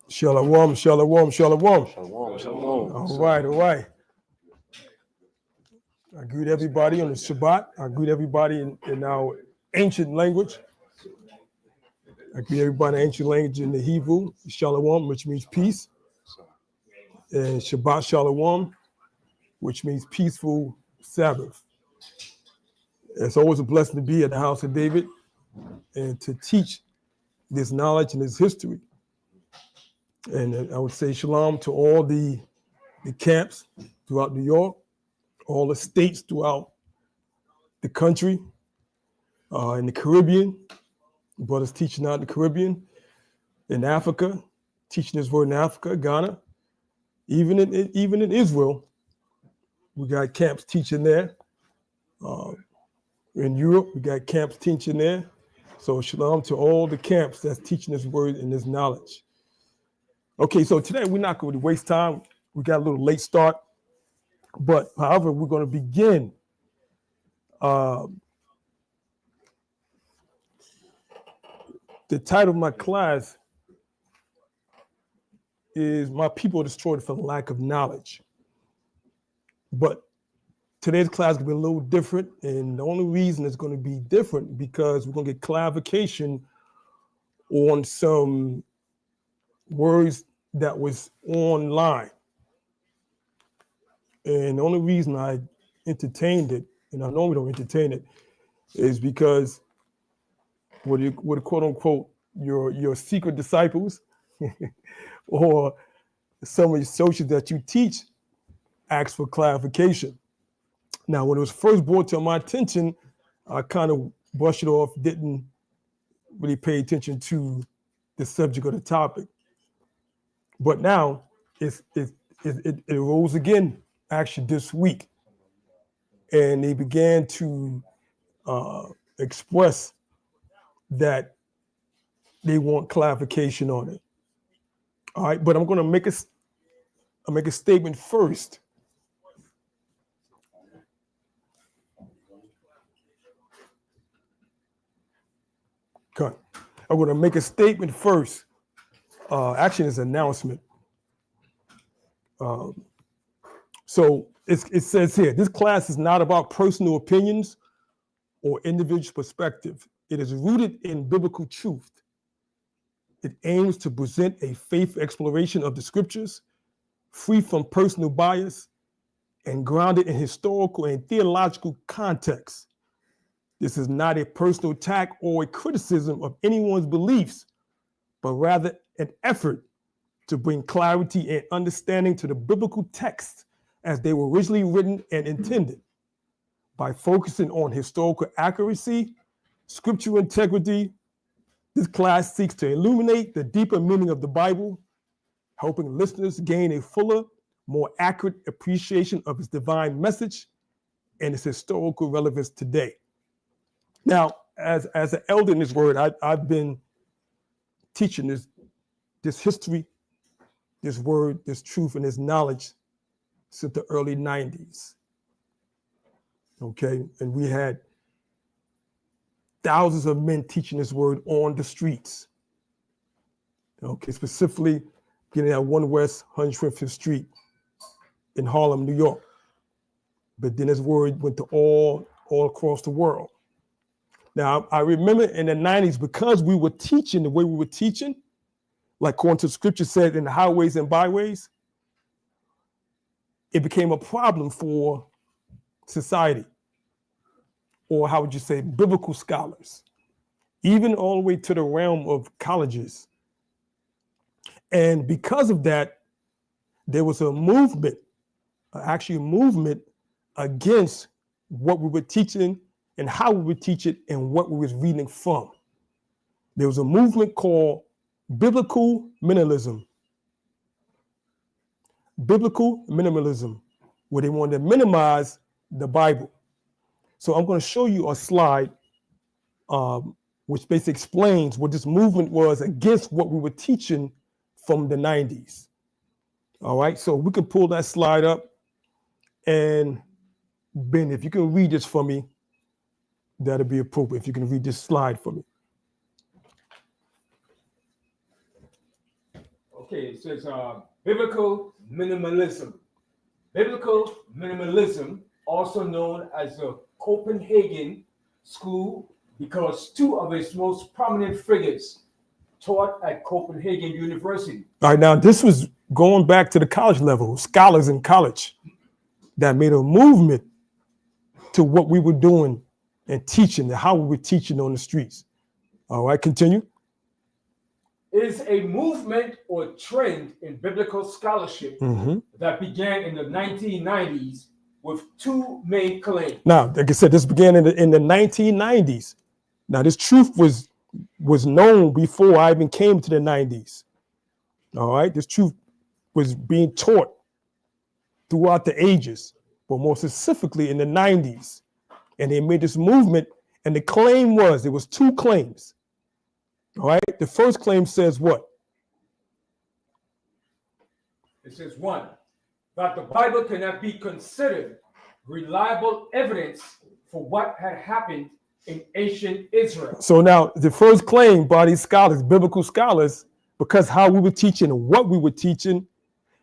Shalom, shalom, shalom. Shalom, shalom. All right, all right. I greet everybody on the Shabbat. I greet everybody in our ancient language. I greet everybody in ancient language in the Hebrew, shalom, which means peace, and Shabbat shalom, which means peaceful Sabbath. It's always a blessing to be at the house of David and to teach this knowledge and this history. And I would say shalom to all the camps throughout New York, all the states throughout the country, in the Caribbean, brothers teaching out in the Caribbean, in Africa, teaching this word in Africa, Ghana, even in Israel, we got camps teaching there. In Europe, we got camps teaching there. So shalom to all the camps that's teaching this word and this knowledge. Okay, so today we're not going to waste time. We got a little late start, but however, we're going to begin. The title of my class is "My People Are Destroyed for Lack of Knowledge." But today's class is going to be a little different, and the only reason it's going to be different because we're going to get clarification on some words that was online. And the only reason I entertained it, and I normally don't entertain it, is because what quote unquote your secret disciples or some of your associates that you teach ask for clarification. Now, when it was first brought to my attention, I kind of brushed it off, didn't really pay attention to the subject or the topic. But now it arose again, actually this week, and they began to express that they want clarification on it. All right, but I'm going to make a statement first. Okay. I'm going to make a statement first. Actually, it's an announcement. So it says here, this class is not about personal opinions or individual perspective. It is rooted in biblical truth. It aims to present a faith exploration of the scriptures, free from personal bias and grounded in historical and theological context. This is not a personal attack or a criticism of anyone's beliefs, but rather an effort to bring clarity and understanding to the biblical text as they were originally written and intended. By focusing on historical accuracy, scriptural integrity, this class seeks to illuminate the deeper meaning of the Bible, helping listeners gain a fuller, more accurate appreciation of its divine message and its historical relevance today. Now, as an elder in this word, I've been teaching this history, this word, this truth, and this knowledge since the early 90s. Okay, and we had thousands of men teaching this word on the streets. Okay, specifically getting at 1 West 125th Street in Harlem, New York. But then this word went to all across the world. Now, I remember in the 90s, because we were teaching the way we were teaching, like according to scripture said, in the highways and byways, it became a problem for society, or how would you say, biblical scholars, even all the way to the realm of colleges. And because of that, there was a movement, actually a movement against what we were teaching and how we would teach it and what we was reading from. There was a movement called biblical minimalism. Biblical minimalism, where they wanted to minimize the Bible. So I'm going to show you a slide which basically explains what this movement was against what we were teaching from the 90s. All right, so we can pull that slide up. And Ben, if you can read this for me, that'll be appropriate. If you can read this slide for me. Okay, it says biblical minimalism. Biblical minimalism, also known as the Copenhagen School, because two of its most prominent figures taught at Copenhagen University. All right, now this was going back to the college level, scholars in college that made a movement to what we were doing and teaching, and how we were teaching on the streets. All right, continue. Is a movement or trend in biblical scholarship that began in the 1990s with two main claims. Now, like I said, this began in the 1990s. Now, this truth was known before I even came to the 90s. All right, this truth was being taught throughout the ages, but more specifically in the 90s. And they made this movement, and the claim was, there was two claims. All right, the first claim says what? It says, one, that the Bible cannot be considered reliable evidence for what had happened in ancient Israel. So now the first claim by these scholars, biblical scholars, because how we were teaching and what we were teaching,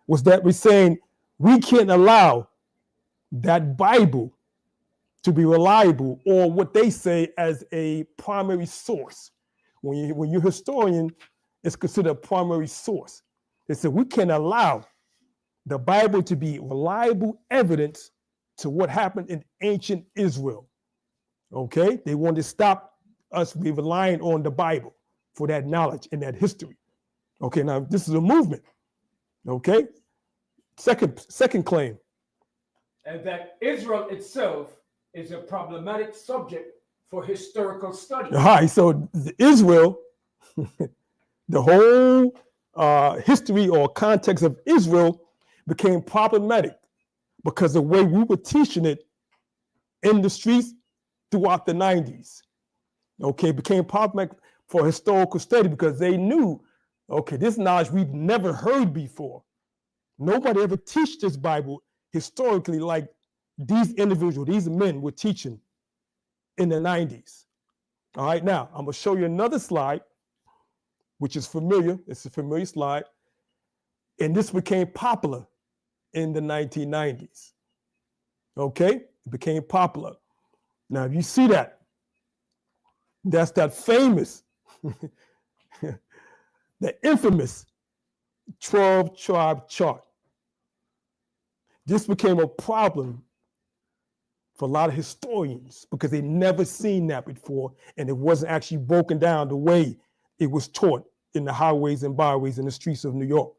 was that we're saying we can't allow that Bible to be reliable, or what they say as a primary source. When you're a historian, it's considered a primary source. They said we can't allow the Bible to be reliable evidence to what happened in ancient Israel. Okay, they wanted to stop us from relying on the Bible for that knowledge and that history. Okay, now this is a movement. Okay, second claim. And that Israel itself is a problematic subject for historical study. All right, so Israel, the whole history or context of Israel became problematic because the way we were teaching it in the streets throughout the 90s. Okay, became problematic for historical study because they knew, okay, this knowledge we've never heard before. Nobody ever teach this Bible historically like these individuals, these men were teaching in the 90s. All right, now I'm gonna show you another slide, which is familiar. It's a familiar slide. And this became popular in the 1990s. Okay, it became popular. Now, if you see that, that's that famous, the infamous 12-tribe chart. This became a problem for a lot of historians because they never seen that before, and it wasn't actually broken down the way it was taught in the highways and byways in the streets of New York.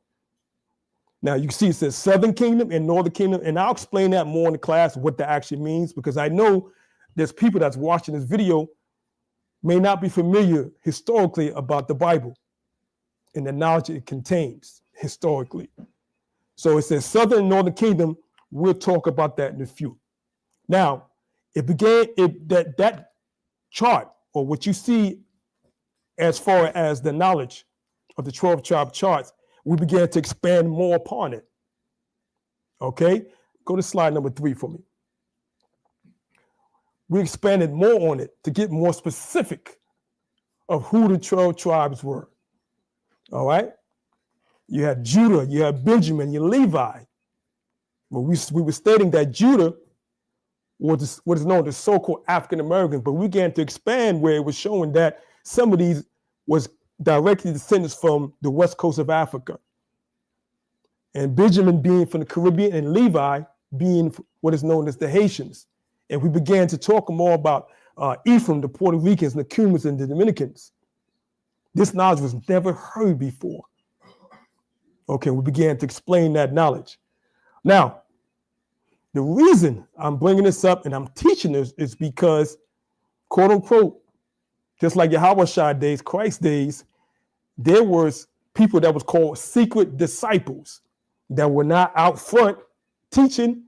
Now you can see it says Southern Kingdom and Northern Kingdom, and I'll explain that more in the class, what that actually means, because I know there's people that's watching this video may not be familiar historically about the Bible and the knowledge it contains historically. So it says Southern and Northern Kingdom. We'll talk about that in a few. Now, that chart, or what you see as far as the knowledge of the 12-tribe charts, we began to expand more upon it. Okay, go to slide number 3 for me. We expanded more on it to get more specific of who the 12 tribes were. All right, you had Judah, you had Benjamin, you had Levi. Well, we were stating that Judah was what is known as the so-called African Americans, but we began to expand where it was showing that some of these was directly descendants from the west coast of Africa. And Benjamin being from the Caribbean and Levi being what is known as the Haitians. And we began to talk more about Ephraim, the Puerto Ricans, the Cubans, and the Dominicans. This knowledge was never heard before. Okay, we began to explain that knowledge. Now, the reason I'm bringing this up and I'm teaching this is because, quote unquote, just like Yahushua days, Christ days, there was people that was called secret disciples that were not out front teaching,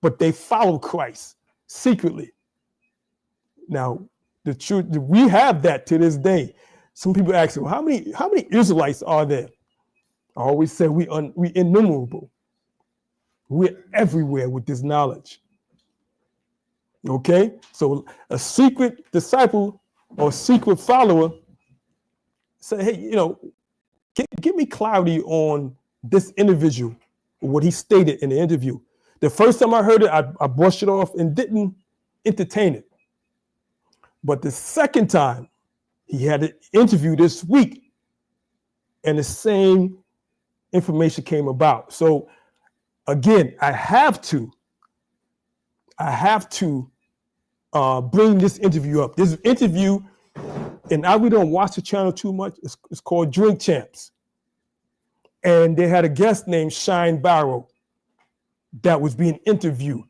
but they followed Christ secretly. Now, the truth, we have that to this day. Some people ask, well, how many Israelites are there? I always say we innumerable. We're everywhere with this knowledge. Okay, so a secret disciple or secret follower say, hey, Give me clarity on this individual, what he stated in the interview. The first time I heard it, I brushed it off and didn't entertain it. But the second time, he had an interview this week, and the same information came about. So again, I have to bring this interview up. This interview, and we don't watch the channel too much. It's called Drink Champs. And they had a guest named Shine Barrow that was being interviewed.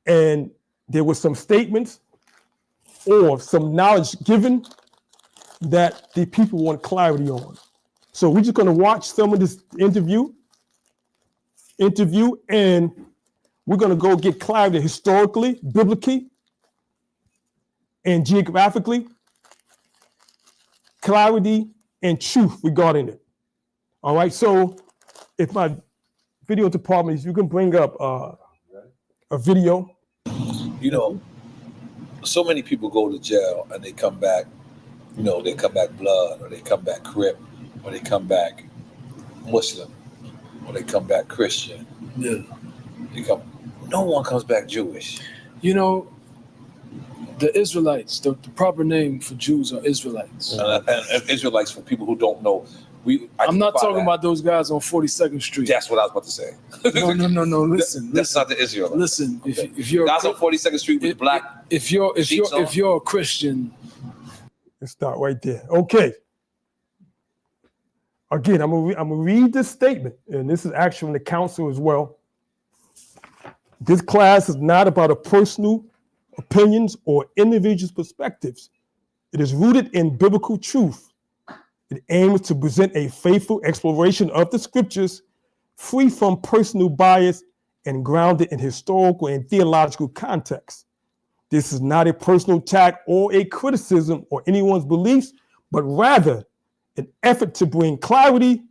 And there were some statements or some knowledge given that the people want clarity on. So we're just going to watch some of this interview, and we're going to go get clarity historically, biblically, and geographically, clarity and truth regarding it. All right, so if my video department, if you can bring up a video. You know, so many people go to jail and they come back, you know, they come back blood, or they come back Crip, or they come back Muslim, or they come back Christian. Yeah. No one comes back Jewish. You know, the Israelites, the proper name for Jews are Israelites. And Israelites, for people who don't know, I'm not talking about those guys on 42nd Street. That's what I was about to say. No. Listen. That's not the Israelites. Listen, Okay. if you're guys on 42nd Street with black, if you're a Christian, let's start right there. Okay. Again, I'm gonna read this statement, and this is actually from the council as well. This class is not about a personal opinions or individual perspectives. It is rooted in biblical truth. It aims to present a faithful exploration of the scriptures, free from personal bias and grounded in historical and theological context. This is not a personal attack or a criticism or anyone's beliefs, but rather an effort to bring clarity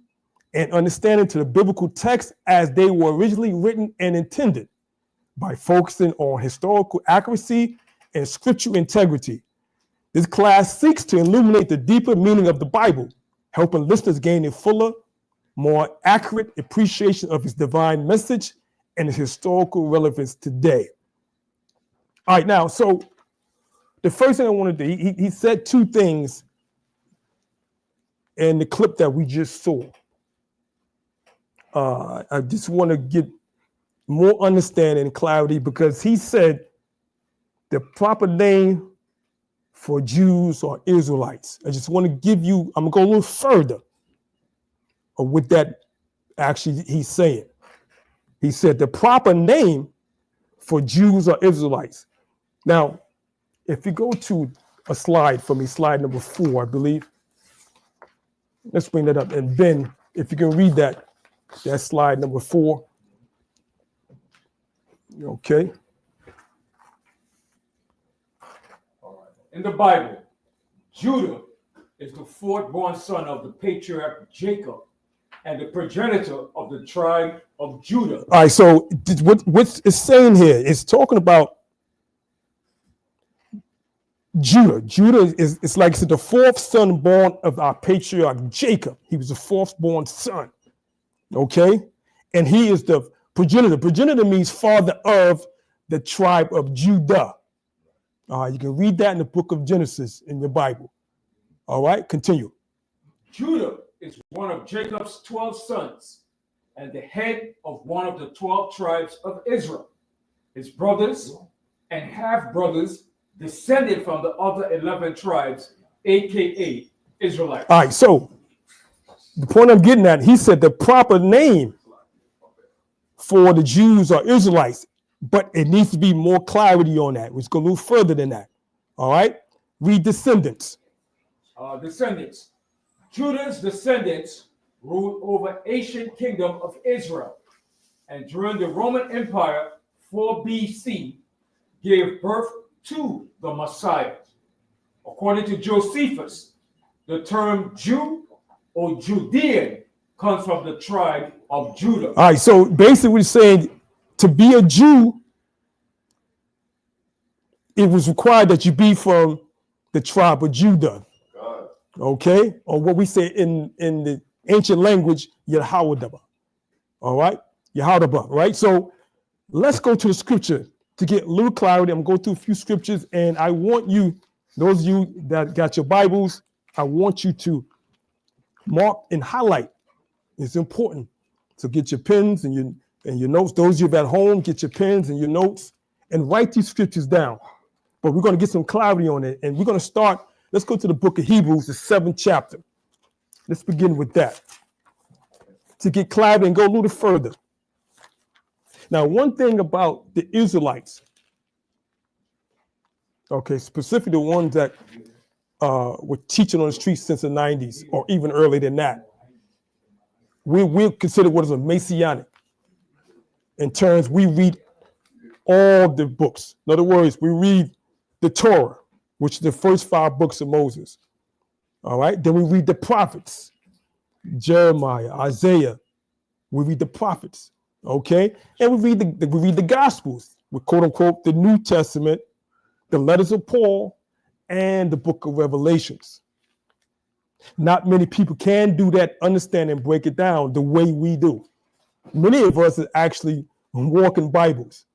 and understanding to the biblical text as they were originally written and intended, by focusing on historical accuracy and scriptural integrity. This class seeks to illuminate the deeper meaning of the Bible, helping listeners gain a fuller, more accurate appreciation of its divine message and its historical relevance today. All right, now, so the first thing I want to do, he said two things in the clip that we just saw. I just want to get more understanding and clarity, because he said the proper name for Jews or Israelites. I just want to give you, I'm going to go a little further with that actually he's saying. He said the proper name for Jews or Israelites. Now, if you go to a slide for me, slide number 4, I believe. Let's bring that up. And Ben, if you can read that slide number 4. Okay. In the Bible, Judah is the fourth-born son of the patriarch Jacob and the progenitor of the tribe of Judah. All right, so what it's saying here is talking about Judah. Judah is like the fourth son born of our patriarch Jacob. He was the fourth-born son, okay? And he is the progenitor. Progenitor means father of the tribe of Judah. You can read that in the book of Genesis in your Bible. All right, continue. Judah is one of Jacob's 12 sons and the head of one of the 12 tribes of Israel. His brothers and half-brothers descended from the other 11 tribes, aka Israelites. All right, so the point I'm getting at, he said the proper name for the Jews or Israelites, but it needs to be more clarity on that. Let's go a little further than that. All right, read descendants. Descendants. Judah's descendants ruled over ancient kingdom of Israel, and during the Roman Empire, 4 BC, gave birth to the Messiah. According to Josephus, the term Jew or Judean comes from the tribe of Judah. All right, so basically we're saying to be a Jew, it was required that you be from the tribe of Judah. Okay, or what we say in the ancient language, Yahawah. All right, Yahawah, right? So let's go to the scripture to get a little clarity. I'm going to go through a few scriptures, and I want you, those of you that got your Bibles, I want you to mark and highlight. It's important. So get your pens and your notes. Those of you at home, get your pens and your notes and write these scriptures down. But we're going to get some clarity on it. And we're going to start. Let's go to the book of Hebrews, the 7th chapter. Let's begin with that to get clarity and go a little further. Now, one thing about the Israelites, okay, specifically the ones that were teaching on the streets since the 90s or even earlier than that, we're considered what is a Messianic. In terms, we read all the books. In other words, we read the Torah, which is the first 5 books of Moses. All right. Then we read the prophets, Jeremiah, Isaiah. We read the prophets. Okay. And we read the Gospels, with quote unquote the New Testament, the letters of Paul, and the book of Revelations. Not many people can do that, understand and break it down the way we do. Many of us are actually walking Bibles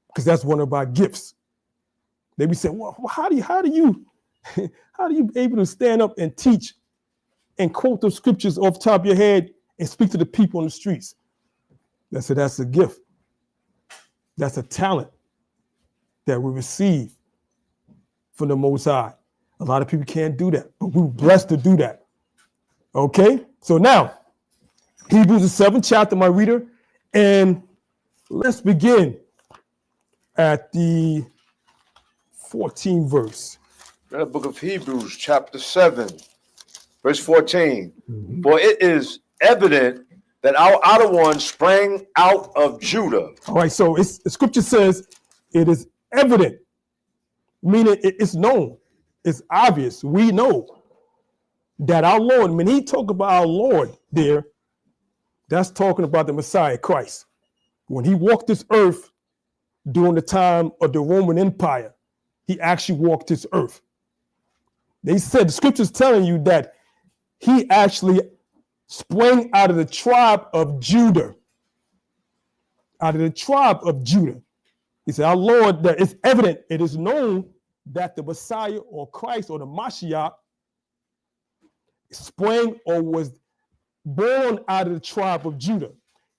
because that's one of our gifts. They be saying, well, how do you able to stand up and teach and quote those scriptures off the top of your head and speak to the people on the streets? That's a gift. That's a talent that we receive from the Most High. A lot of people can't do that, but we're blessed to do that. Okay, so now, Hebrews the 7th chapter, my reader, and let's begin at the 14th verse. The book of Hebrews, chapter 7, verse 14. Mm-hmm. For it is evident that our outer one sprang out of Judah. All right, so the scripture says it is evident, meaning it's known, it's obvious. We know that our Lord, when he talk about our Lord there, that's talking about the Messiah, Christ. When he walked this earth during the time of the Roman Empire, he actually walked this earth. They said, the scripture's telling you that he actually sprang out of the tribe of Judah. Out of the tribe of Judah. He said, our Lord, that it's evident, it is known that the Messiah or Christ or the Mashiach sprang or was born out of the tribe of Judah.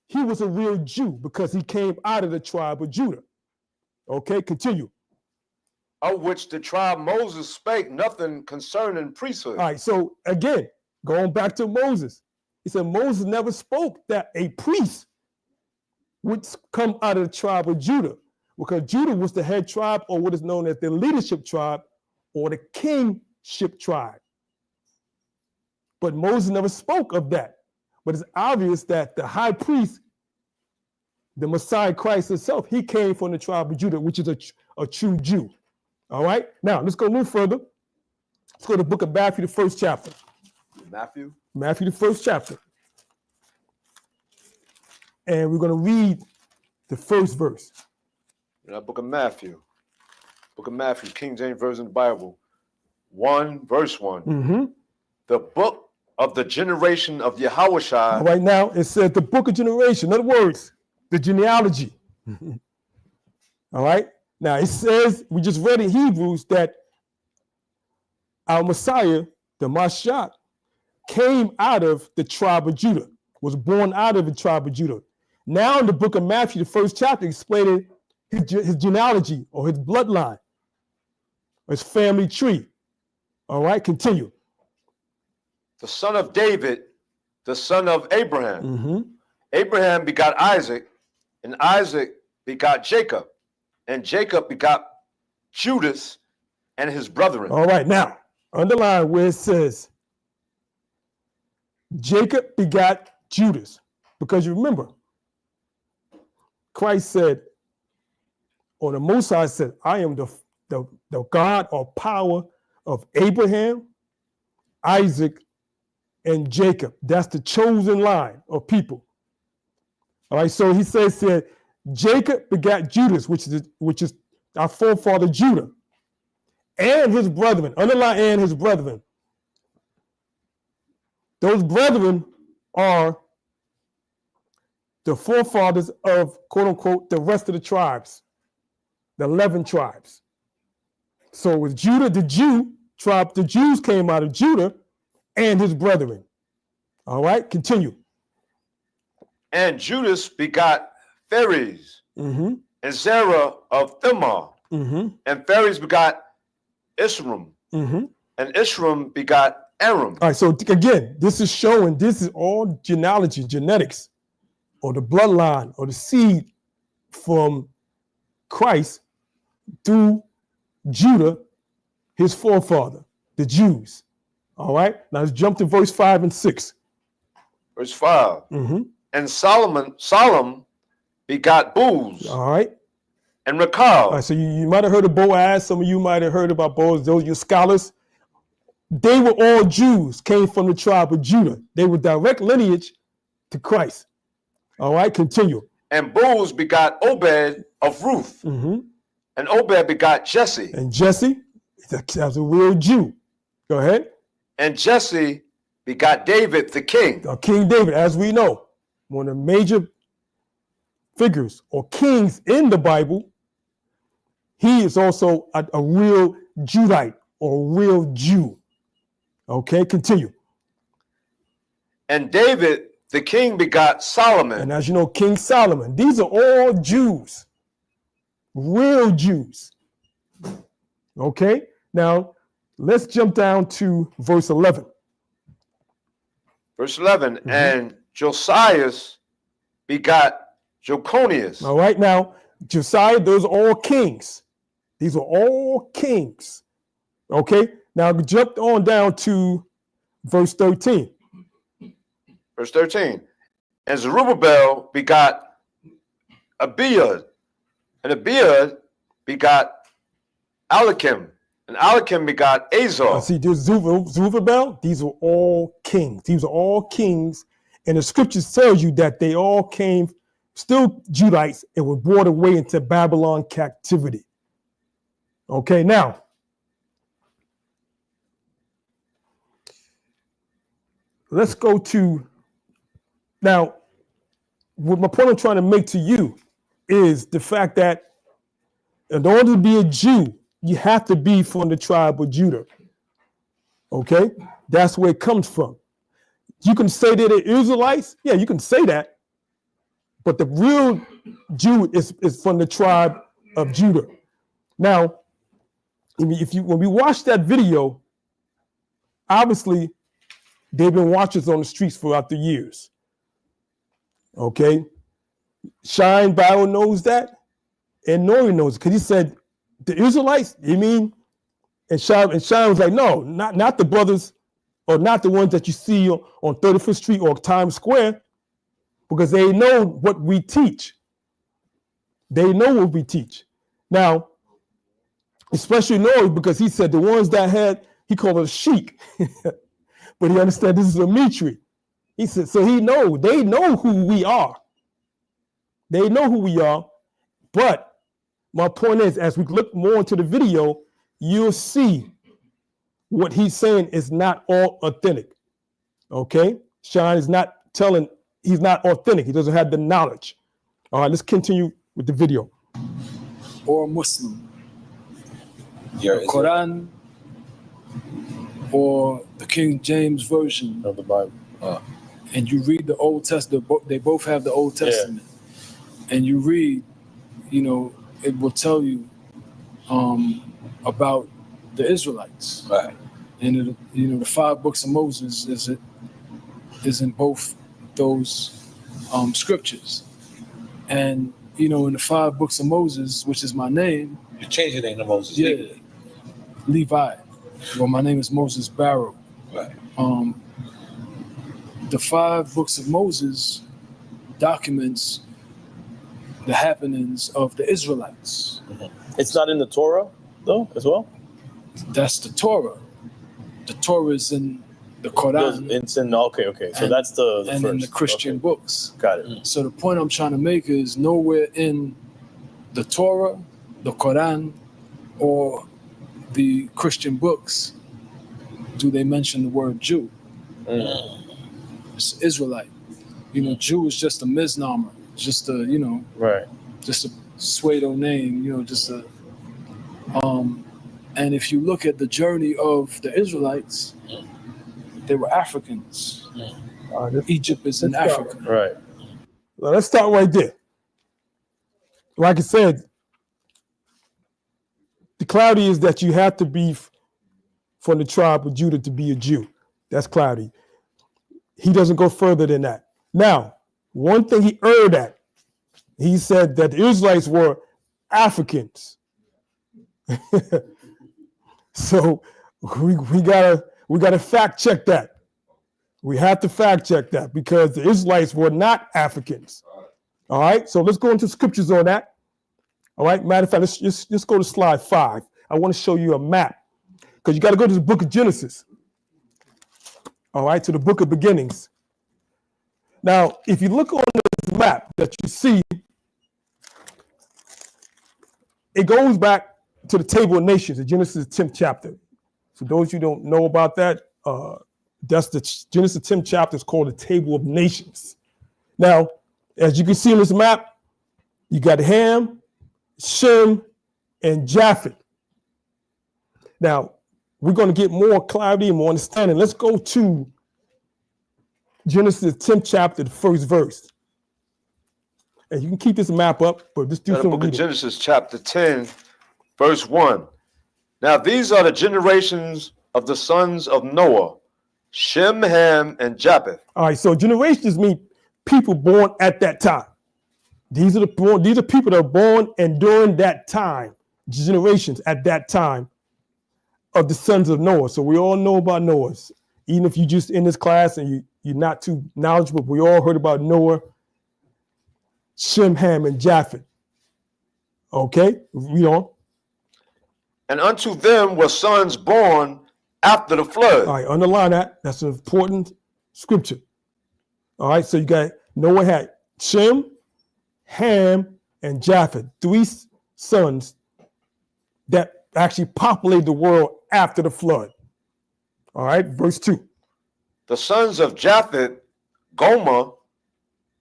He was a real Jew because he came out of the tribe of Judah. Okay, continue. Of which the tribe Moses spake nothing concerning priesthood. All right, so again, going back to Moses, he said Moses never spoke that a priest would come out of the tribe of Judah, because Judah was the head tribe, or what is known as the leadership tribe or the kingship tribe. But Moses never spoke of that. But it's obvious that the high priest, the Messiah Christ himself, he came from the tribe of Judah, which is a true Jew. All right, now let's go a little further. Let's go to the book of Matthew, the 1st chapter. Matthew, the 1st chapter. And we're going to read the first verse. in the book of Matthew, King James Version of the Bible, 1 verse 1. Mm-hmm. The book of the generation of Yahushua. Right now, it says the book of generation. In other words, the genealogy. All right. Now, it says, we just read in Hebrews that our Messiah, the Mashiach, came out of the tribe of Judah, was born out of the tribe of Judah. Now, in the book of Matthew, the 1st chapter, explaining his genealogy or his bloodline, or his family tree. All right, continue. The son of David, the son of Abraham. Mm-hmm. Abraham begot Isaac, and Isaac begot Jacob, and Jacob begot Judas and his brethren. All right, now, underline where it says Jacob begot Judas, because you remember, Christ said, or the Most High said, I am the God or power of Abraham, Isaac, and Jacob. That's the chosen line of people. All right, so he says Jacob begot Judas, which is our forefather Judah, and his brethren. Underline and his brethren. Those brethren are the forefathers of, quote unquote, the rest of the tribes, the 11 tribes. So with Judah, the Jew tribe, the Jews came out of Judah and his brethren. All right, continue. And Judas begot Phares, Mm-hmm. and Zerah of Thamar, Mm-hmm. and Phares begot Ishram, Mm-hmm. and Ishram begot Aram. All right, so again, this is showing this is all genealogy, genetics, or the bloodline or the seed from Christ through Judah, his forefather, the Jews. All right, now let's jump to verse 5 and 6. Verse 5. Mm-hmm. And Solomon begot Booz All right. and All Rechab. right, so you might have heard of Boaz. Some of you might have heard about Boaz. Those you scholars. They were all Jews, came from the tribe of Judah. They were direct lineage to Christ. All right, continue. And Booz begot Obed of Ruth, Mm-hmm. and Obed begot Jesse, And Jesse, that's a real Jew. Go ahead. and Jesse begot David the king. King David, as we know, one of the major figures or kings in the Bible. He is also a real Judite or a real Jew. Okay, continue. And David the king begot Solomon, And as you know, King Solomon, these are all Jews, real Jews. Okay, now let's jump down to verse 11. verse 11. Mhm. And Josias begot Joconius, All right, now Josiah, those are all kings. These are all kings. Okay, now jump on down to verse 13. verse 13. And Zerubbabel begot Abiud, and Abiud begot Eliakim, and Eliakim begot Azor. See, there's Zerubbabel, these are all kings. These are all kings. And the scriptures tell you that they all came, still Judites, and were brought away into Babylon captivity. Okay, now, let's go to, now, what my point I'm trying to make to you is the fact that in order to be a Jew, you have to be from the tribe of Judah. Okay? That's where it comes from. You can say that they're Israelites. Yeah, you can say that. But the real Jew is from the tribe of Judah. Now, when we watch that video, obviously, they've been watchers on the streets throughout the years. Okay? Shine Barrow knows that, and Nori knows it, because he said, the Israelites, you mean? And Shine was like, no, not the brothers, or not the ones that you see on 35th Street or Times Square, because they know what we teach. They know what we teach. Now, especially Nori, because he said the ones that had, he called it a sheik, but he understands this is a Mitri. He said, so they know who we are. They know who we are, but my point is, as we look more into the video, you'll see what he's saying is not all authentic. Okay? Shine is not telling, he's not authentic. He doesn't have the knowledge. All right, let's continue with the video. Or Muslim, Yeah, the Quran, or the King James Version of the Bible. and you read the Old Testament, they both have the Old Testament, and you read, it will tell you about the Israelites. Right. And the 5 books of Moses is in both those scriptures. And in the 5 books of Moses, which is my name, You change your name to Moses. yeah, Levi. Well, my name is Moses Barrow. Right. The 5 books of Moses documents the happenings of the Israelites. It's not in the Torah, though, as well? That's the Torah. The Torah is in the Quran. It's in, okay. So that's the and first. in the Christian books. Got it. So the point I'm trying to make is nowhere in the Torah, the Quran, or the Christian books do they mention the word Jew. It's Israelite. You know, Jew is just a misnomer, just a, you know, Right. just a pseudo name, you know, just a and if you look at the journey of the Israelites, they were Africans. Egypt is in let's start. Africa. Right. Now, let's start right there. Like I said, the cloudy is that you have to be from the tribe of Judah to be a Jew. That's cloudy. He doesn't go further than that. Now, one thing he erred at, he said that the Israelites were Africans. So we gotta fact check that. We have to fact check that because the Israelites were not Africans. All right, so let's go into scriptures on that. All right, matter of fact, let's go to slide 5. I want to show you a map because you got to go to the book of Genesis. All right, to the book of beginnings. Now, if you look on this map that you see, it goes back to the table of nations in Genesis 10th chapter. For those who don't know about that, that's the Genesis 10th chapter is called the table of nations. Now, as you can see in this map, you got Ham, Shem, and Japheth. Now, we're going to get more clarity and more understanding. Let's go to Genesis 10th chapter, the first verse. And you can keep this map up, but just do The some book of reading. Genesis, chapter 10, verse 1. Now these are the generations of the sons of Noah, Shem, Ham, and Japheth. All right, so generations mean people born at that time. These are people that are born and during that time, generations at that time of the sons of Noah. So we all know about Noah. Even if you just in this class and you're not too knowledgeable, we all heard about Noah, Shem, Ham, and Japheth. Okay, read on. And unto them were sons born after the flood. All right, underline that. That's an important scripture. All right, so you got Noah had Shem, Ham, and Japheth, 3 sons that actually populated the world after the flood. All right, verse 2. The sons of Japheth, Gomer,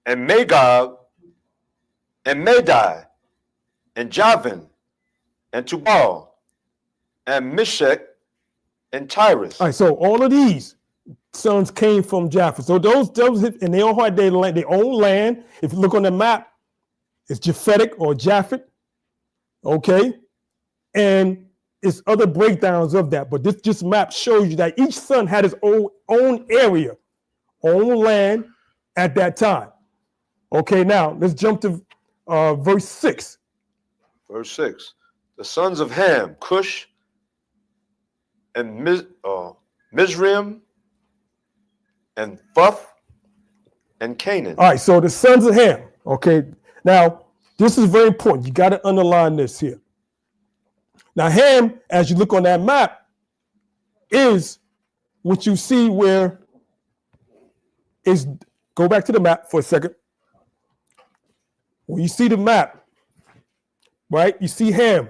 and Magog, and Madai, and Javan, and Tubal, and Meshach, and Tyrus. All right, so all of these sons came from Japheth. So those and they all had their own land. If you look on the map, it's Japhetic or Japhet. Okay, and it's other breakdowns of that. But this map shows you that each son had his own area, own land at that time. Okay, now let's jump to verse 6. Verse 6. The sons of Ham, Cush, and Mizraim, and Phuth, and Canaan. All right, so the sons of Ham. Okay, now this is very important. You got to underline this here. Now, Ham, as you look on that map, is what you see where is, go back to the map for a second. When you see the map, right, you see Ham.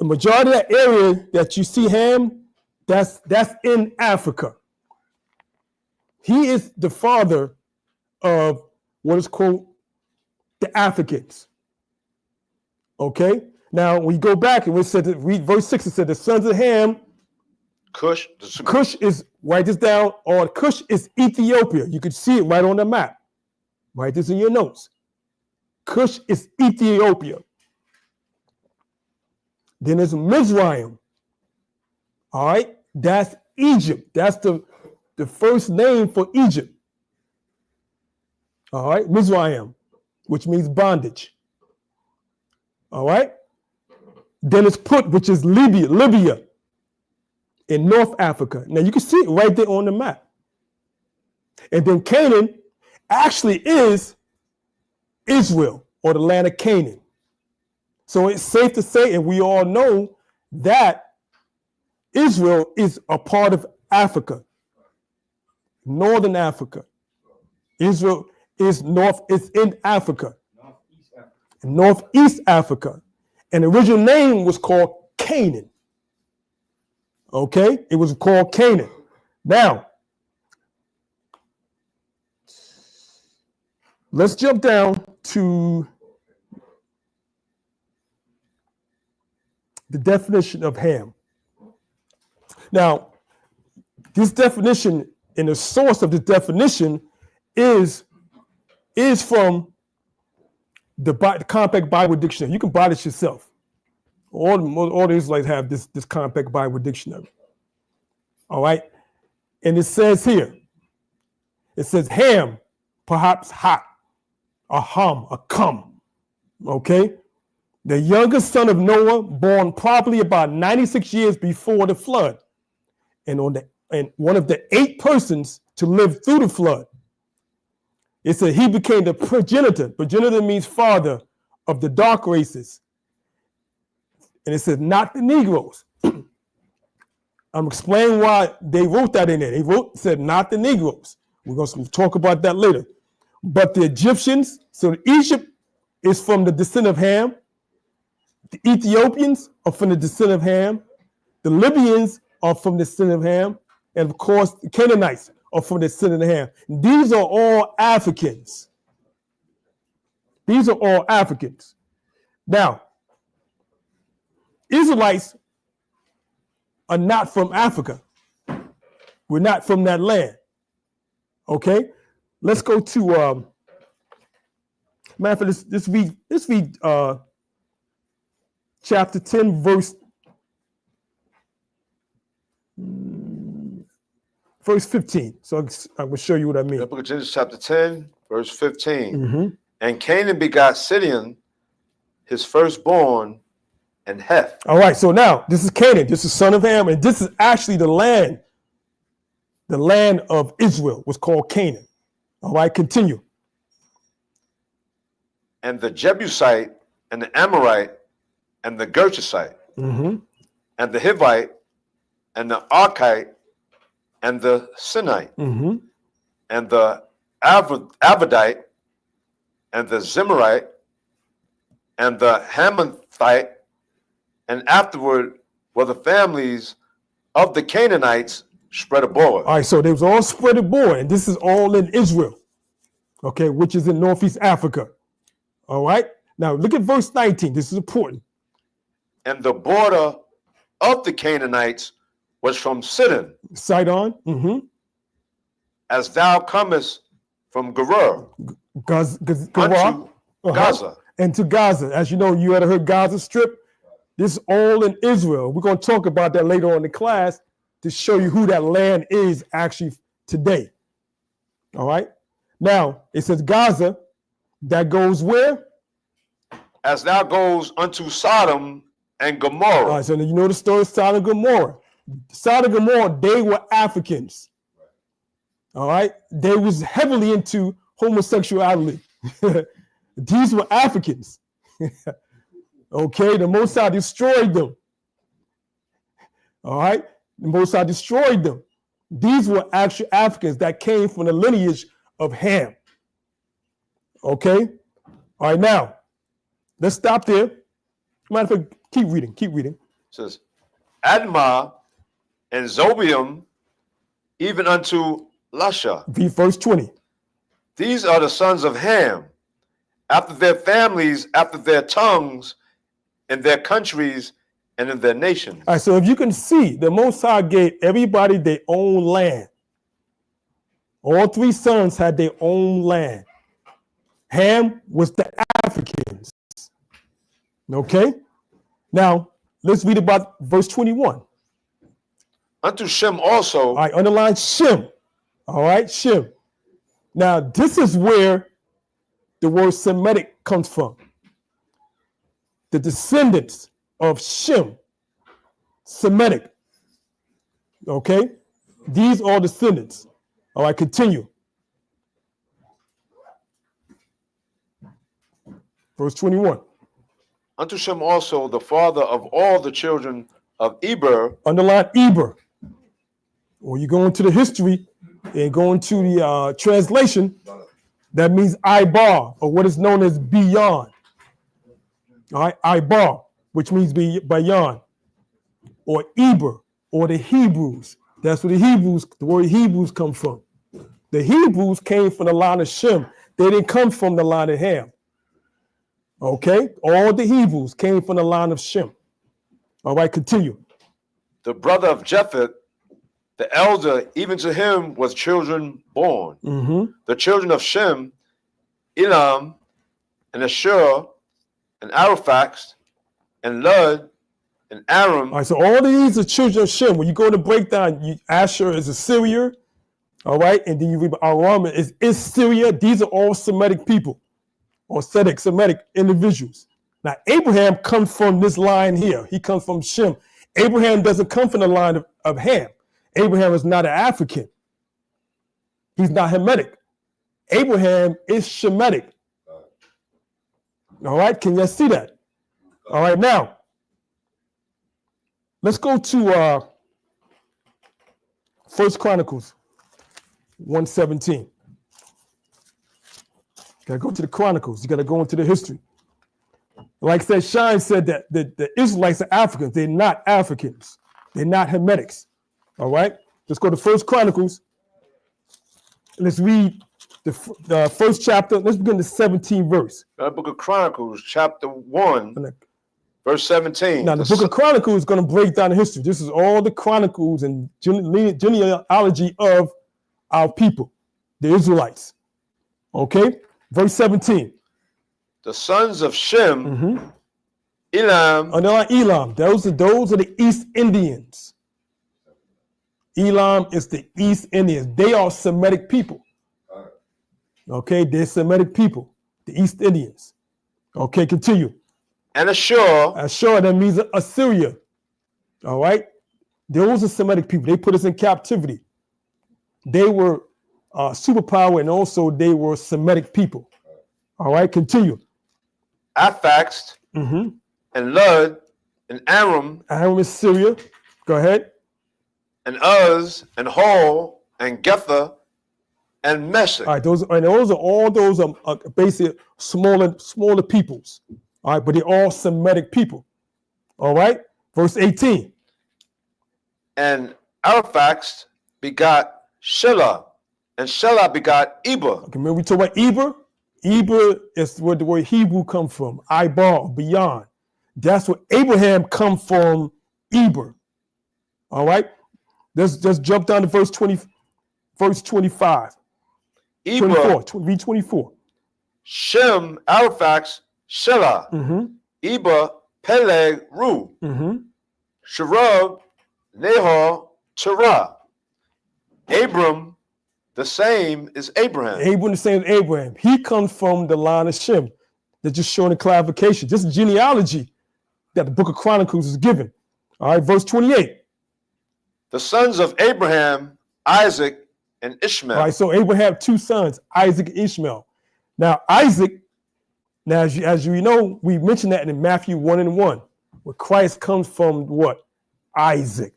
The majority of that area that you see Ham, that's in Africa. He is the father of what is called the Africans. Okay? Now, when you go back and we said, read verse 6, it said the sons of Ham, Cush. Cush is, write this down, or Cush is Ethiopia. You can see it right on the map. Write this in your notes. Cush is Ethiopia. Then there's Mizraim. All right, that's Egypt. That's the first name for Egypt. All right, Mizraim, which means bondage. All right. Then it's Put, which is Libya in North Africa. Now you can see it right there on the map. And then Canaan actually is Israel, or the land of Canaan. So it's safe to say, and we all know, that Israel is a part of Africa, Northern Africa. Israel is in Africa, Northeast Africa. And the original name was called Canaan. Okay, it was called Canaan. Now, Let's jump down to the definition of Ham. Now, this definition and the source of this definition is from the Compact Bible Dictionary. You can buy this yourself. All the Israelites have this Compact Bible Dictionary. All right. And it says here, it says Ham, perhaps hot, a hum, a cum. Okay. The youngest son of Noah, born probably about 96 years before the flood, and one of the 8 persons to live through the flood. It said he became the progenitor. Progenitor means father of the dark races. And it says not the Negroes. I'm explaining why they wrote that in there. They said not the Negroes. We're going to talk about that later. But the Egyptians, so Egypt is from the descent of Ham. The Ethiopians are from the descent of Ham. The Libyans are from the descent of Ham. And of course, the Canaanites are from the descent of Ham. These are all Africans. These are all Africans. Now, Israelites are not from Africa. We're not from that land. Okay? Let's go to matter of fact, let's read chapter 10, verse 15. So I will show you what I mean. The book of Genesis, chapter 10, verse 15. Mm-hmm. And Canaan begot Sidon, his firstborn, and Heth. All right, so now this is Canaan. This is son of Ham, and this is actually the land. The land of Israel was called Canaan. All right, continue. And the Jebusite, and the Amorite, and the Girgashite, Mm-hmm. and the Hivite, and the Archite, and the Sinite, Mm-hmm. and the Avidite, and the Zimmerite, and the Hamathite, and afterward were the families of the Canaanites spread abroad. All right, so they was all spread abroad, and this is all in Israel, okay, which is in Northeast Africa. All right, now look at verse 19. This is important. And the border of the Canaanites was from Sidon, Sidon, mm-hmm. as thou comest from Gerar Gaza, unto Gaza. and to Gaza. As you know, you had heard Gaza Strip. This is all in Israel. We're going to talk about that later on in class to show you who that land is actually today. All right. Now it says Gaza. That goes where? As thou goes unto Sodom and Gomorrah. All right. So you know the story of Sodom and Gomorrah. Sodom and Gomorrah, they were Africans. All right. They was heavily into homosexuality. These were Africans. Okay. The Most High destroyed them. All right. The Most High destroyed them. These were actual Africans that came from the lineage of Ham. Okay. All right. Now, let's stop there. Matter of fact, keep reading. Keep reading. It says, Admah and Zobium, even unto Lasha. Read verse 20. These are the sons of Ham, after their families, after their tongues, in their countries, and in their nations. All right. So if you can see, the Most High gave everybody their own land. All 3 sons had their own land. Ham was the Africans. Okay. Now let's read about verse 21. Unto Shem also. All right, underline Shem. All right, Shem. Now, this is where the word Semitic comes from. The descendants of Shem, Semitic. Okay? These are descendants. All right, continue. Verse 21. Unto Shem also, the father of all the children of Eber. Underline Eber. Or you go into the history and go into the translation, that means Ibar, or what is known as beyond. All right, Ibar, which means beyond, or Eber, or the Hebrews. That's where the word Hebrews come from. The Hebrews came from the line of Shem They didn't come from the line of Ham. Okay? All the Hebrews came from the line of Shem. All right, continue. The brother of Japheth, the elder, even to him was children born. Mm-hmm. The children of Shem, Elam, and Ashur, and Araphax, and Lud, and Aram. All right, so all these are children of Shem. When you go to breakdown, Asher is Assyria, all right, and then you read Aram is Syria. These are all Semitic people, or Semitic individuals. Now, Abraham comes from this line here. He comes from Shem. Abraham doesn't come from the line of Ham. Abraham is not an African. He's not Hamitic. Abraham is Shemitic. All right, can you see that? All right, now, let's go to 1 Chronicles 1:17. Gotta go to the Chronicles. You gotta go into the history. Like I said, Shine said that the Israelites are Africans. They're not Africans. They're not Hamitics. All right, let's go to 1 Chronicles. Let's read the first chapter. Let's begin the 17th verse. The book of Chronicles, chapter 1, verse 17. Now, the book of Chronicles is going to break down the history. This is all the chronicles and genealogy of our people, the Israelites. Okay, verse 17. The sons of Shem, Elam. Elam. Those are the East Indians. Elam is the East Indians. They are Semitic people. Okay, they're Semitic people, the East Indians. Okay, continue. And Ashur. Ashur, that means Assyria. All right, those are Semitic people. They put us in captivity. They were superpower, and also they were Semitic people. All right, continue. Araphax, and Lud, and Aram. Aram is Syria. Go ahead. And Uz, and Hol, and Getha, and Meshach. All right, those are all those basically smaller peoples. All right, but they're all Semitic people. All right, verse 18. And Araphax begot Shelah, and Shelah begot Eber. Okay, remember we talk about Eber? Eber is where the word Hebrew come from. Ibar, beyond. That's where Abraham come from, Eber. All right, let's just jump down to verse 20, verse 25. Eber, 24, read 24. Shem, Araphax, Shelah, Eber, Peleg, Ru, Sharab, Nahor, Terah. Abram, the same is Abraham. Abram, the same as Abraham. He comes from the line of Shem. They're just showing a clarification. This is genealogy that the book of Chronicles is given. All right, verse 28. The sons of Abraham, Isaac, and Ishmael. All right, so Abraham had two sons, Isaac and Ishmael. Now, Isaac, as you know, we mentioned that in Matthew 1:1, where Christ comes from what? Isaac.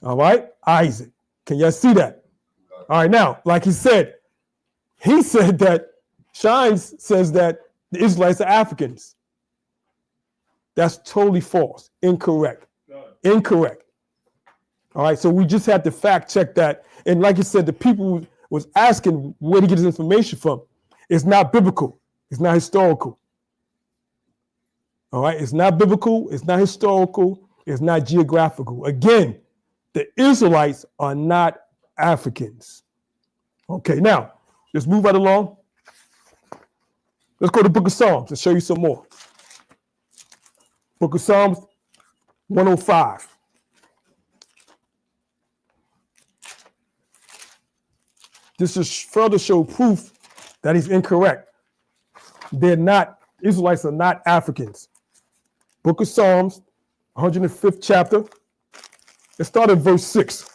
All right, Isaac. Can y'all see that? All right, now, like he said that Shines says that the Israelites are Africans. That's totally false, incorrect, incorrect. All right, so we just had to fact check that. And like you said, the people was asking where to get this information from. It's not biblical. It's not historical. All right, it's not biblical. It's not historical. It's not geographical. Again, the Israelites are not Africans. Okay, now, let's move right along. Let's go to the book of Psalms and show you some more. Book of Psalms 105. This is further show proof that he's incorrect. They're not, Israelites are not Africans. Book of Psalms, 105th chapter. Let's start at verse 6.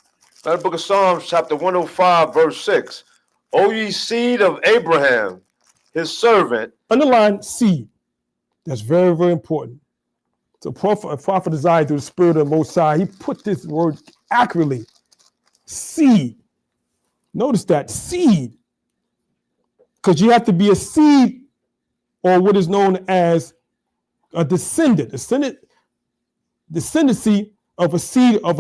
That book of Psalms, chapter 105, verse 6. O ye seed of Abraham, his servant. Underline seed. That's very, very important. So a prophet desired through the Spirit of the Most High, he put this word accurately. Seed. Notice that, seed. Because you have to be a seed, or what is known as a descendancy of a seed of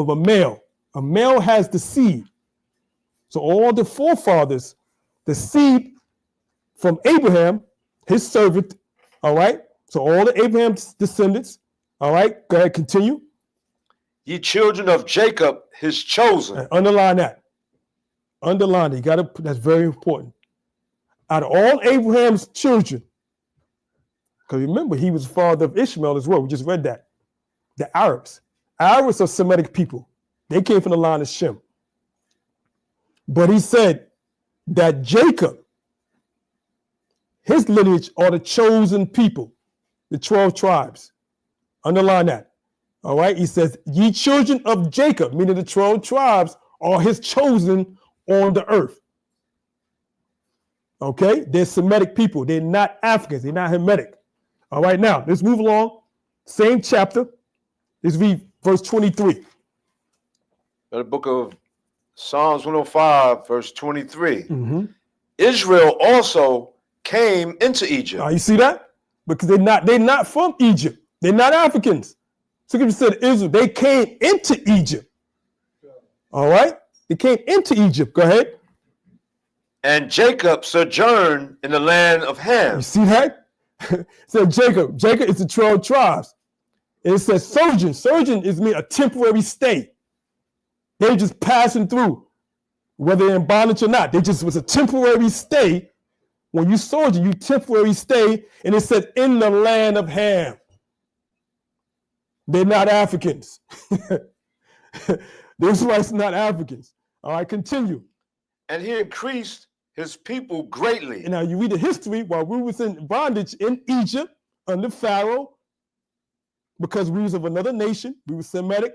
a male. A male has the seed. So all the forefathers, the seed from Abraham, his servant. All right. So all the Abraham's descendants. All right. Go ahead, continue. Ye children of Jacob, his chosen. And underline that. Underline it. You gotta that's very important. Out of all Abraham's children, because remember, he was the father of Ishmael as well. We just read that. The Arabs. Arabs are Semitic people. They came from the line of Shem. But he said that Jacob, his lineage are the chosen people, the 12 tribes. Underline that. All right. He says, ye children of Jacob, meaning the 12 tribes, are his chosen on the earth. Okay. They're Semitic people. They're not Africans. They're not Hamitic. All right. Now, let's move along. Same chapter. Let's read verse 23. The book of Psalms 105, verse 23. Israel also came into Egypt. You see that? Because they're not from Egypt. They're not Africans. So you said Israel, they came into Egypt. All right? They came into Egypt. Go ahead. And Jacob sojourned in the land of Ham. You see that? So Jacob is the 12 tribes. And it says sojourn. Sojourn is mean a temporary stay. They're just passing through, whether they're in bondage or not. They just was a temporary stay. When you sojourn, you temporary stay. And it says in the land of Ham. They're not Africans. Those are not Africans. All right, continue. And he increased his people greatly. And now you read the history while we was in bondage in Egypt under Pharaoh, because we was of another nation, we were Semitic.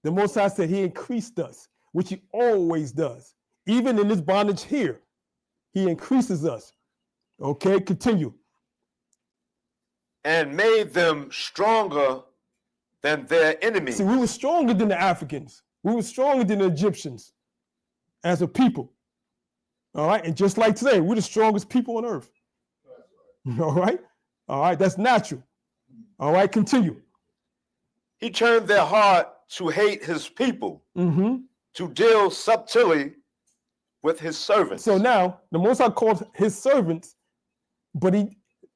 The Most High said he increased us, which he always does. Even in this bondage here, he increases us. Okay, continue. And made them stronger than their enemies. See, we were stronger than the Africans. We were stronger than the Egyptians as a people. All right, and just like today, we're the strongest people on earth. All right, that's natural. All right, continue. He turned their heart to hate his people, to deal subtly with his servants. So now, the Most High called his servants, but the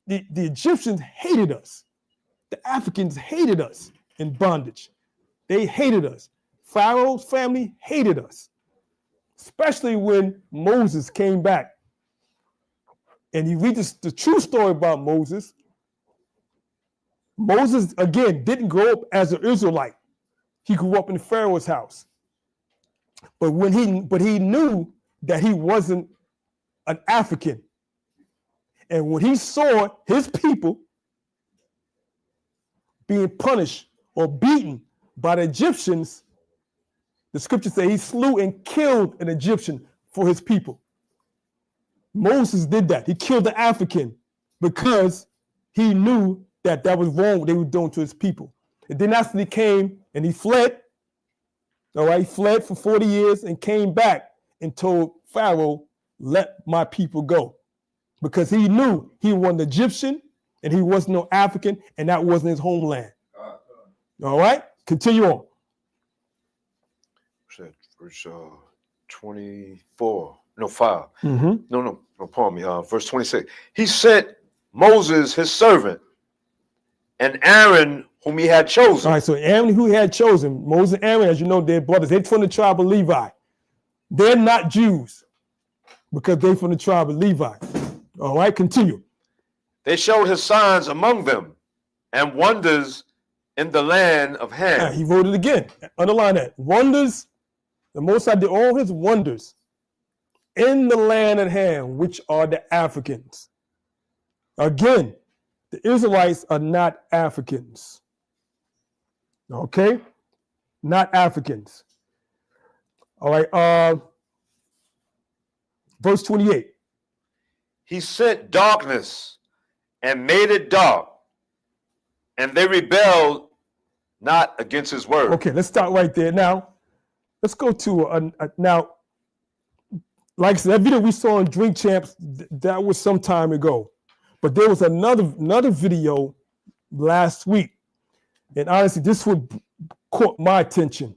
Egyptians hated us. The Africans hated us in bondage. They hated us. Pharaoh's family hated us, especially when Moses came back. And you read the true story about Moses. Moses, again, didn't grow up as an Israelite. He grew up in Pharaoh's house. But he knew that he wasn't an African. And when he saw his people being punished or beaten by the Egyptians, the scripture says he slew and killed an Egyptian for his people. Moses did that. He killed the African because he knew that was wrong what they were doing to his people. And then after he came and he fled, all right, he fled for 40 years and came back and told Pharaoh, let my people go. Because he knew he wasn't Egyptian and he wasn't no African and that wasn't his homeland. All right, continue on. Verse 24, no, 5. No, pardon me, verse 26. He sent Moses, his servant, and Aaron, whom he had chosen. All right, so Aaron, who he had chosen, Moses and Aaron, as you know, they're brothers. They're from the tribe of Levi. They're not Jews because they're from the tribe of Levi. All right, continue. They showed his signs among them and wonders in the land of Ham. Right, he wrote it again. Underline that. Wonders. The Most High did all his wonders in the land of Ham, which are the Africans. Again, the Israelites are not Africans. Okay? Not Africans. All right. Verse 28. He sent darkness and made it dark, and they rebelled not against his word. Okay, let's start right there. Now, let's go to now. Like I said, that video we saw on Drink Champs, that was some time ago. But there was another video last week. And honestly, this would caught my attention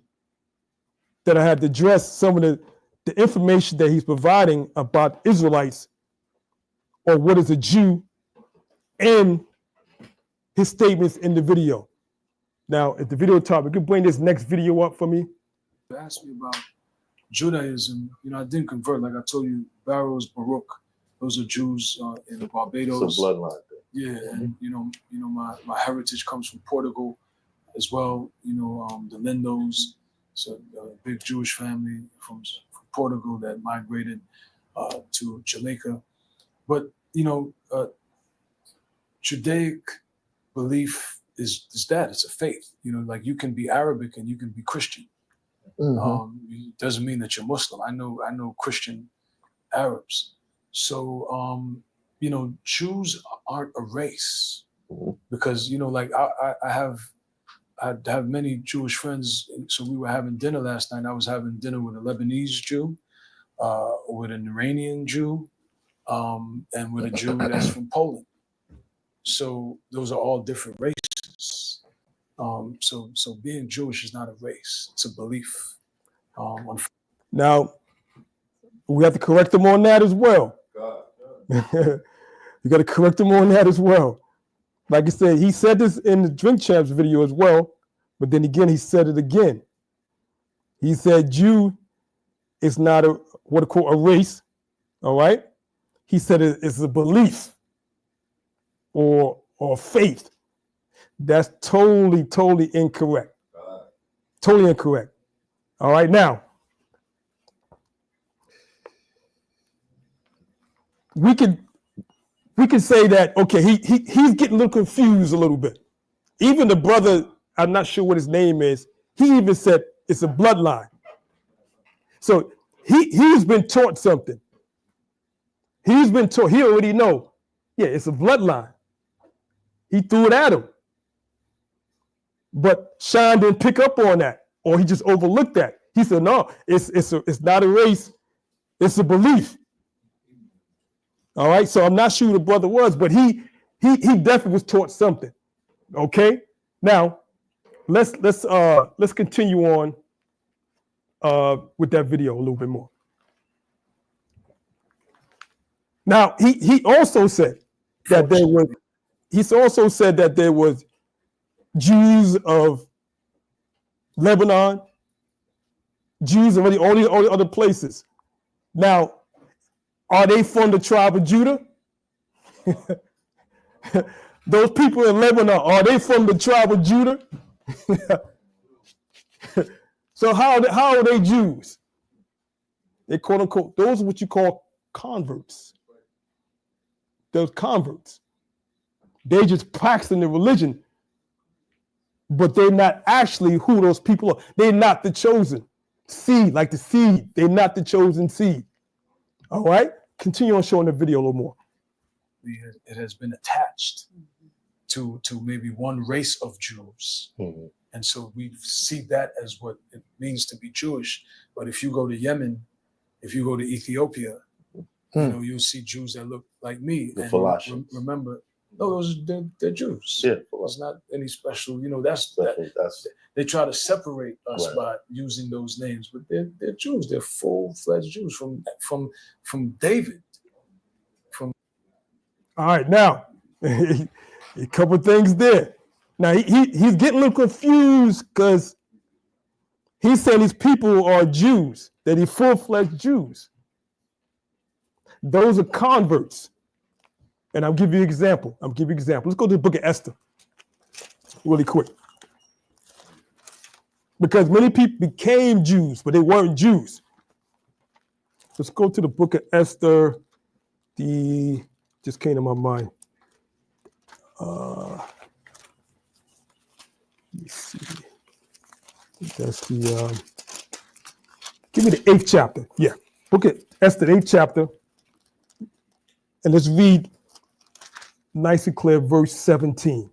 that I had to address some of the information that he's providing about Israelites or what is a Jew in his statements in the video. Now, at the video top, you can bring this next video up for me. You asked me about Judaism. You know, I didn't convert. Like I told you, Barrows, Baruch, those are Jews in Barbados. It's a bloodline thing. Yeah, and you know, my heritage comes from Portugal as well. You know, the Lindos, so a big Jewish family from Portugal that migrated to Jamaica. But you know, Judaic belief is that it's a faith. You know, like you can be Arabic and you can be Christian. It doesn't mean that you're Muslim. I know Christian Arabs. So you know, Jews aren't a race, because you know, like I have many Jewish friends. So we were having dinner last night. I was having dinner with a Lebanese Jew, with an Iranian Jew, and with a Jew that's from Poland. So those are all different races. So being Jewish is not a race; it's a belief. Now, we have to correct them on that as well. You got to correct him on that as well. Like I said, he said this in the Drink Champs video as well, but then again, he said it again. He said Jew is not what I call a race, all right? He said it's a belief or faith. That's totally incorrect. Totally incorrect. All right, now, we could say that, okay, he's getting a little confused a little bit. Even the brother, I'm not sure what his name is, he even said it's a bloodline. So he's been taught something. He's been taught, he already know, yeah, it's a bloodline. He threw it at him. But Sean didn't pick up on that, or he just overlooked that. He said, no, it's not a race, it's a belief. All right, so I'm not sure who the brother was, but he definitely was taught something. Okay, now let's continue on with that video a little bit more. Now he also said that there was Jews of Lebanon, Jews of all the other places. Now, are they from the tribe of Judah? Those people in Lebanon, are they from the tribe of Judah? So how are they Jews? They quote unquote, those are what you call converts. Those converts. They just practicing the religion, but they're not actually who those people are. They're not the chosen seed, like the seed. They're not the chosen seed. All right, continue on showing the video a little more. It has been attached to maybe one race of Jews. And so we see that as what it means to be Jewish. But if you go to Yemen, if you go to Ethiopia, you know, you'll see Jews that look like me. The Philosophians. Remember, no, they're Jews. Yeah, it's not any special, you know, that's they try to separate us by using those names, but they're Jews. They're full-fledged Jews from David. All right, now a couple things there. Now he's getting a little confused because he's saying these people are Jews, that they're full-fledged Jews. Those are converts. And I'll give you an example. Let's go to the book of Esther really quick. Because many people became Jews, but they weren't Jews. Let's go to the book of Esther. Just came to my mind. Let me see. That's give me the 8th chapter. Yeah, book of Esther, 8th chapter. And let's read nice and clear, verse 17.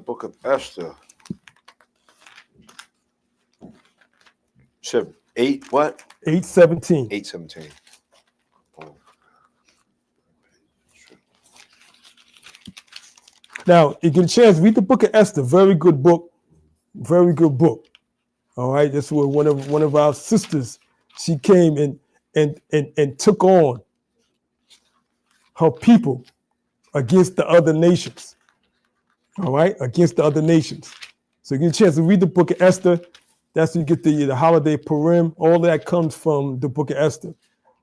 Book of Esther. Said 8 what? 8:17. 8:17. Oh. Now, you get a chance, read the book of Esther. Very good book. Very good book. All right. That's where one of our sisters, she came and took on her people against the other nations. All right, against the other nations. So you get a chance to read the book of Esther. That's when you get the holiday Purim. All that comes from the book of Esther.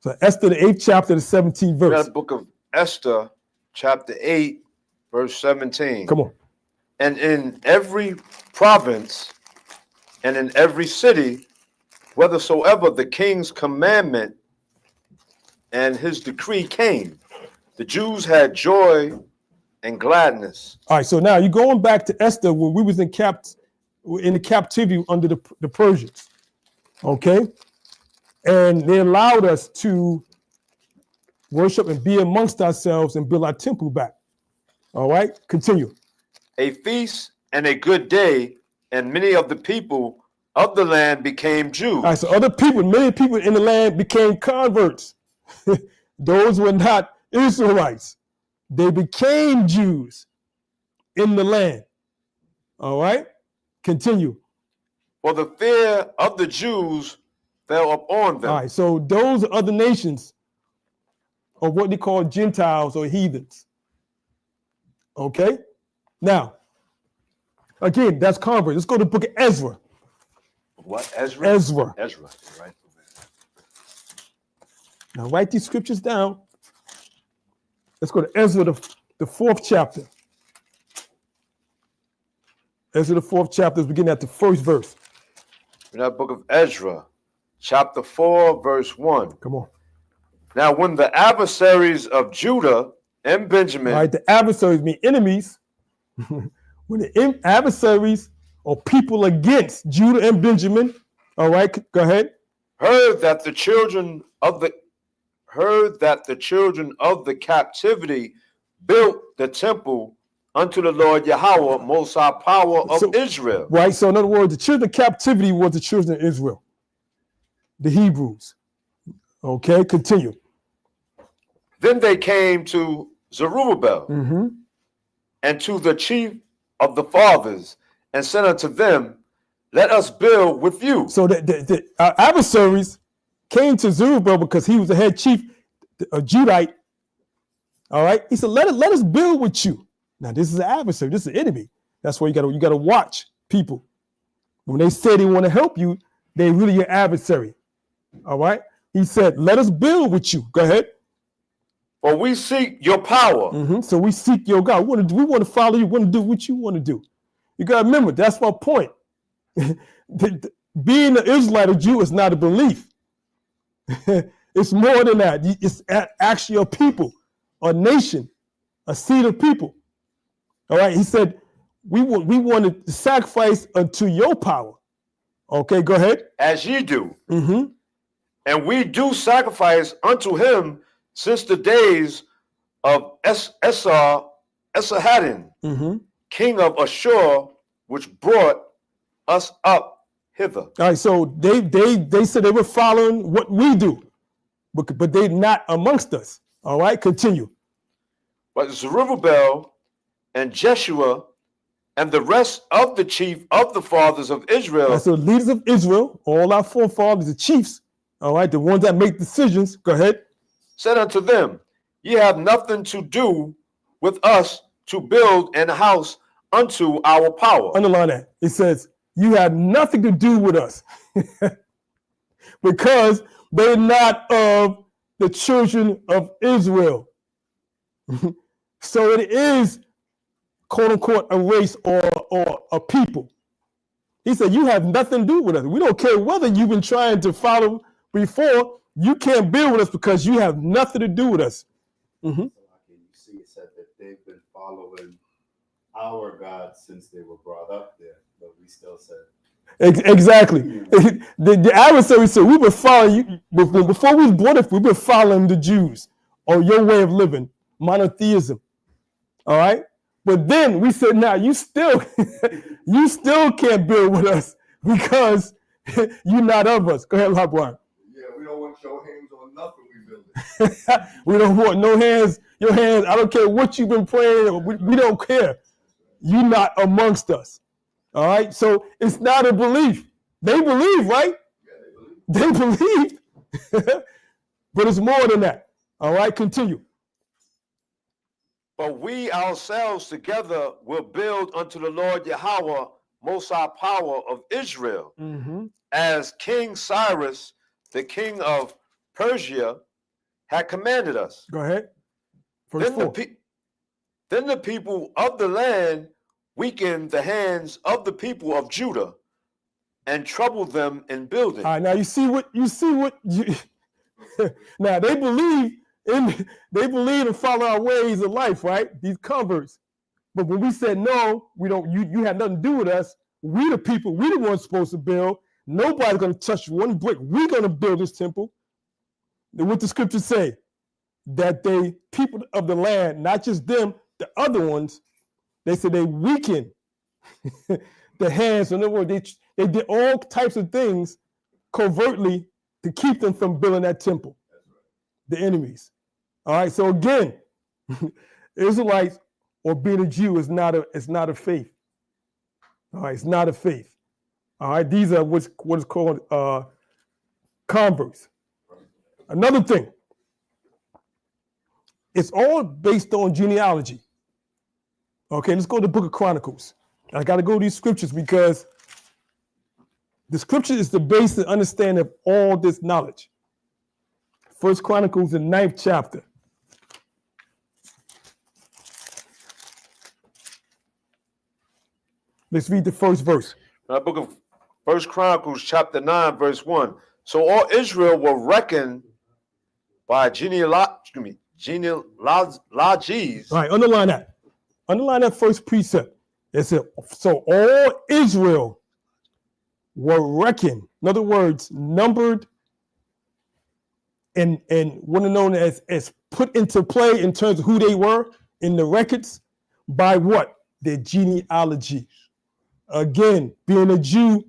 So Esther, the 8th chapter, the 17th verse. That book of Esther, chapter 8, verse 17. Come on. And in every province and in every city, whithersoever the king's commandment and his decree came, the Jews had joy and gladness. All right, so now you're going back to Esther when we was in the captivity under the Persians, okay? And they allowed us to worship and be amongst ourselves and build our temple back. All right, continue. A feast and a good day, and many of the people of the land became Jews. All right, so many people in the land became converts. Those were not Israelites. They became Jews in the land. All right, continue. For the fear of the Jews fell upon them. All right, so those other nations are what they call Gentiles or heathens. Okay, now, again, that's converts. Let's go to the book of Ezra. What? Ezra? Ezra. Ezra, right? Now write these scriptures down. Let's go to Ezra, the 4th chapter. Ezra, the 4th chapter, beginning at the 1st verse. In that book of Ezra, chapter 4, verse 1. Come on. Now, when the adversaries of Judah and Benjamin, All right, the adversaries mean enemies. When the adversaries or people against Judah and Benjamin, all right, go ahead. heard that the children of the captivity built the temple unto the Lord Yahweh, Most High Power of Israel. Right, so in other words, the children of captivity was the children of Israel, the Hebrews. Okay, continue. Then they came to Zerubbabel Mm-hmm. and to the chief of the fathers and said unto them, let us build with you. So the adversaries came to Zerubbabel because he was the head chief, a Judite. All right, he said, let us build with you. Now this is an adversary, this is an enemy. That's why you gotta watch people. When they say they want to help you, they really your adversary. All right. He said, let us build with you. Go ahead. For we seek your power. Mm-hmm. So we seek your God. We want to follow you. We want to do what you want to do. You got to remember, that's my point. Being an Israelite or Jew is not a belief. It's more than that. It's actually a people, a nation, a seed of people. All right. He said, we want to sacrifice unto your power. Okay, go ahead. As ye do. Mm-hmm. And we do sacrifice unto him since the days of Esarhaddon, Mm-hmm. king of Ashur, which brought us up hither. All right, so they said they were following what we do, but they're not amongst us. All right, continue. But Zerubbabel and Jeshua and the rest of the chief of the fathers of Israel. All right, so leaders of Israel, all our forefathers, the chiefs, all right, the ones that make decisions, go ahead. Said unto them, ye have nothing to do with us to build an house unto our power. Underline that. It says, you have nothing to do with us because they're not of the children of Israel. So it is, quote unquote, a race or a people. He said, you have nothing to do with us. We don't care whether you've been trying to follow before. You can't build with us because you have nothing to do with us. Mm-hmm. You see, it said that they've been following our God since they were brought up there, but we still said. Exactly. The adversary said, we've been following you. Before we was brought up, we've been following the Jews or your way of living, monotheism. All right. But then we said, now you still can't build with us because you're not of us. Go ahead, Labwan. Yeah, we don't want your hands on nothing we building. We don't want no hands, your hands. I don't care what you've been praying. We don't care. You're not amongst us. All right. So it's not a belief. They believe, right? Yeah, they believe. But it's more than that. All right. Continue. But we ourselves together will build unto the Lord Yahweh, Most High Power of Israel, as King Cyrus, the king of Persia, had commanded us. Go ahead. Verse 4. Then the people of the land weakened the hands of the people of Judah and troubled them in building. All right, now you see what now they believe and follow our ways of life, right? These converts. But when we said no, we don't, you had nothing to do with us. We the people, we the ones supposed to build. Nobody's gonna touch one brick. We're gonna build this temple. And what the scriptures say, that they people of the land, not just them, the other ones, they said they weakened the hands. In other words, they did all types of things covertly to keep them from building that temple. The enemies. All right. So again, Israelites or being a Jew is not a faith. All right, it's not a faith. All right, these are what is called converts. Another thing, it's all based on genealogy. Okay, let's go to the Book of Chronicles. I got to go to these scriptures because the scripture is the base and understanding of all this knowledge. First Chronicles, the 9th chapter. Let's read the first verse. The book of First Chronicles, chapter 9, verse 1. So all Israel were reckoned by genealogies. All right, underline that. Underline that first precept. It said, so all Israel were reckoned. In other words, numbered and what are known as put into play in terms of who they were in the records by what? Their genealogy. Again, being a Jew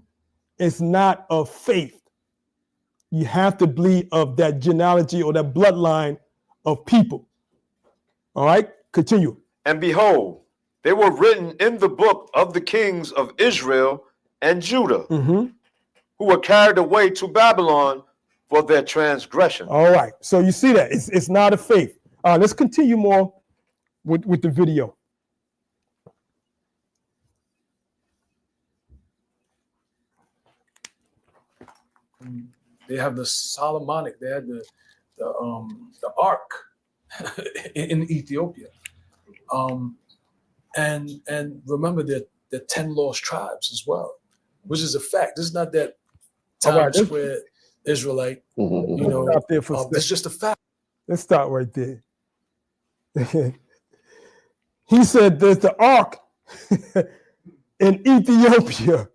is not of faith. You have to believe of that genealogy or that bloodline of people. All right, continue. And behold, they were written in the book of the kings of Israel and Judah, who were carried away to Babylon for their transgression. All right, so you see that it's not a faith. Let's continue more with the video. They have the Solomonic. They had the Ark in Ethiopia, and remember that the 10 lost tribes as well, which is a fact. This is not that Times Square Israelite. You know, it's just a fact. Let's start right there. He said there's the Ark in Ethiopia.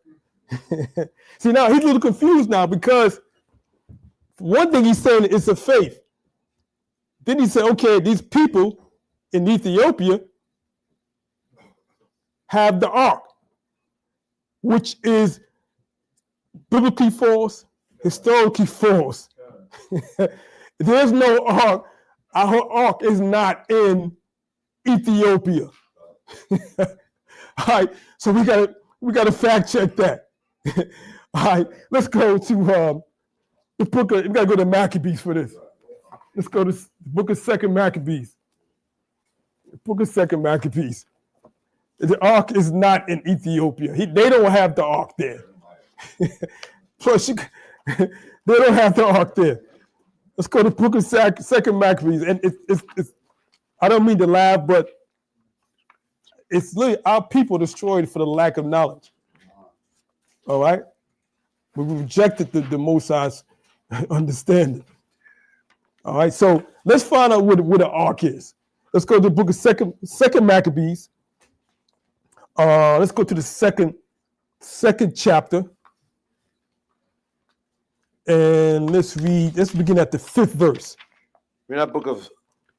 See, now he's a little confused now because one thing he's saying is a faith. Then he said, okay, these people in Ethiopia have the Ark, which is biblically false, historically false. There's no Ark. Our Ark is not in Ethiopia. All right, so we gotta fact check that. All right, let's go to the book of, we gotta go to Maccabees for this. Let's go to the book of 2nd Maccabees. The book of 2nd Maccabees. The Ark is not in Ethiopia. They don't have the Ark there. Plus, they don't have the Ark there. Let's go to the book of 2nd Maccabees. And it's I don't mean to laugh, but it's literally our people destroyed for the lack of knowledge. All right? We rejected the Most High's understanding. All right, so let's find out what an Ark is. Let's go to the book of second Maccabees. Let's go to the second chapter. And let's begin at the 5th verse. We're in that book of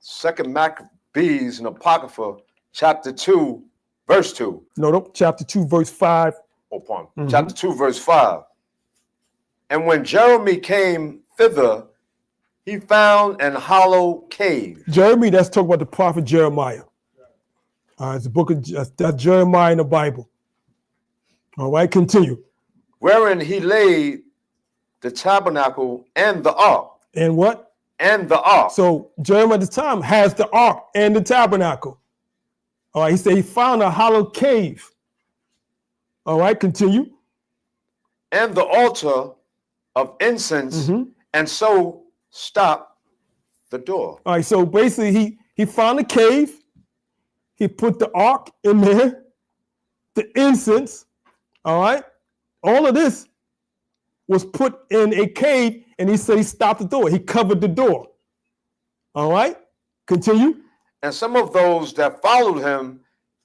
2nd Maccabees and Apocrypha, chapter 2, verse 2. No, chapter 2, verse 5. Oh, pardon. Chapter 2, verse 5. And when Jeremy came thither, he found an hollow cave. Jeremy, that's talking about the prophet Jeremiah. It's the book of that's Jeremiah in the Bible. All right, continue. Wherein he laid the tabernacle and the ark. And what? And the ark. So Jeremiah at the time has the ark and the tabernacle. All right, he said he found a hollow cave. All right, continue. And the altar of incense, and so stop the door. All right, so basically he found a cave. He put the ark in there, the incense. All right, all of this was put in a cave, and he said he stopped the door. He covered the door. All right, continue. And some of those that followed him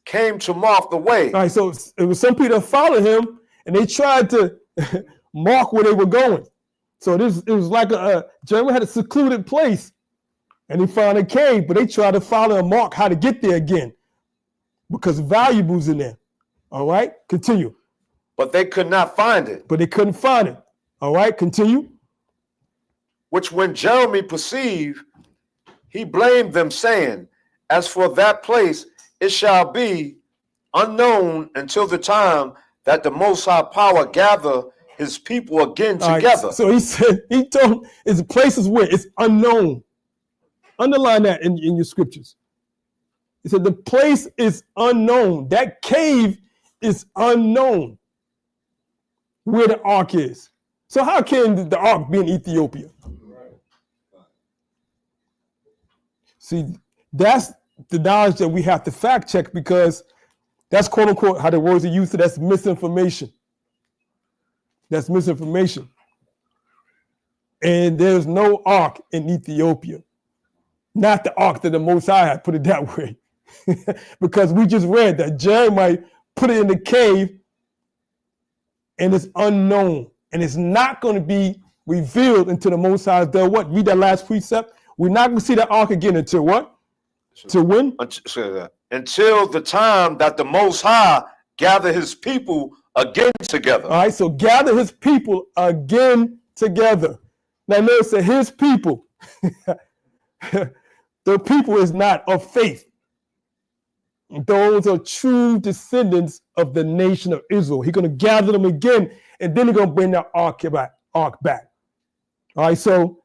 came to mark the way. All right, so it was some people that followed him, and they tried to mark where they were going. So it was like Jeremiah had a secluded place, and he found a cave, but they tried to follow and mark how to get there again because valuables in there. All right, continue. But they could not find it. But they couldn't find it. All right, continue. Which when Jeremy perceived, he blamed them, saying, as for that place, it shall be unknown until the time that the Most High Power gather his people again together. Right, so he said, he told, it's places where it's unknown. Underline that in your scriptures. He said the place is unknown. That cave is unknown where the ark is. So how can the ark be in Ethiopia? See, that's the knowledge that we have to fact check, because that's quote unquote how the words are used. That's misinformation. That's misinformation. And there's no ark in Ethiopia. Not the ark that the Most High had, put it that way. Because we just read that Jeremiah put it in the cave and it's unknown. And it's not going to be revealed until the Most High does what? Read that last precept. We're not going to see that ark again until what? To when? Until the time that the Most High gather his people again together. All right, so gather his people again together. Now notice that his people, the people is not of faith. Those are true descendants of the nation of Israel. He's going to gather them again, and then he's going to bring the ark back. All right, so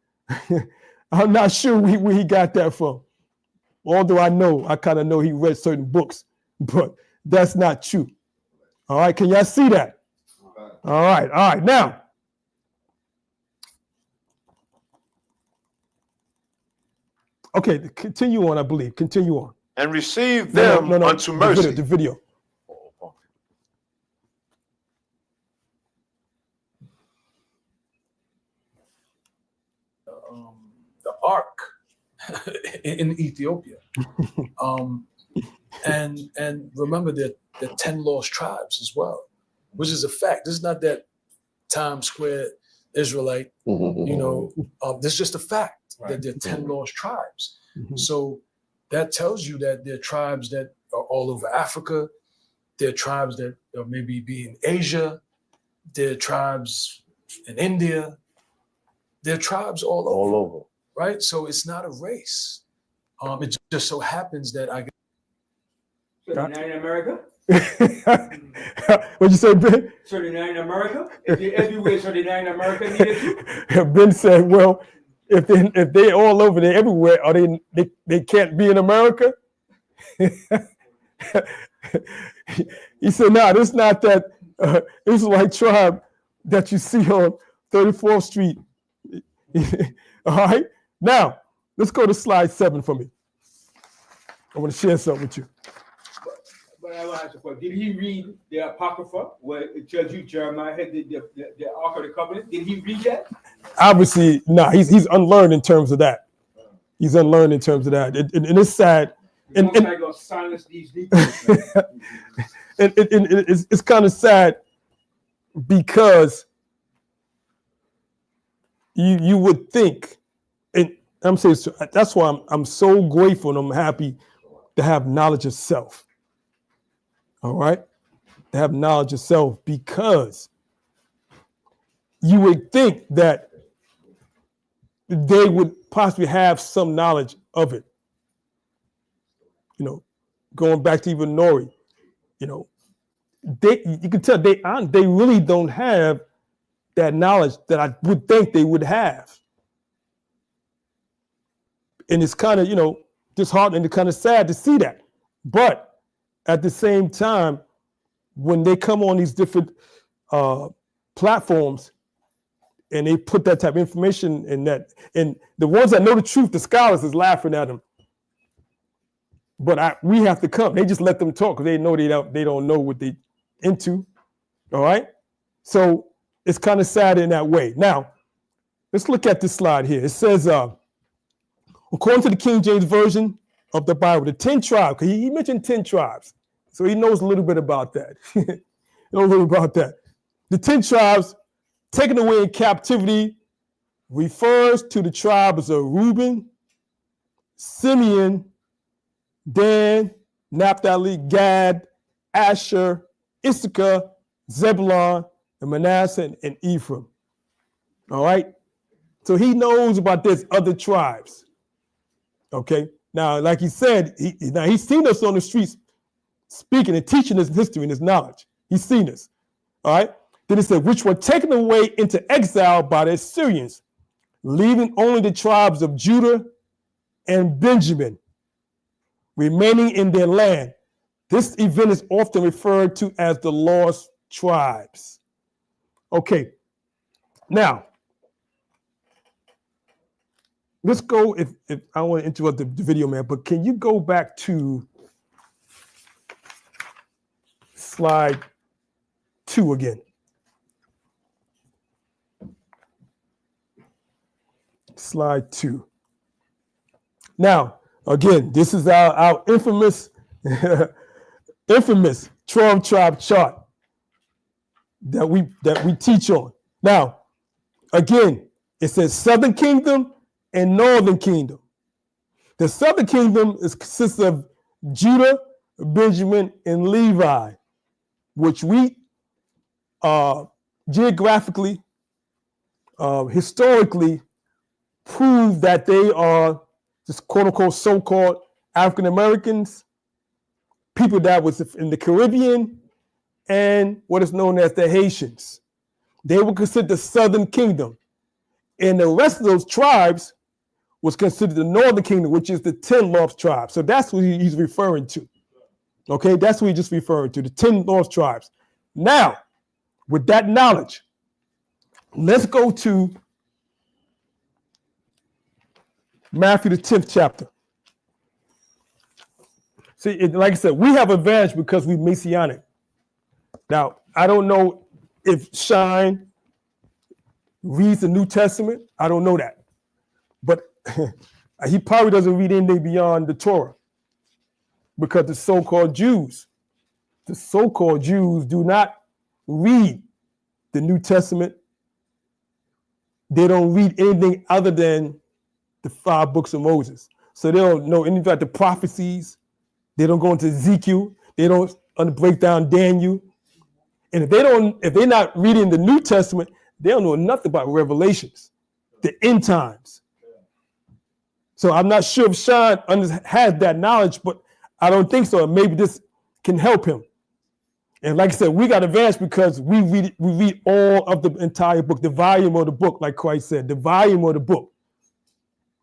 I'm not sure where he got that from. Although I kind of know he read certain books, but that's not true. All right, can y'all see that? All right, now. Okay, continue on, I believe. Continue on. And receive them unto mercy. The video. The ark in Ethiopia. And remember that the 10 lost tribes as well, which is a fact. This is not that Times Square Israelite, this is just a fact that there are 10 lost tribes. So that tells you that there are tribes that are all over Africa. There are tribes that are maybe in Asia. There are tribes in India. There are tribes all over. Right? So it's not a race. It just so happens that I 39 in America? What'd you say, Ben? 39 in America? If you're everywhere, 39 in America needed to? Ben said, well, if they're all over, they're everywhere, are they can't be in America? He said, no, this is not that Israelite tribe that you see on 34th Street. All right? Now, let's go to slide 7 for me. I want to share something with you. But I want to ask you, did he read the Apocrypha where it tells you Jeremiah had the Ark of the Covenant? Did he read that? Obviously, no, he's unlearned in terms of that. He's unlearned in terms of that. And it's sad. And I gonna silence these Negroes. and it's kind of sad because you would think, and I'm saying that's why I'm so grateful and I'm happy to have knowledge of self. All right, to have knowledge of self, because you would think that they would possibly have some knowledge of it. Going back to even Nori, you can tell they really don't have that knowledge that I would think they would have. And it's kind of, disheartening and kind of sad to see that. But at the same time, when they come on these different platforms and they put that type of information in that, and the ones that know the truth, the scholars is laughing at them. But we have to come. They just let them talk because they know they don't know what they into. All right. So it's kind of sad in that way. Now, let's look at this slide here. It says, according to the King James Version of the Bible, the 10 tribes, because he mentioned 10 tribes. So he knows a little bit about that. He knows a little about that. The 10 tribes taken away in captivity refers to the tribes of Reuben, Simeon, Dan, Naphtali, Gad, Asher, Issachar, Zebulun, and Manasseh, and Ephraim. All right? So he knows about this other tribes. Okay? Now, like he said, he's seen us on the streets speaking and teaching his history and his knowledge. He's seen us. All right? Then it said, which were taken away into exile by the Assyrians, leaving only the tribes of Judah and Benjamin remaining in their land. This event is often referred to as the lost tribes. Okay, now, let's go, if I don't want to interrupt the video, man, but can you go back to slide 2 again? Slide 2. Now, again, this is our infamous, infamous 12-tribe chart that we teach on. Now, again, it says Southern Kingdom and Northern Kingdom. The Southern Kingdom consists of Judah, Benjamin, and Levi, which we geographically, historically prove that they are just quote unquote so-called African Americans, people that was in the Caribbean, and what is known as the Haitians. They were considered the Southern Kingdom. And the rest of those tribes was considered the Northern Kingdom, which is the 10 lost tribes. So that's what he's referring to. Okay, that's what he's just referring to, the 10 lost tribes. Now, with that knowledge, let's go to Matthew, the 10th chapter. See, like I said, we have advantage because we're Messianic. Now, I don't know if Shine reads the New Testament. I don't know that. But he probably doesn't read anything beyond the Torah because the so-called Jews do not read the New Testament. They don't read anything other than the 5 books of Moses. So they don't know anything about the prophecies. They don't go into Ezekiel. They don't break down Daniel. And if they're not reading the New Testament, they don't know nothing about Revelations, the end times. So I'm not sure if Sean has that knowledge, but I don't think so. Maybe this can help him. And like I said, we got advantage because we read all of the entire book, the volume of the book, like Christ said, the volume of the book.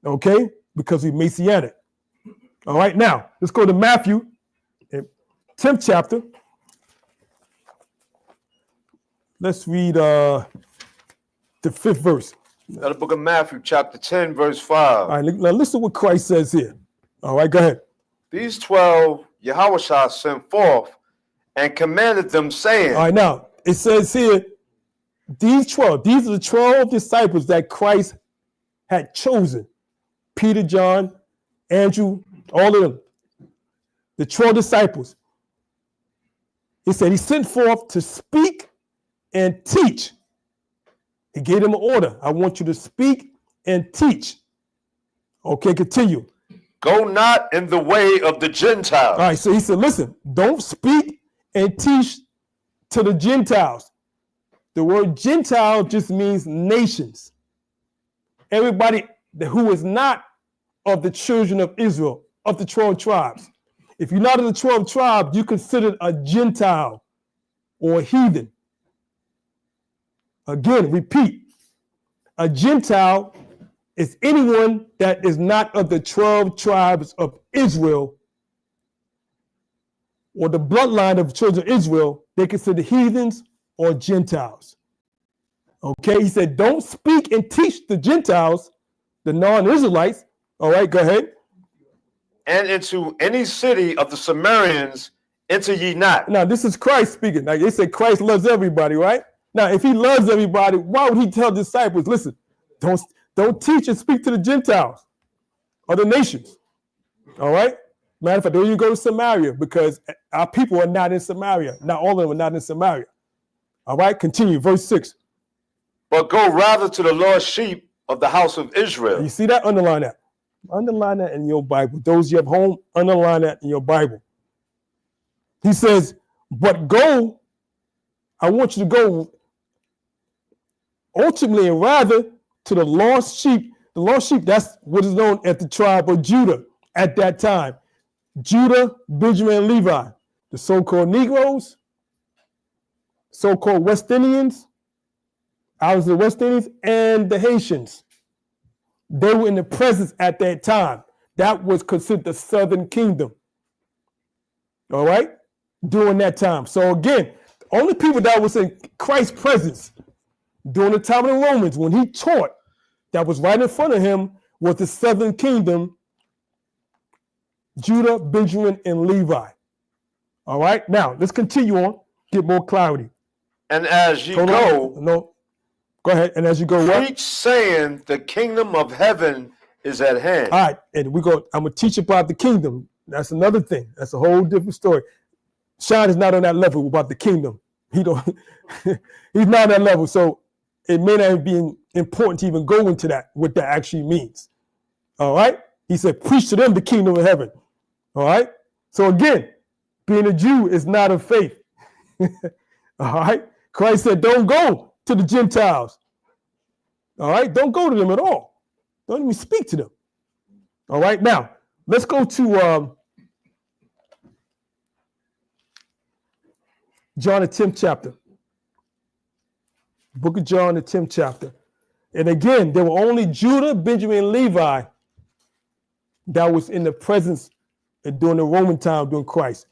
Okay? Because we're Messianic. All right, now let's go to Matthew, 10th chapter. Let's read the 5th verse. Now the book of Matthew, chapter 10, verse 5. All right, now listen to what Christ says here. All right, go ahead. These 12 Yahushua sent forth and commanded them, saying. All right, now it says here, these are the 12 disciples that Christ had chosen. Peter, John, Andrew, all of them. The 12 disciples. He said he sent forth to speak and teach. He gave them an order. I want you to speak and teach. Okay, continue. Go not in the way of the Gentiles. All right, so he said, listen, don't speak and teach to the Gentiles. The word Gentile just means nations. Everybody who is not of the children of Israel, of the 12 tribes. If you're not of the 12 tribes, you're considered a Gentile or a heathen. Again, repeat, a Gentile is anyone that is not of the 12 tribes of Israel or the bloodline of the children of Israel, they consider heathens or Gentiles. Okay, he said, don't speak and teach the Gentiles, the non-Israelites. All right, go ahead. And into any city of the Samaritans enter ye not. Now, this is Christ speaking. Like they said, Christ loves everybody, right? Now, if he loves everybody, why would he tell disciples, listen, don't teach and speak to the Gentiles or the nations? All right? Matter of fact, don't even go to Samaria because our people are not in Samaria. Not all of them are not in Samaria. All right, continue, verse 6. But go rather to the lost sheep of the house of Israel. You see that? Underline that. Underline that in your Bible. Those you have home, underline that in your Bible. He says, but go, I want you to go ultimately and rather to the lost sheep. The lost sheep, that's what is known as the tribe of Judah at that time. Judah, Benjamin, and Levi, the so-called Negroes, so-called West Indians, Islands of the West Indies, and the Haitians. They were in the presence at that time. That was considered the Southern Kingdom. All right? During that time. So again, the only people that was in Christ's presence during the time of the Romans, when he taught, that was right in front of him, was the Southern Kingdom, Judah, Benjamin, and Levi. All right? Now, let's continue on, get more clarity. And as ye Hold go, on. No. Go ahead. And as you go, what? preach saying the kingdom of heaven is at hand. All right, and I'm gonna teach about the kingdom. That's another thing. That's a whole different story. Sean is not on that level about the kingdom. He's not on that level. So it may not be important to even go into that, what that actually means. All right. He said, preach to them the kingdom of heaven. All right. So again, being a Jew is not of faith. All right. Christ said, don't go to the Gentiles. All right. Don't go to them at all. Don't even speak to them. All right. Now, let's go to John, the 10th chapter. Book of John, the 10th chapter. And again, there were only Judah, Benjamin, and Levi that was in the presence during the Roman time, during Christ.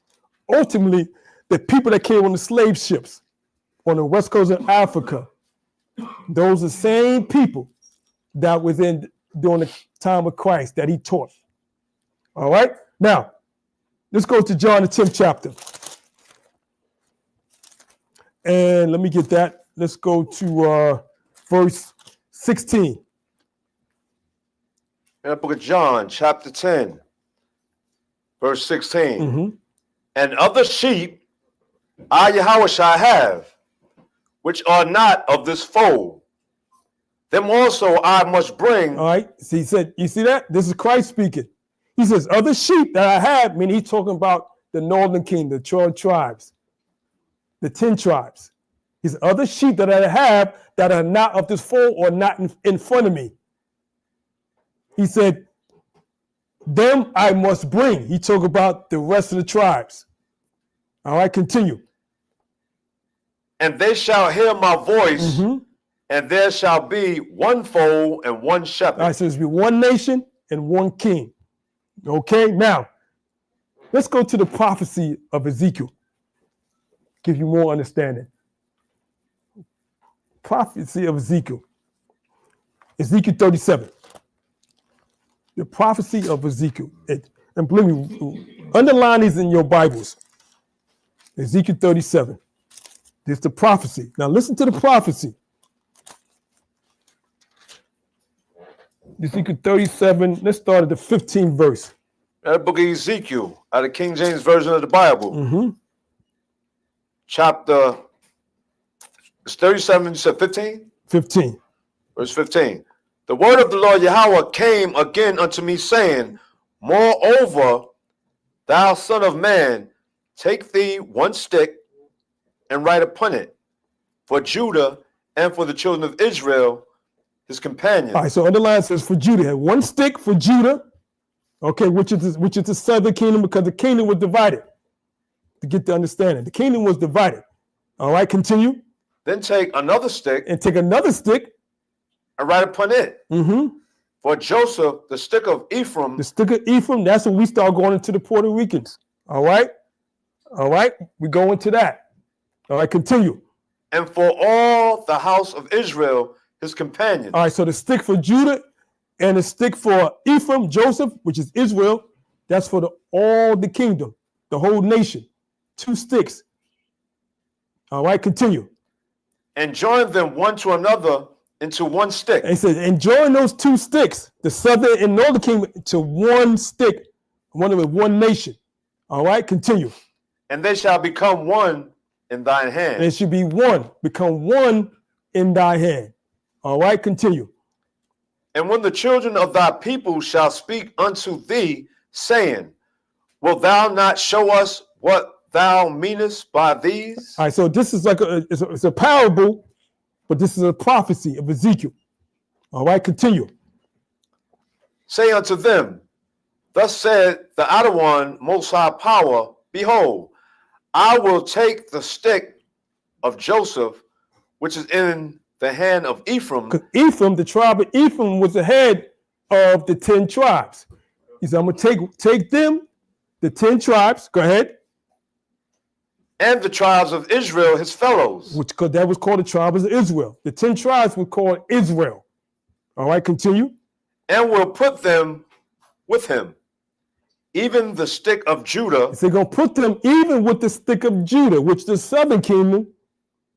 Ultimately, the people that came on the slave ships on the west coast of Africa, those are the same people that was in during the time of Christ that he taught. All right? Now, let's go to John, the 10th chapter. And let me get that. Let's go to verse 16. In the book of John, chapter 10, verse 16. Mm-hmm. And other sheep I, Yahushua, have, which are not of this fold. Them also I must bring. All right. So he said, you see that? This is Christ speaking. He says, other sheep that I have, meaning he's talking about the northern kingdom, the 12 tribes, the 10 tribes. His other sheep that I have that are not of this fold or not in front of me. He said, them I must bring. He talked about the rest of the tribes. All right, continue. And they shall hear my voice, and there shall be one fold and one shepherd. All right, so there's be one nation and one king. Okay, now let's go to the prophecy of Ezekiel. Give you more understanding. Prophecy of Ezekiel. Ezekiel 37. The prophecy of Ezekiel. And believe me, underline these in your Bibles. Ezekiel 37. This is the prophecy. Now listen to the prophecy. Ezekiel 37. Let's start at the 15th verse. That book of Ezekiel, out of King James Version of the Bible. Chapter, it's 37, you said 15? 15. Verse 15. The word of the Lord Yahweh came again unto me, saying, moreover, thou son of man, take thee one stick and write upon it for Judah and for the children of Israel, his companions. All right, so underline says for Judah. One stick for Judah, okay, which is the southern kingdom, because the kingdom was divided. To get the understanding, the kingdom was divided. All right, continue. Then take another stick and take another stick and write upon it. For Joseph, the stick of Ephraim. The stick of Ephraim, that's when we start going into the Puerto Ricans. All right? All right, we go into that. All right, continue. And for all the house of Israel, his companions. All right, so the stick for Judah and the stick for Ephraim, Joseph, which is Israel, that's for all the kingdom, the whole nation. 2 sticks. All right, continue. And join them one to another into one stick. And he says, and join those 2 sticks, the southern and northern kingdom, to one stick, one nation. All right, continue. And they shall become one in thine hand. And it should be one, become one in thy hand. All right, continue. And when the children of thy people shall speak unto thee, saying, wilt thou not show us what thou meanest by these? All right, so this is like it's a parable, but this is a prophecy of Ezekiel. All right, continue. Say unto them, thus said the outer one, most high power, behold, I will take the stick of Joseph, which is in the hand of Ephraim. Because Ephraim, the tribe of Ephraim, was the head of the 10 tribes. He said, I'm going to take them, the 10 tribes, go ahead. And the tribes of Israel, his fellows. Which that was called the tribes of Israel. The 10 tribes were called Israel. All right, continue. And will put them with him, even the stick of Judah. So they're going to put them even with the stick of Judah, which the southern kingdom,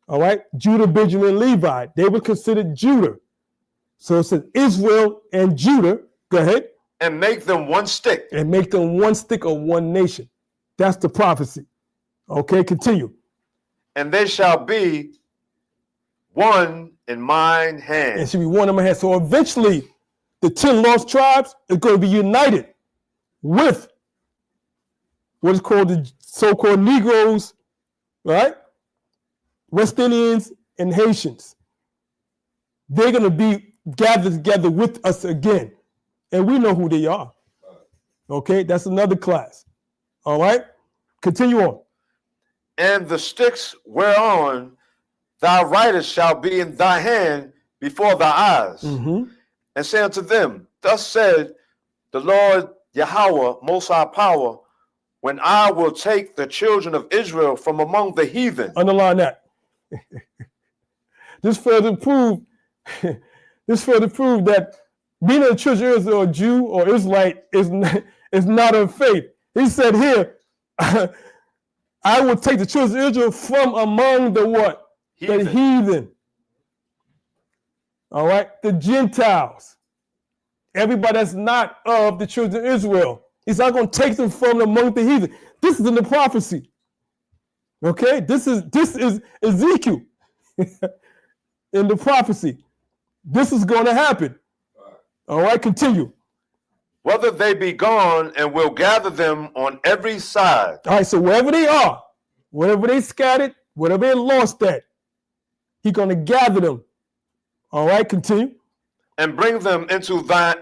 all right, Judah, Benjamin, Levi, they were considered Judah. So it says Israel and Judah, go ahead. And make them one stick. And make them one stick of one nation. That's the prophecy. Okay, continue. And they shall be one in mine hand. And should be one in my hand. So eventually, the 10 lost tribes is going to be united with what is called the so-called Negroes, right? West Indians and Haitians. They're going to be gathered together with us again. And we know who they are. Okay, that's another class. All right, continue on. And the sticks whereon thou writest shall be in thy hand before thy eyes. Mm-hmm. And say unto them, thus said the Lord Yahweh, most high power, when I will take the children of Israel from among the heathen. Underline that. This further prove that being a children of Israel, or Jew or Israelite is not of faith. He said here, I will take the children of Israel from among the what? Heathen. The heathen. All right, the Gentiles. Everybody that's not of the children of Israel. He's not going to take them from among the heathen. This is in the prophecy. Okay, this is Ezekiel in the prophecy. This is going to happen. All right, continue. Whether they be gone, and will gather them on every side. All right, so wherever they are, wherever they scattered, wherever they lost at, he's going to gather them. All right, continue. And bring them into their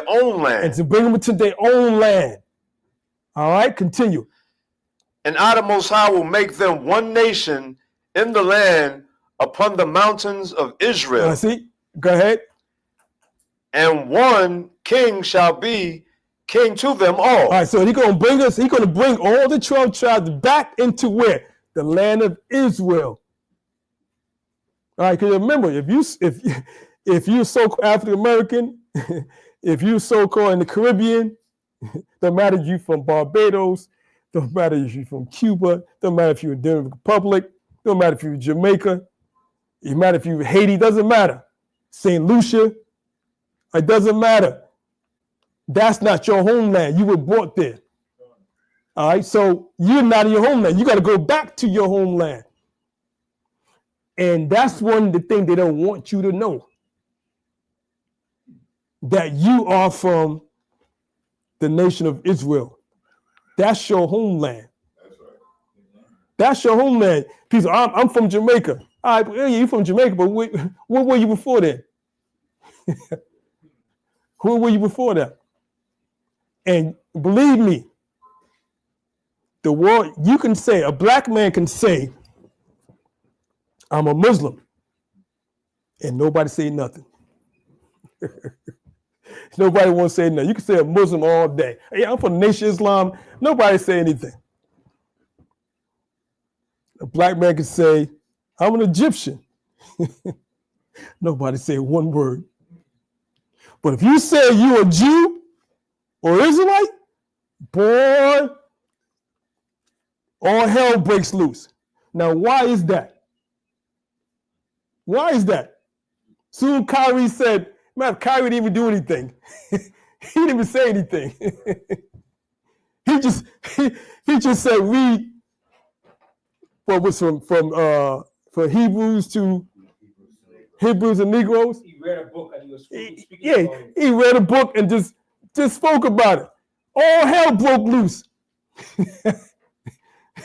own land. And to bring them into their own land. All right, continue. And I, the Most High, will make them one nation in the land upon the mountains of Israel. See, go ahead. And one king shall be king to them all. All right, so he's going to bring all the 12 tribes back into where? The land of Israel. All right, because remember, if you're so-called African American, if you're so-called in the Caribbean, don't matter if you're from Barbados, don't matter if you're from Cuba, don't matter if you're in the Dominican Republic, don't matter if you're in Jamaica, it matter if you're in Haiti, doesn't matter. St. Lucia, it doesn't matter. That's not your homeland. You were brought there. All right, so you're not in your homeland. You got to go back to your homeland. And that's one of the things they don't want you to know. That you are from the nation of Israel. That's your homeland. That's right. That's your homeland. People, I'm from Jamaica. All right, yeah, you're from Jamaica, but where were you before that? Who were you before that? And believe me, the world, you can say, a black man can say, I'm a Muslim, and nobody say nothing. Nobody won't say nothing. You can say a Muslim all day. Hey, I'm from the Nation of Islam. Nobody say anything. A black man can say, I'm an Egyptian. Nobody say one word. But if you say you're a Jew or Israelite, boy, all hell breaks loose. Now, why is that? Why is that? Soon Kyrie said, man, Kyrie didn't even do anything. He didn't even say anything. he just said read what was from Hebrews to Hebrews and Negroes. He read a book and he was speaking Yeah, about it. he read a book and just spoke about it. All hell broke loose.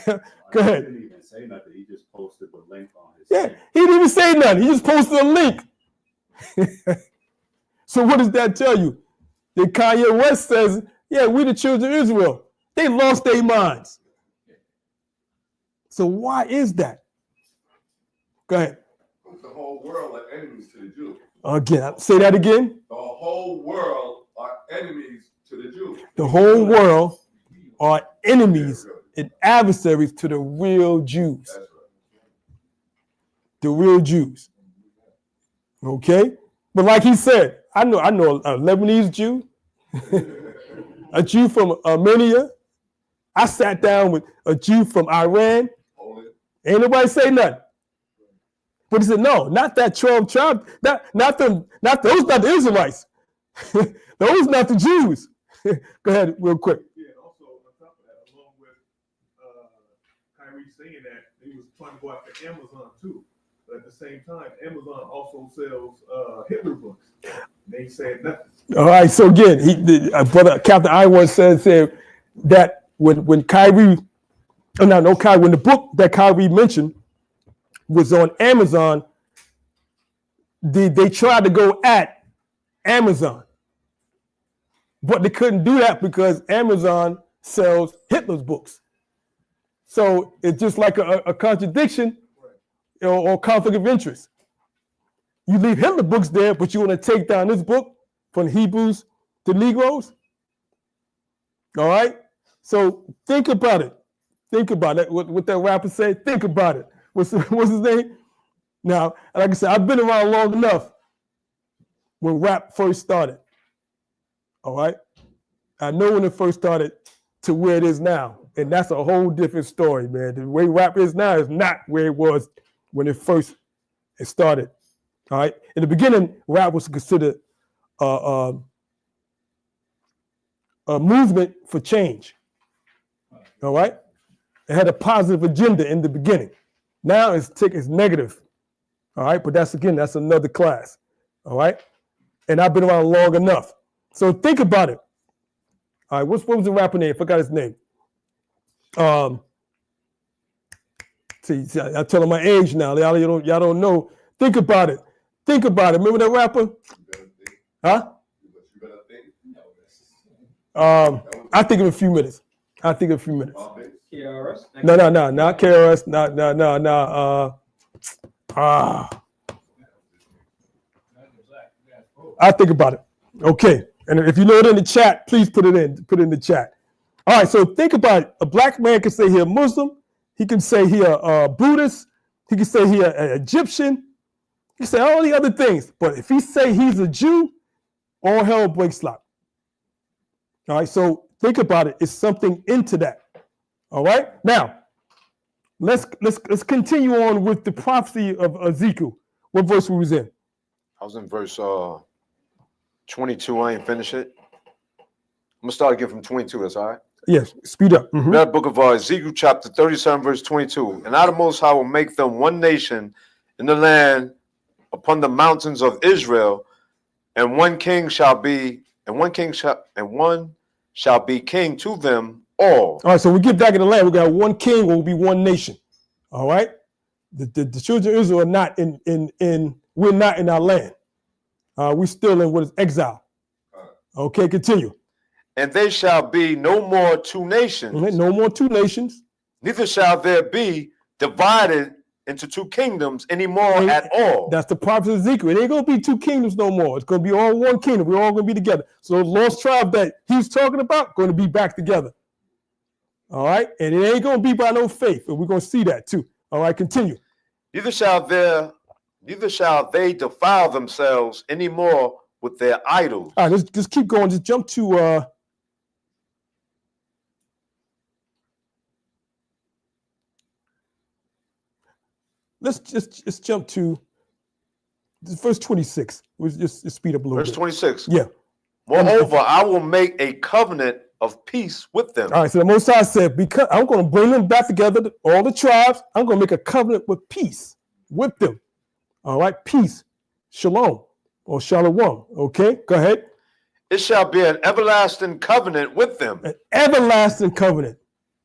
Go He ahead. didn't even say nothing. He just posted the link on his Yeah, thing. he didn't even say nothing. He just posted a link. So what does that tell you? That Kanye West says, yeah, we the children of Israel. They lost their minds. So why is that? Go ahead. The whole world are enemies to the Jew. Again, say that again. The whole world are enemies to the Jew. The whole world are enemies and adversaries to the real Jews. That's right. The real Jews. Okay? But like he said, I know a Lebanese Jew, a Jew from Armenia. I sat down with a Jew from Iran. Only Ain't nobody say nothing. But he said, no, not that 12 tribe, not those, not the Israelites. Those not the Jews. Go ahead, real quick. Yeah, and also on top of that, along with Kyrie saying that, he was trying to go after Amazon too. But at the same time, Amazon also sells Hitler books. They said nothing. All right, so again, brother Captain Iwan said that when Kyrie, when the book that Kyrie mentioned was on Amazon, they tried to go at Amazon, but they couldn't do that because Amazon sells Hitler's books. So it's just like a contradiction or conflict of interest. You leave Hitler books there, but you want to take down this book from Hebrews to Negroes. All right? So think about it. Think about it. What that rapper said, think about it. What's his name? Now, like I said, I've been around long enough when rap first started. All right? I know when it first started to where it is now. And that's a whole different story, man. The way rap is now is not where it was when it started. All right. In the beginning, rap was considered a movement for change. All right. It had a positive agenda in the beginning. Now it's negative. All right. But that's another class. All right. And I've been around long enough. So think about it. All right. What was the rapper name? I forgot his name. See, I tell him my age now. Y'all don't know. Think about it. Think about it. Remember that rapper? you better think. Huh? You better think. I'll think of a few minutes. Bob Bates. KRS? No, not KRS. I'll think about it. Okay. And if you know it in the chat, please put it in the chat. All right, so think about it. A black man can say he's a Muslim. He can say he's a Buddhist. He can say he's an Egyptian. He can say all the other things. But if he say he's a Jew, all hell breaks loose. All right, so think about it. It's something into that. All right, now let's continue on with the prophecy of Ezekiel. What verse we was in? I was in verse 22. I ain't finished it. I'm gonna start again from 22. That's all right. Yes, speed up. Mhm. That book of Ezekiel, chapter 37, verse 22. And I, the Most High, will make them one nation in the land upon the mountains of Israel, and one shall be king to them all. All right, so we get back in the land. We got one king, will be one nation. All right, the children of Israel are not we're not in our land. We're still in what is exile. Okay, continue. And they shall be no more two nations. No more two nations. Neither shall there be divided into two kingdoms anymore And at all. That's the prophet Ezekiel. It ain't gonna be two kingdoms no more. It's gonna be all one kingdom. We're all gonna be together. So the lost tribe that he's talking about going to be back together. All right, and it ain't gonna be by no faith, and we're gonna see that too. All right, continue. Neither shall they defile themselves anymore with their idols. All right, let's just keep going. Just jump to let's just jump to verse 26. We'll just speed up a little Verse bit. 26. Yeah. Moreover, I will make a covenant of peace with them. All right, so the Most High said, because I'm going to bring them back together, all the tribes. I'm going to make a covenant with peace with them. All right, peace, shalom or shalom. Okay, go ahead. It shall be an everlasting covenant with them. An everlasting covenant.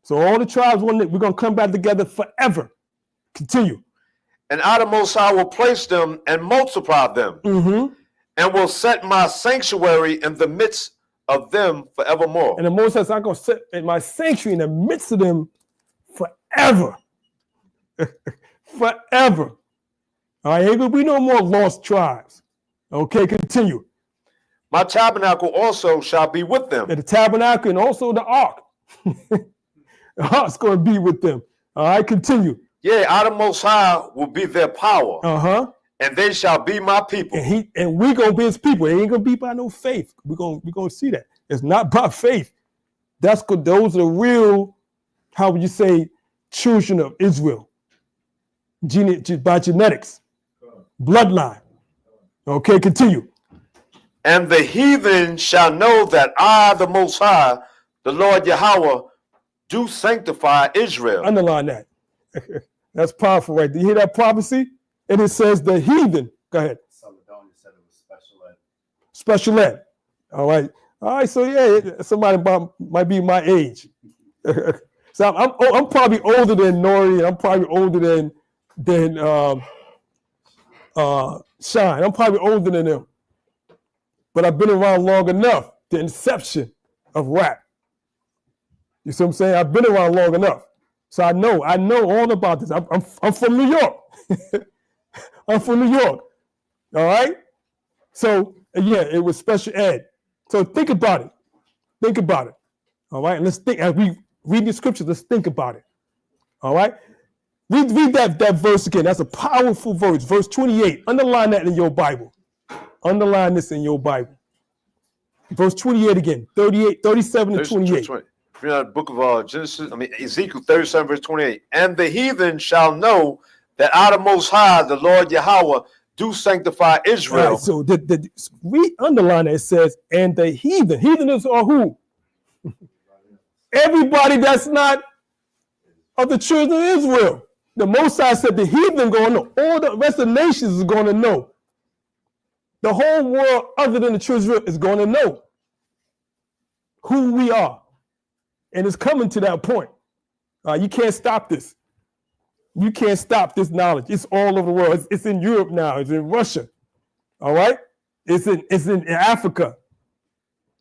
So all the tribes, we're going to come back together forever. Continue. And I, the Most High, will place them and multiply them, and will set my sanctuary in the midst of them forevermore. And the Most High says, I'm going to set in my sanctuary in the midst of them forever. Forever. All right, ain't going to be no more lost tribes. Okay, continue. My tabernacle also shall be with them. And the tabernacle and also the ark. The ark's going to be with them. All right, continue. Yea, I, the Most High, will be their power, and they shall be my people. And we're going to be his people. It ain't going to be by no faith. We're going to see that. It's not by faith. That's good. Those are the real, how would you say, children of Israel. By genetics. Bloodline. Okay, continue. And the heathen shall know that I, the Most High, the Lord Yahweh, do sanctify Israel. Underline that. That's powerful, right? Do you hear that prophecy? And it says the heathen. Go ahead. Saladonia said it was special ed. Special ed. All right. All right. So yeah, somebody might be my age. So I'm probably older than Nori, and I'm probably older than Shine. I'm probably older than them. But I've been around long enough. The inception of rap. You see what I'm saying? I've been around long enough. So I know all about this. I'm from New York. I'm from New York. All right. So yeah, it was special ed. So think about it. Think about it. All right. And let's think as we read the scriptures. Let's think about it. All right. Read that verse again. That's a powerful verse. Verse 28. Underline that in your Bible. Underline this in your Bible. Verse 28 again. 37 and 28. You know, the book of Ezekiel 37, verse 28. And the heathen shall know that I, the Most High, the Lord Yahweh, do sanctify Israel. Right, so we underline it. It says, and the heathen. Heathenists are who? Everybody that's not of the children of Israel. The Most High said the heathen going to know. All the rest of the nations is going to know. The whole world other than the children of Israel is going to know who we are. And it's coming to that point. You can't stop this. You can't stop this knowledge. It's all over the world. It's in Europe now. It's in Russia. All right? It's in Africa.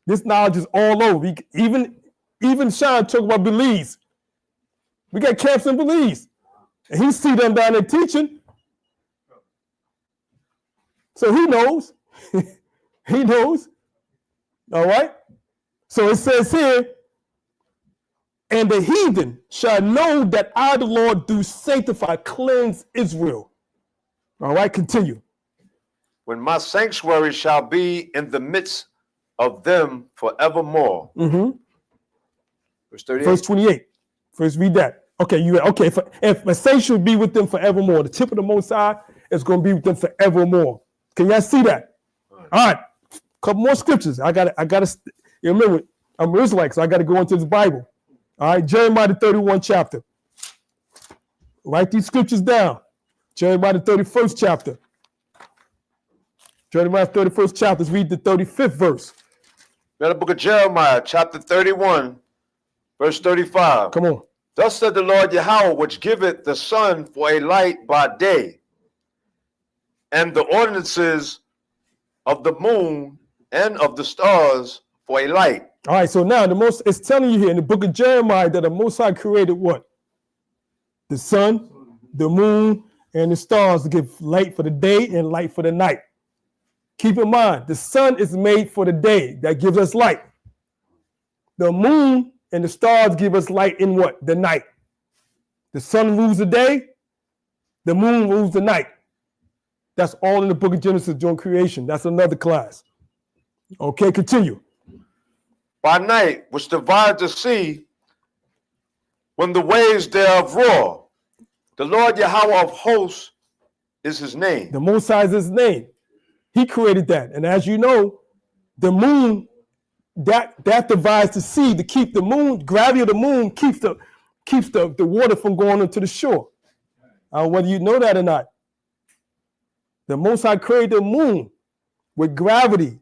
This knowledge is all over. Even Sean talked about Belize. We got camps in Belize. And he see them down there teaching. So he knows. He knows. All right? So it says here, and the heathen shall know that I, the Lord, do sanctify, cleanse Israel. All right, continue. When my sanctuary shall be in the midst of them forevermore. Verse 38. Verse 28. First read that. Okay, if a sanctuary be with them forevermore, the tip of the Most High is going to be with them forevermore. Can y'all see that? All right, couple more scriptures. I got to. You remember, I'm Israelite, so I got to go into this Bible. All right, Jeremiah the 31 chapter. Write these scriptures down. Jeremiah the 31st chapter. Jeremiah 31st chapter. Let's read the 35th verse. Now the book of Jeremiah, chapter 31, verse 35. Come on. Thus said the Lord Yahweh, which giveth the sun for a light by day, and the ordinances of the moon and of the stars for a light. All right, so now it's telling you here in the book of Jeremiah that the Most High created what? The sun, the moon, and the stars to give light for the day and light for the night. Keep in mind, the sun is made for the day, that gives us light. The moon and the stars give us light in what? The night. The sun rules the day, the moon rules the night. That's all in the book of Genesis during creation. That's another class. Okay, continue. By night, which divides the sea, when the waves thereof roar. The Lord Yahweh of hosts is his name. The Most High is his name. He created that. And as you know, the moon, that divides the sea to keep the moon, gravity of the moon keeps the water from going into the shore. Whether you know that or not. The Most High created the moon with gravity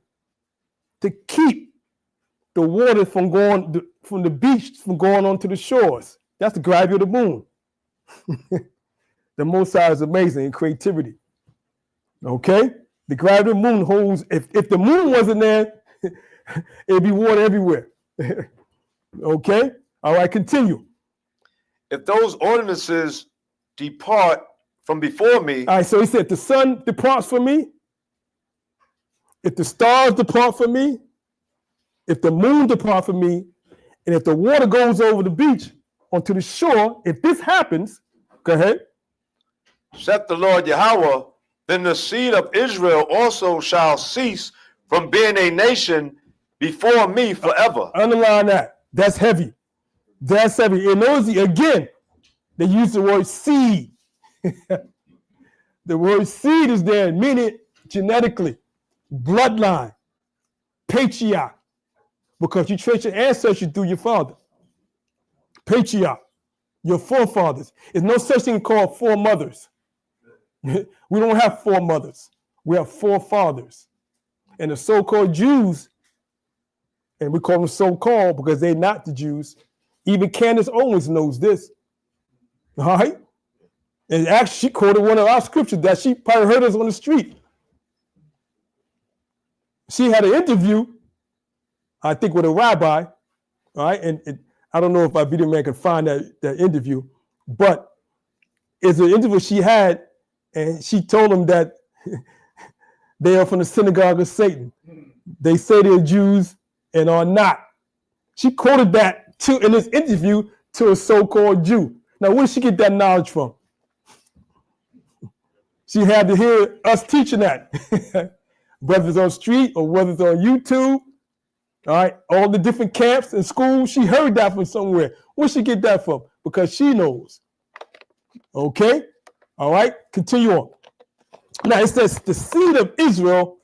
to keep the water from going from the beach from going onto the shores. That's the gravity of the moon. The Most High is amazing in creativity. Okay? The gravity of the moon holds, if the moon wasn't there, it'd be water everywhere. Okay? All right, continue. If those ordinances depart from before me. All right, so he said, the sun departs from me. If the stars depart from me, if the moon depart from me, and if the water goes over the beach onto the shore, if this happens, go ahead. Saith the Lord Yahweh, then the seed of Israel also shall cease from being a nation before me forever. Underline that. That's heavy. That's heavy. And notice again, they use the word seed. The word seed is there, meaning genetically, bloodline, patriarch, because you trace your ancestry through your father. Patriarch, your forefathers. There's no such thing called foremothers. We don't have foremothers. We have forefathers. And the so-called Jews, and we call them so-called because they're not the Jews. Even Candace Owens knows this. All right? And actually, she quoted one of our scriptures that she probably heard us on the street. She had an interview, I think, with a rabbi. All right? And I don't know if our video man can find that interview, but it's an interview she had, and she told him that they are from the synagogue of Satan. They say they're Jews and are not. She quoted that in this interview to a so-called Jew. Now, where did she get that knowledge from? She had to hear us teaching that, whether it's on street or whether it's on YouTube. All right, all the different camps and schools, she heard that from somewhere. Where she get that from? Because she knows. Okay, all right, continue on. Now it says the seed of Israel.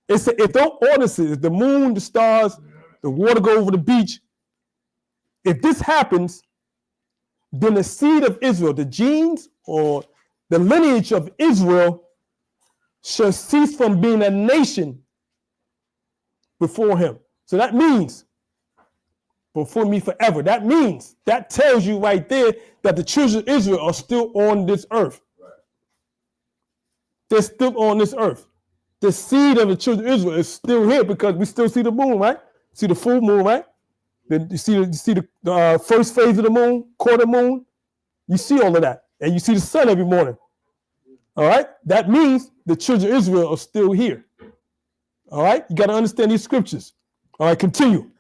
It says if those ordinances, the moon, the stars, the water go over the beach. If this happens, then the seed of Israel, the genes or the lineage of Israel, shall cease from being a nation before him. So that means before me forever. That means, that tells you right there that the children of Israel are still on this earth. Right. They're still on this earth. The seed of the children of Israel is still here because we still see the moon, right? See the full moon, right? Then you see the first phase of the moon, quarter moon. You see all of that. And you see the sun every morning. All right? That means the children of Israel are still here. All right? You got to understand these scriptures. All right, continue.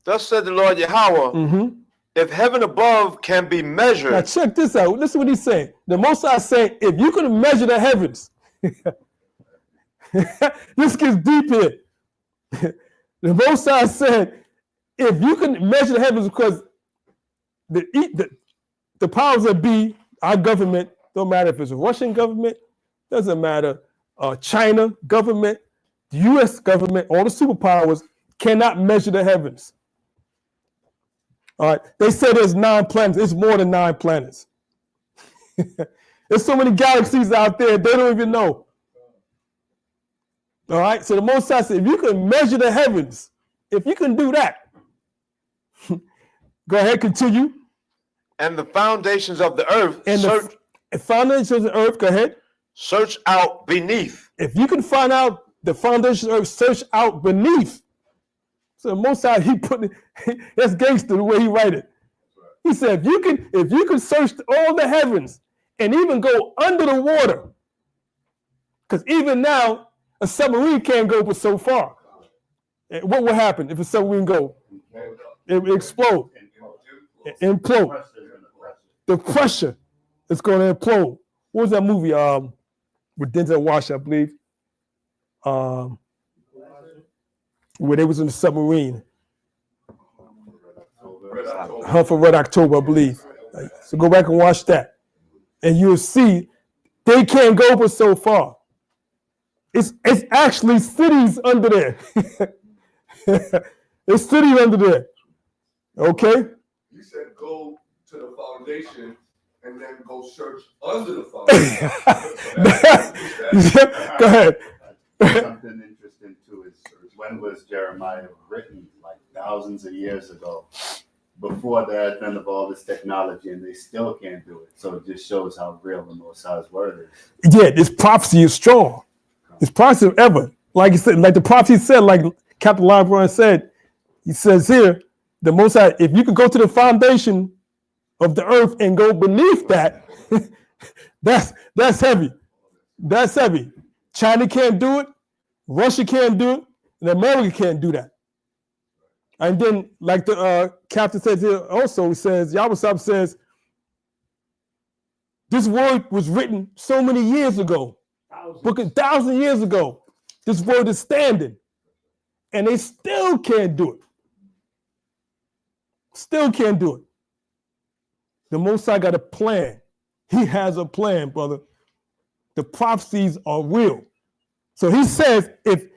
Thus said the Lord Yahweh, if heaven above can be measured. Now check this out. Listen what he's saying. The Most High saying, if you can measure the heavens, this gets deep here. The Most High said, if you can measure the heavens, because the powers that be, our government, don't matter if it's a Russian government, doesn't matter, China government, the U.S. government, all the superpowers cannot measure the heavens. All right, they say there's 9 planets. It's more than 9 planets. There's so many galaxies out there, they don't even know. All right, so the Most High said, if you can measure the heavens, if you can do that, go ahead, continue. And the foundations of the earth. And the foundations of the earth, go ahead. Search out beneath. If you can find out the foundations of the earth, search out beneath. So the Most High, he put it, that's gangster the way he write it. He said, if you can search all the heavens and even go under the water, because even now a submarine can't go but so far. And what will happen if a submarine go? It will explode, implode. The pressure is going to implode. What was that movie? With Denzel Washington, I believe. Where they was in the submarine. Hunt for Red October, I believe. So go back and watch that. And you'll see they can't go but so far. It's actually cities under there. It's cities under there. Okay? You said go to the foundation and then go search under the foundation. Go ahead. Something interesting too is when was Jeremiah written? Like thousands of years ago, before the advent of all this technology, and they still can't do it. So it just shows how real the Most High's word is. Yeah, this prophecy is strong. It's prophecy ever. Like you said, like the prophecy said, like Captain LeBron said, he says here, the Most High, if you could go to the foundation of the earth and go beneath that, that's heavy. That's heavy. China can't do it, Russia can't do it, and America can't do that. And then, like the captain says here also, he says, Yahweh says, this word was written so many years ago, 1,000 years ago. This word is standing, and they still can't do it. Still can't do it. The Most High got a plan. He has a plan, brother. The prophecies are real. So he says, if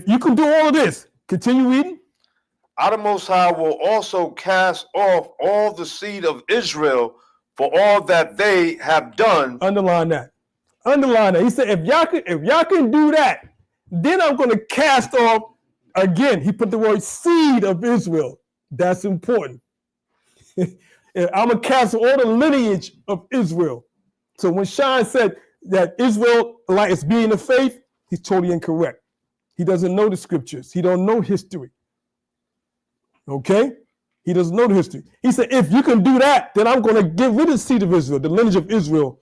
you can do all of this, continue reading. The Most High will also cast off all the seed of Israel for all that they have done. Underline that. Underline that. He said, if y'all can do that, then I'm going to cast off again. He put the word seed of Israel. That's important. I'm going to cast all the lineage of Israel. So when Sean said that Israel like is being the faith, he's totally incorrect. He doesn't know the scriptures. He don't know history. Okay? He doesn't know the history. He said, if you can do that, then I'm going to get rid of the seed of Israel, the lineage of Israel,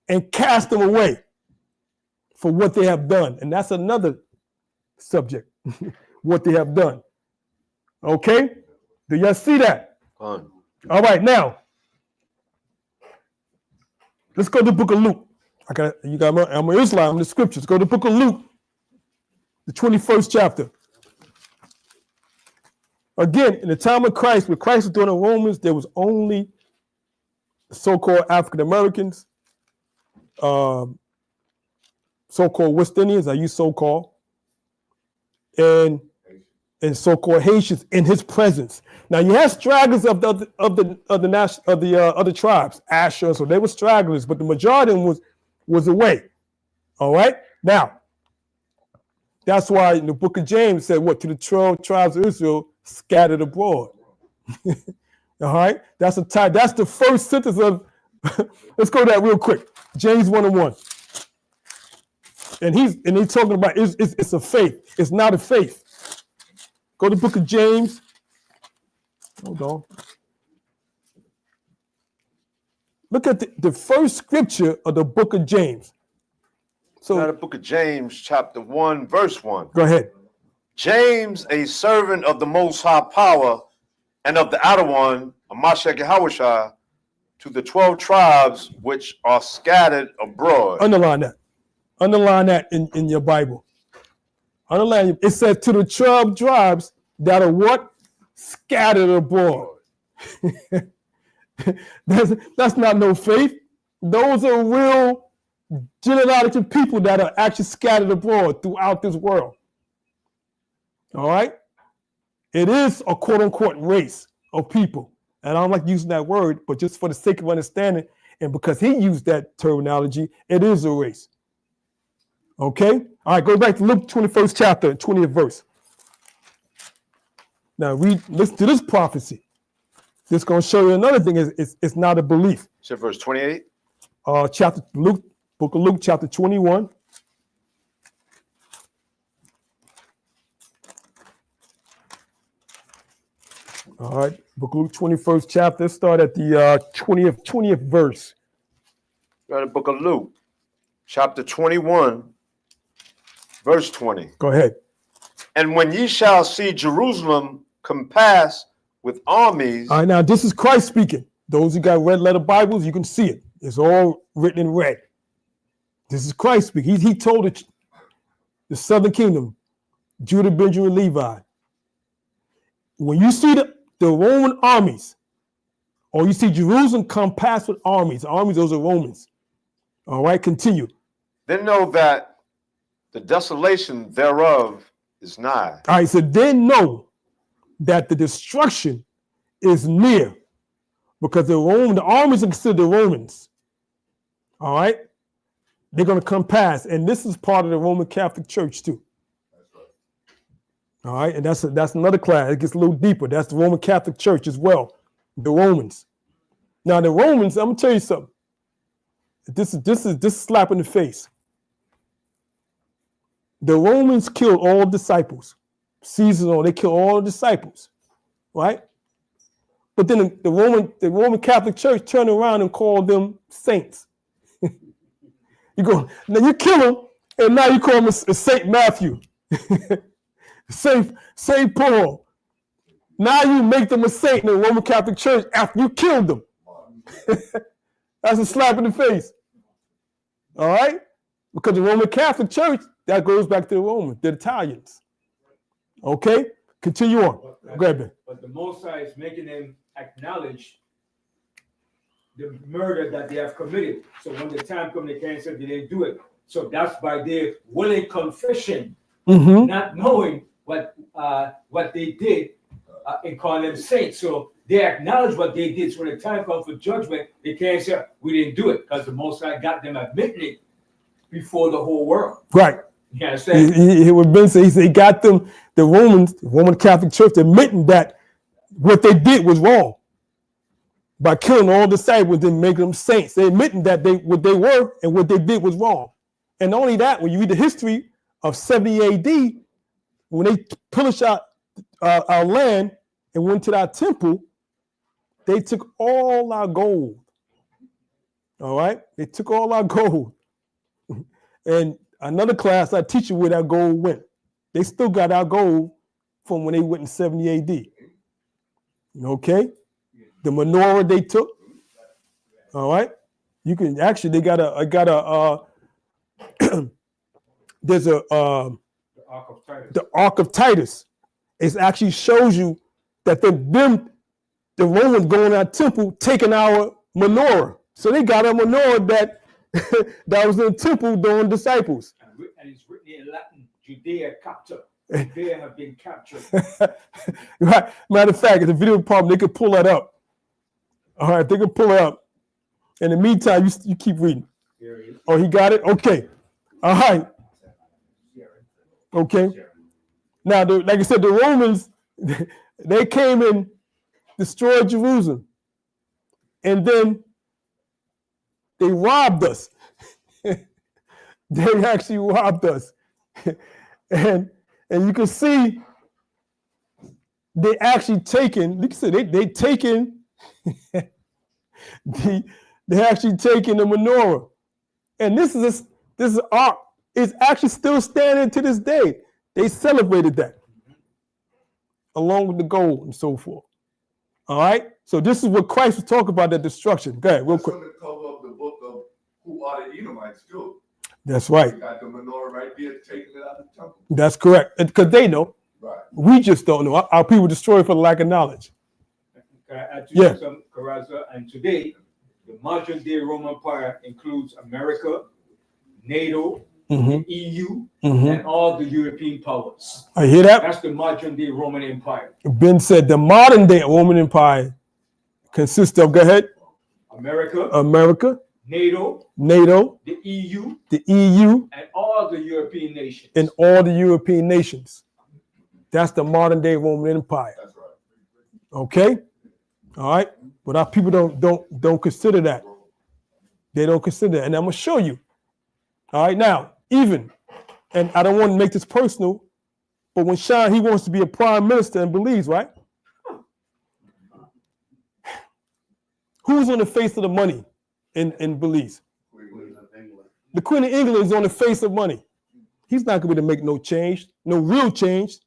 and cast them away for what they have done. And that's another subject, what they have done. Okay? Do y'all see that? All right, now, let's go to the book of Luke. I'm an Islam in the scriptures. Go to the book of Luke, the 21st chapter. Again, in the time of Christ, when Christ was doing the Romans, there was only so-called African Americans, so-called West Indians, I use so-called, and so-called Haitians in his presence. Now you have stragglers of the other tribes, Asher, so they were stragglers, but the majority of them was away. All right. Now, that's why in the book of James said, what, to the 12 tribes of Israel scattered abroad. All right. That's the first sentence of let's go to that real quick. James 1:1. And he's talking about it's a faith. It's not a faith. Go to the book of James. Hold on. Look at the first scripture of the book of James. So Now the book of James, chapter 1, verse 1. Go ahead. James, a servant of the Most High Power and of the outer one, Mashiach Yahushua, to the 12 tribes which are scattered abroad. Underline that. Underline that in your Bible. Underline it. It says to the 12 tribes that are what? Scattered abroad. That's not no faith. Those are real genealogical people that are actually scattered abroad throughout this world. All right? It is a quote-unquote race of people. And I don't like using that word, but just for the sake of understanding, and because he used that terminology, it is a race. Okay? All right, go back to Luke 21st chapter, 20th verse. Now listen to this prophecy. This is going to show you another thing. It's not a belief. So verse 28. Book of Luke, chapter 21. All right, Book of Luke, 21st chapter. Let's start at the 20th verse. We're in the book of Luke, chapter 21, verse 20. Go ahead. And when ye shall see Jerusalem compassed with armies. All right, now this is Christ speaking. Those who got red letter Bibles, you can see it. It's all written in red. This is Christ speaking. He told the southern kingdom, Judah, Benjamin, Levi, when you see the Roman armies, or you see Jerusalem compassed with armies, those are Romans. All right, continue. Then know that the desolation thereof is nigh. All right, so then know that the destruction is near, because the armies are considered the Romans. All right, they're going to come past, and this is part of the Roman Catholic Church too. All right, and that's another class. It gets a little deeper. That's the Roman Catholic Church as well, the Romans. Now the Romans, I'm gonna tell you something. This is slap in the face. The Romans killed all disciples. Caesar, they killed all the disciples, right? But then the Roman Catholic Church turned around and called them saints. You go, now you kill them, and now you call them a Saint Matthew, Saint Paul. Now you make them a saint in the Roman Catholic Church after you killed them. That's a slap in the face. All right? Because the Roman Catholic Church, that goes back to the Romans, the Italians. Okay? Continue on. Go ahead, Ben. But the Most High is making them acknowledge the murder that they have committed. So when the time comes, they can't say they didn't do it. So that's by their willing confession, not knowing what they did and calling them saints. So they acknowledge what they did. So when the time comes for judgment, they can't say we didn't do it, because the Most High got them admitting it before the whole world. Right. You understand? He would Ben say he got them, the Roman Catholic Church, admitting that what they did was wrong by killing all disciples and making them saints. They admitting that what they were and what they did was wrong. And not only that, when you read the history of 70 AD, when they pillaged our land and went to our temple, they took all our gold. All right? They took all our gold. And another class, I teach you where that gold went. They still got our gold from when they went in 70 AD. Okay? The menorah they took. All right? You can actually, they got there's a the Ark of Titus. It actually shows you that the Romans going to our temple taking our menorah. So they got a menorah that was in the temple during disciples. And it's written in Latin, Judea capture. Judea have been captured. Right. Matter of fact, it's a video problem. They could pull that up. All right, they can pull it up. In the meantime, you keep reading. Oh, he got it? Okay. All right. Okay. Now, like I said, the Romans, they came and destroyed Jerusalem. And then they robbed us. They actually robbed us. And you can see they actually taken, like I said, they taken they actually taken the menorah. And this ark is actually still standing to this day. They celebrated that along with the gold and so forth. All right. So this is what Christ was talking about, that destruction. Go ahead, real quick. That's on the cover of the book of Who Are the Edomites too. That's right. You got the menorah right there, taking it out of the temple. That's correct. Because they know. Right. We just don't know. Our people destroyed for the lack of knowledge. Can I add to Yeah. some, Caraza? And today, the modern day Roman Empire includes America, NATO, the EU, and all the European powers. I hear that. That's the modern day Roman Empire. Ben said the modern day Roman Empire consists of, go ahead, America, NATO, the EU, and all the European nations. That's the modern day Roman Empire. That's right. Okay? All right. But our people don't consider that. They don't consider that. And I'm gonna show you. All right, now, even, and I don't want to make this personal, but when Sean, he wants to be a prime minister and believes, right? Who's on the face of the money in Belize? Queen of England. The Queen of England is on the face of money. He's not going to make no change, no real change.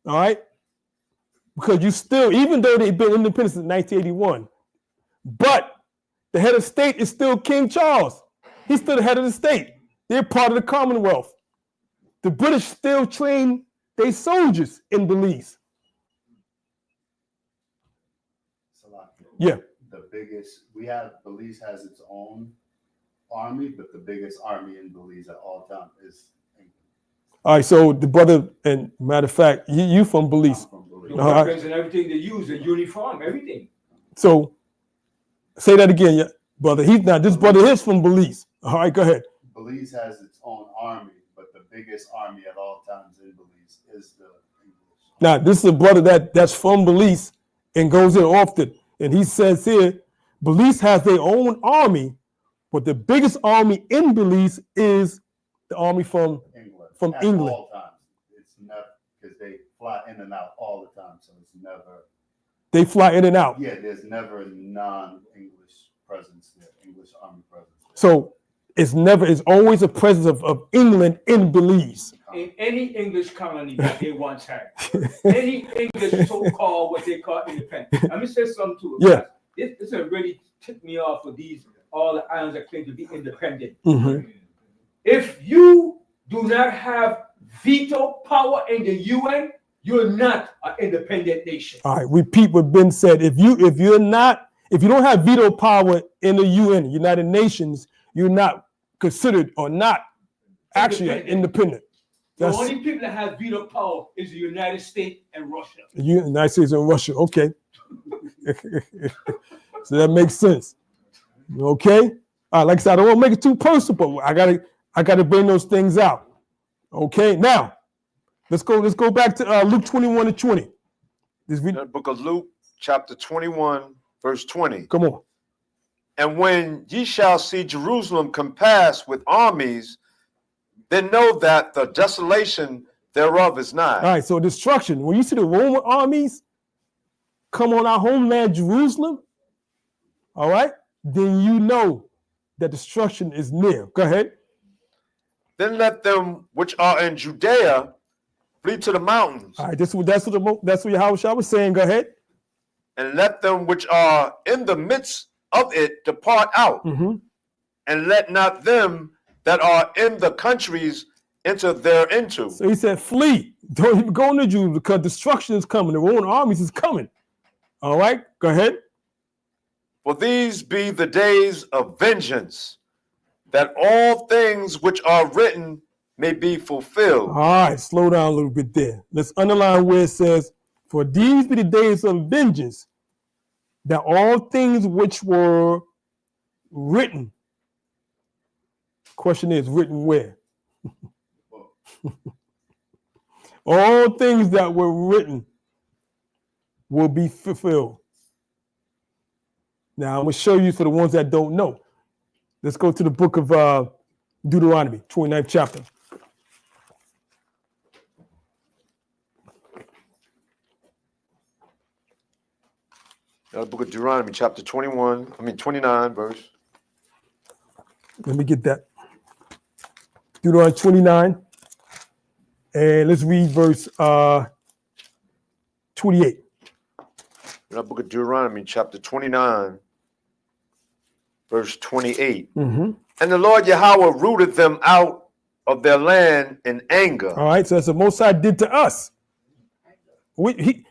All right? Because you still, even though they've been independent since 1981, but the head of state is still King Charles. He's still the head of the state. They're part of the Commonwealth. The British still train their soldiers in Belize. Yeah. The biggest, Belize has its own army, but the biggest army in Belize at all time is England. All right, so the brother, and matter of fact, you from Belize. I'm from Belize. The weapons and everything they use, the uniform, everything. So say that again, yeah, brother. He's not, this brother is from Belize. All right, go ahead. Belize has its own army, but the biggest army at all times in Belize is the English. Now, this is a brother that's from Belize and goes in often. And he says here, Belize has their own army, but the biggest army in Belize is the army from At England. all times. It's never, because they fly in and out all the time, so it's never. They fly in and out. Yeah, there's never a non-English presence there, English army presence there. So it's always a presence of England in Belize. In any English colony that they once had, any English so-called what they call independent. Let me say something to it. Yeah. This has really ticked me off with all the islands that claim to be independent. Mm-hmm. If you do not have veto power in the UN, you're not an independent nation. All right, repeat what Ben said. If you don't have veto power in the UN, United Nations, you're not considered or not actually independent. The only people that have veto power is the United States and Russia. The United States and Russia. Okay. So that makes sense. Okay. All right, like I said, I don't want to make it too personal, but I gotta bring those things out. Okay. Now, let's go back to Luke 21 and 20. The book of Luke, chapter 21, verse 20. Come on. And when ye shall see Jerusalem compassed with armies, then know that the desolation thereof is nigh. All right, so destruction. When you see the Roman armies come on our homeland, Jerusalem, all right, then you know that destruction is near. Go ahead. Then let them which are in Judea flee to the mountains. All right, that's what Yahushua was saying. Go ahead. And let them which are in the midst of it depart out. Mm-hmm. And let not them that are in the countries enter thereinto. So he said, flee. Don't even go into Jews because destruction is coming. The Roman armies is coming. All right, go ahead. For these be the days of vengeance, that all things which are written may be fulfilled. All right, slow down a little bit there. Let's underline where it says, for these be the days of vengeance, that all things which were written. Question is, written where? All things that were written will be fulfilled. Now, I'm going to show you for the ones that don't know. Let's go to the book of Deuteronomy, 29th chapter. The book of Deuteronomy, chapter 29, verse. Let me get that. Deuteronomy 29. And let's read verse 28. The book of Deuteronomy, chapter 29, verse 28. Mm-hmm. And the Lord Yahweh rooted them out of their land in anger. All right, so that's what Most High did to us. We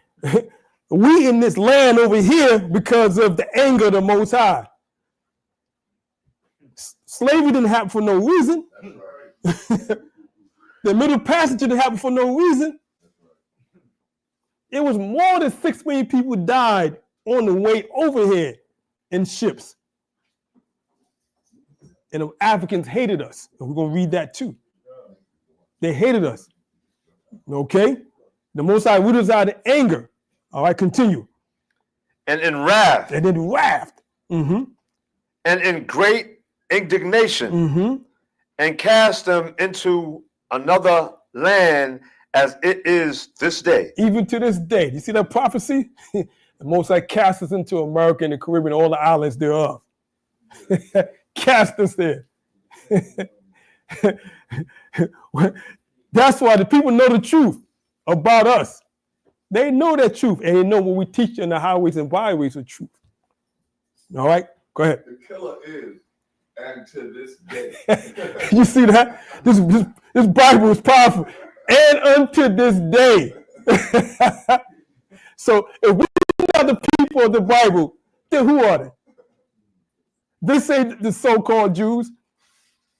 in this land over here because of the anger of the Most High. Slavery didn't happen for no reason. The Middle Passage didn't happen for no reason. It was more than 6 million people died on the way over here in ships. And the Africans hated us. And we're going to read that too. They hated us. Okay? The Most High rooted us out of anger. All right, continue. And in wrath. And in wrath. Mm-hmm. And in great indignation. Mm-hmm. And cast them into another land as it is this day. Even to this day. You see that prophecy? The Most High cast us into America and the Caribbean, all the islands thereof. Cast us there. That's why the people know the truth about us. They know that truth, and they know what we teach in the highways and byways of truth. All right, go ahead. The killer is, and to this day. You see that? This Bible is powerful. And unto this day. So if we are the people of the Bible, then who are they? This ain't the so-called Jews.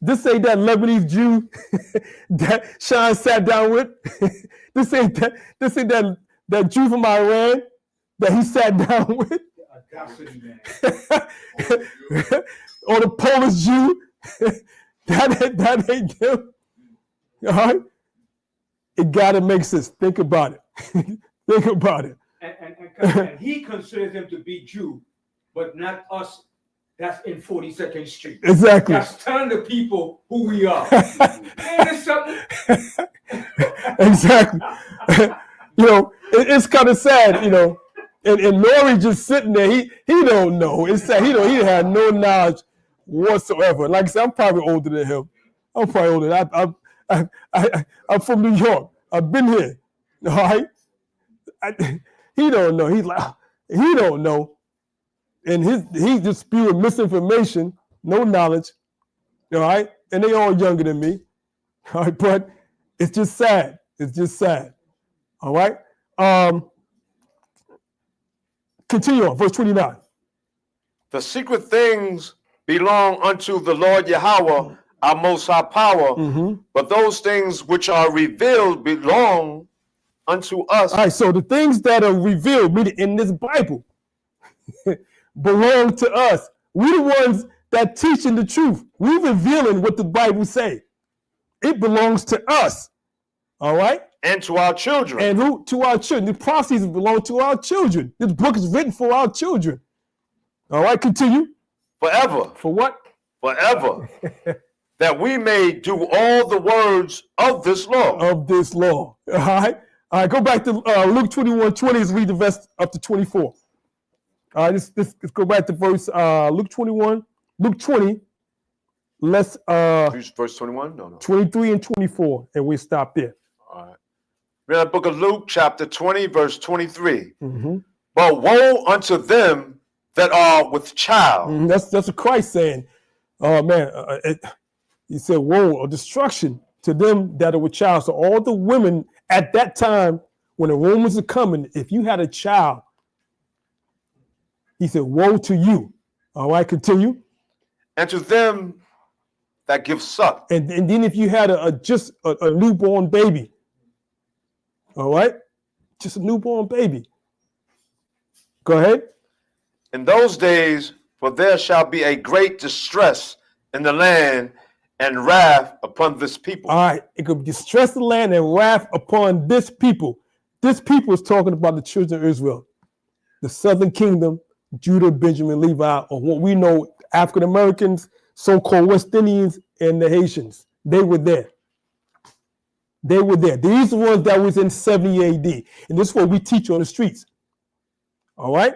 This ain't that Lebanese Jew that Sean sat down with. This ain't that Jew from Iran that he sat down with. Or the Polish Jew. that ain't them. All right? It gotta make sense. Think about it. Think about it. And he considers them to be Jew, but not us. That's in 42nd Street. Exactly. That's telling the people who we are. Ain't it something? Exactly. It's kind of sad, and Nori just sitting there. He don't know. It's sad. He had no knowledge whatsoever. Like I said, I'm probably older than him. I'm probably older. I'm from New York. I've been here. All right. He don't know. He's like, he don't know. And he's just spewing misinformation, no knowledge. All right. And they all younger than me. All right. But it's just sad. It's just sad. All right. Continue on. Verse 29. The secret things belong unto the Lord Yahweh, our most high power, but those things which are revealed belong unto us. All right, so the things that are revealed, meaning in this Bible, belong to us. We're the ones that teaching the truth. We're revealing what the Bible say. It belongs to us. All right? And to our children. And who? To our children. The prophecies belong to our children. This book is written for our children. All right, continue. Forever. For what? Forever. That we may do all the words of this law. Of this law. All right? All right, go back to Luke 21:20. Let's read the verse up to 24. All right, let's go back to verse Luke 21, Luke 20. Let's verse 21? No. 23 and 24, and we stop there. All right. We're in the book of Luke, chapter 20, verse 23. But woe unto them that are with child. That's what Christ saying. Oh man, he said, woe or destruction to them that are with child. So all the women at that time, when the Romans are coming, if you had a child, he said, woe to you. All right, continue. And to them that give suck. And then if you had just a newborn baby, all right, just a newborn baby. Go ahead. In those days, for there shall be a great distress in the land and wrath upon this people. All right, it could distress the land and wrath upon this people. This people is talking about the children of Israel, the southern kingdom, Judah, Benjamin, Levi, or what we know, African Americans, so-called West Indians, and the Haitians. They were there. They were there. These are the ones that was in 70 AD. And this is what we teach on the streets. All right?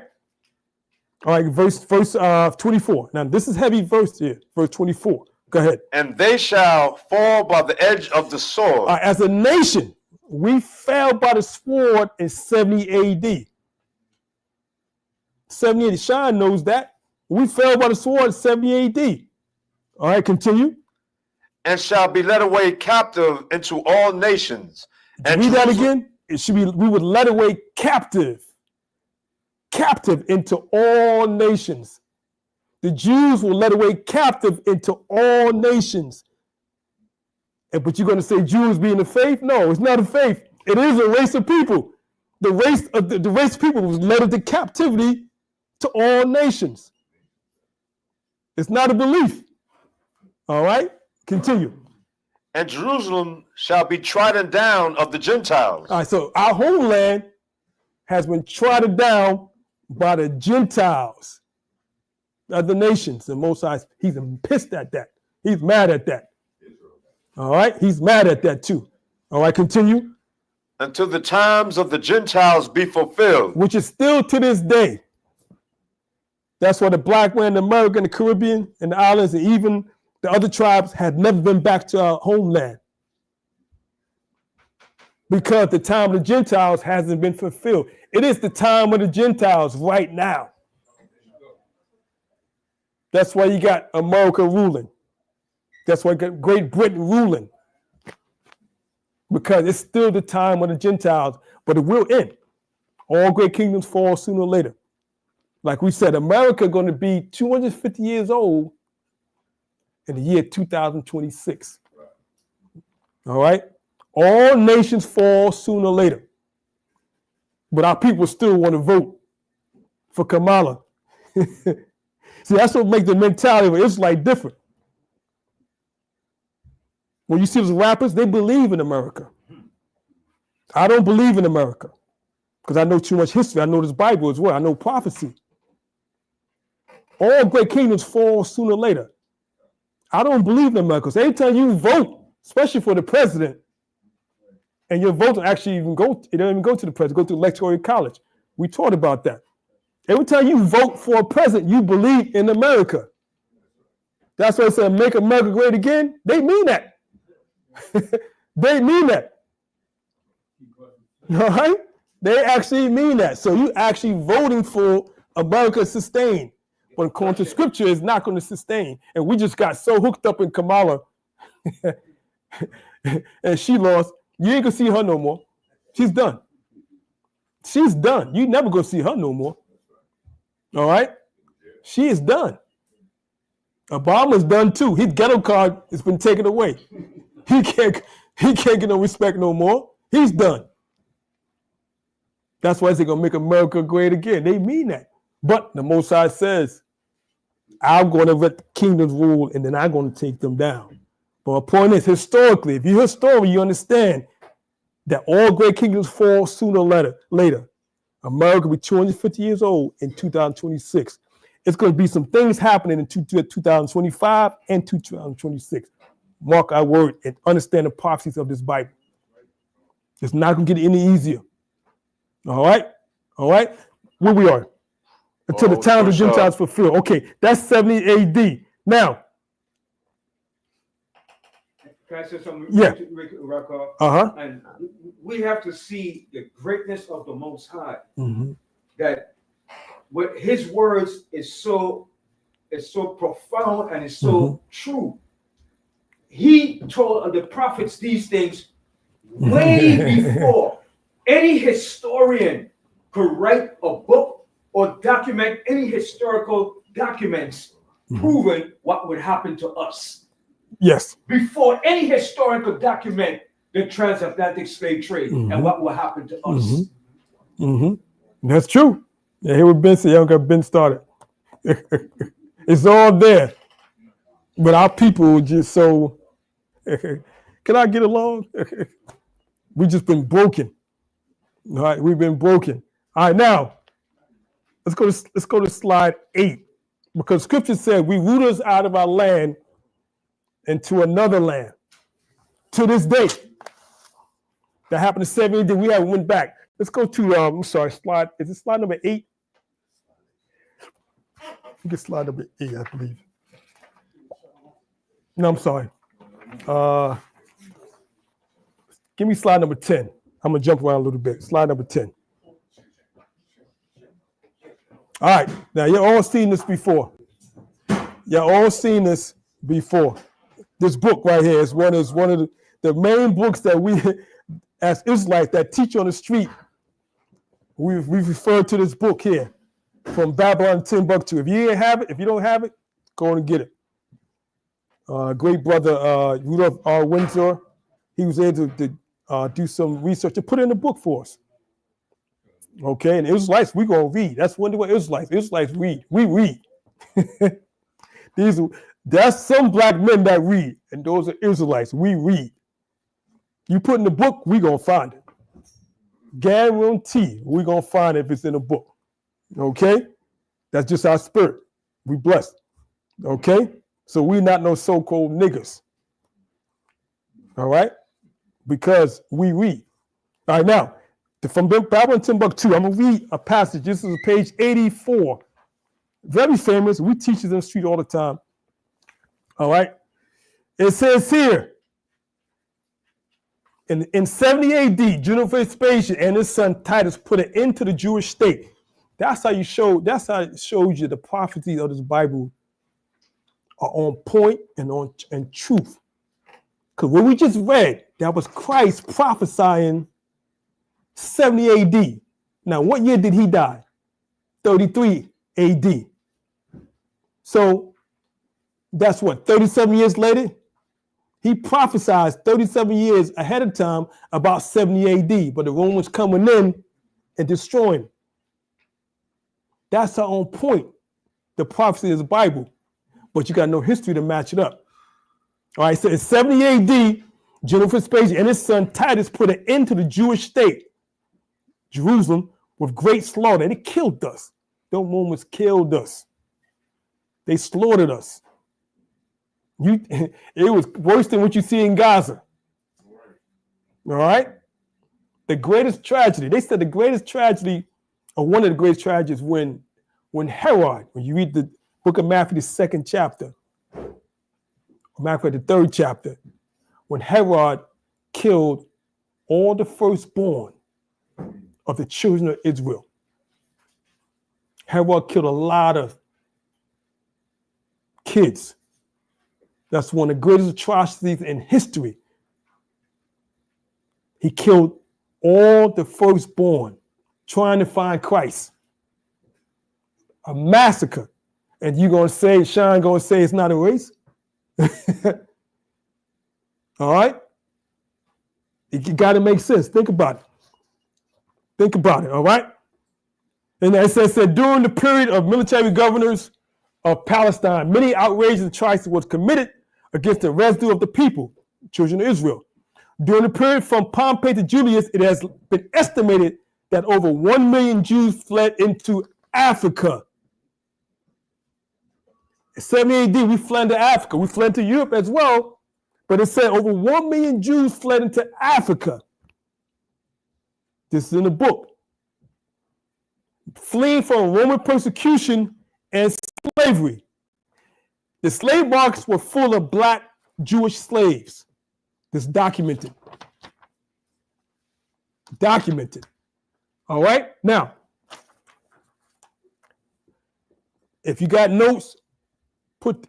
All right, verse 24. Now, this is heavy verse here, verse 24. Go ahead. And they shall fall by the edge of the sword. As a nation, we fell by the sword in 70 AD. 70 AD. Sean knows that. We fell by the sword in 70 AD. All right, continue. And shall be led away captive into all nations. And read that again. It should be, we would led away captive into all nations. The Jews were led away captive into all nations. But you're going to say Jews being the faith? No, it's not a faith. It is a race of people. The race of people was led into captivity to all nations. It's not a belief. All right, continue. And Jerusalem shall be trodden down of the Gentiles. All right, so our homeland has been trodden down by the Gentiles, other nations. The Most High, he's pissed at that. He's mad at that. All right, he's mad at that too. All right, continue. until the times of the Gentiles be fulfilled. Which is still to this day. That's why the black man in America and the Caribbean and the islands and even the other tribes had never been back to our homeland. Because the time of the Gentiles hasn't been fulfilled. It is the time of the Gentiles right now. That's why you got America ruling. That's why you got Great Britain ruling. Because it's still the time of the Gentiles, but it will end. All great kingdoms fall sooner or later. Like we said, America going to be 250 years old in the year 2026. All right? All nations fall sooner or later. But our people still want to vote for Kamala. See, that's what makes the mentality of Israelite different. When you see those rappers, they believe in America. I don't believe in America because I know too much history. I know this Bible as well. I know prophecy. All great kingdoms fall sooner or later. I don't believe in America. So anytime you vote, especially for the president, and your vote actually even go, it don't even go to the president, go to the electoral college. We taught about that. Every time you vote for a president, you believe in America. That's why they say, make America great again. They mean that. They mean that. All right? They actually mean that. So you actually voting for America to sustain. But according to scripture, it's not going to sustain. And we just got so hooked up in Kamala and she lost. You ain't going to see her no more. She's done. She's done. You never going to see her no more. All right? She is done. Obama's done too. His ghetto card has been taken away. He can't get no respect no more. He's done. That's why they're going to make America great again. They mean that. But the Most High says, I'm going to let the kingdoms rule and then I'm going to take them down. But my point is, historically, if you're historian, you understand that all great kingdoms fall sooner or later. America will be 250 years old in 2026. It's going to be some things happening in 2025 and 2026. Mark our word and understand the prophecies of this Bible. It's not going to get any easier. All right? All right? Where we are. Until the time of the Gentiles fulfill. Okay, that's 70 AD. Now. Can I say something? Yeah. And we have to see the greatness of the Most High. Mm-hmm. That what His words is so profound and is so true. He told the prophets these things way before any historian could write a book or document any historical documents proving what would happen to us. Yes. Before any historian could document the transatlantic slave trade and what will happen to us. That's true. Yeah, here with Ben said, y'all got Ben started. It's all there. But our people just so, can I get along? We just been broken. All right, we've been broken. All right, now, let's go to slide 8. Because scripture said we root us out of our land into another land. To this day. That happened in 70 AD. We haven't went back. Let's go to, I'm sorry, slide, is it slide number 8? You get slide number 8, I believe. No, I'm sorry. Give me slide number 10. I'm going to jump around a little bit. Slide number 10. All right. Now, you've all seen this before. You've all seen this before. This book right here is one of the main books that we, as Israelites that teach on the street, we've referred to this book here, From Babylon to Timbuktu. If you don't have it, go and get it. Great brother Rudolph R. Windsor, he was able to do some research to put in the book for us. Okay, and Israelites, we're going to read. That's one of the way Israelites read. We read. That's some black men that read, and those are Israelites. We read. You put in the book, we're going to find it. Guarantee we're going to find it if it's in a book. Okay? That's just our spirit. We blessed. Okay? So we're not no so-called niggas. All right? Because we read. All right, now, from Babylon Timbuktu, I'm going to read a passage. This is page 84. Very famous. We teach it in the street all the time. All right. It says here, in 70 AD, Juno Vespasian and his son Titus put an end to the Jewish state. That's how it shows you the prophecies of this Bible are on point and truth. Because what we just read, that was Christ prophesying 70 AD. Now, what year did he die? 33 AD. So that's what, 37 years later? He prophesied 37 years ahead of time about 70 AD, but the Romans coming in and destroying. That's how on point the prophecy of the Bible, but you got no history to match it up. All right, so in 70 AD, General Vespasian and his son Titus put an end to the Jewish state, Jerusalem, with great slaughter. They killed us. Those Romans killed us. They slaughtered us. It was worse than what you see in Gaza. All right? The greatest tragedy, they said the greatest tragedy, or one of the greatest tragedies, when Herod, when you read the book of Matthew, the 2nd chapter, or Matthew, the 3rd chapter, when Herod killed all the firstborn of the children of Israel. Herod killed a lot of kids. That's one of the greatest atrocities in history. He killed all the firstborn trying to find Christ. A massacre. And you're going to say, Sean going to say it's not a race? All right? It got to make sense. Think about it. Think about it, all right? And it says that during the period of military governors of Palestine, many outrageous atrocities was committed against the residue of the people, children of Israel. During the period from Pompey to Julius, it has been estimated that over 1 million Jews fled into Africa. In 70 AD, we fled to Africa. We fled to Europe as well, but it said over 1 million Jews fled into Africa. This is in the book. Fleeing from Roman persecution and slavery. The slave markets were full of black Jewish slaves. This is documented. Documented. All right? Now, if you got notes,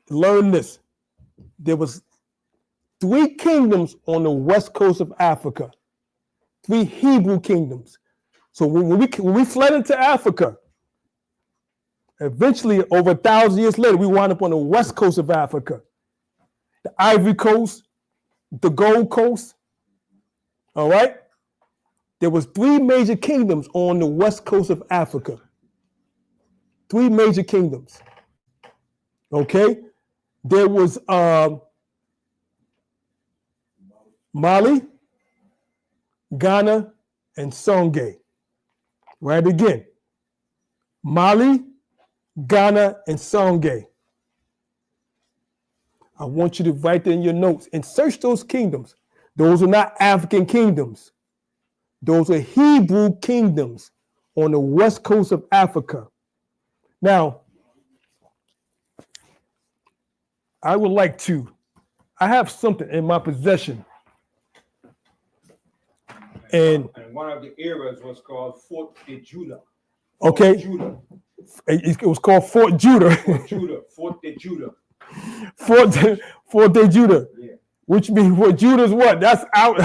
learn this. There was 3 kingdoms on the west coast of Africa. 3 Hebrew kingdoms. So when we fled into Africa, eventually over 1,000 years later, we wound up on the west coast of Africa. The Ivory Coast, the Gold Coast. All right? There was 3 major kingdoms on the west coast of Africa. 3 major kingdoms. Okay? There was Mali, Ghana, and Songhai. Right again. Mali, Ghana, and Songhai. I want you to write that in your notes and search those kingdoms. Those are not African kingdoms. Those are Hebrew kingdoms on the west coast of Africa. Now, I have something in my possession. And one of the areas was called Fort de Judah. Okay. Judah. It was called Fort Judah. Fort Judah. Fort de Judah. Fort de Judah. Yeah. Which means what Judah's what? That's out.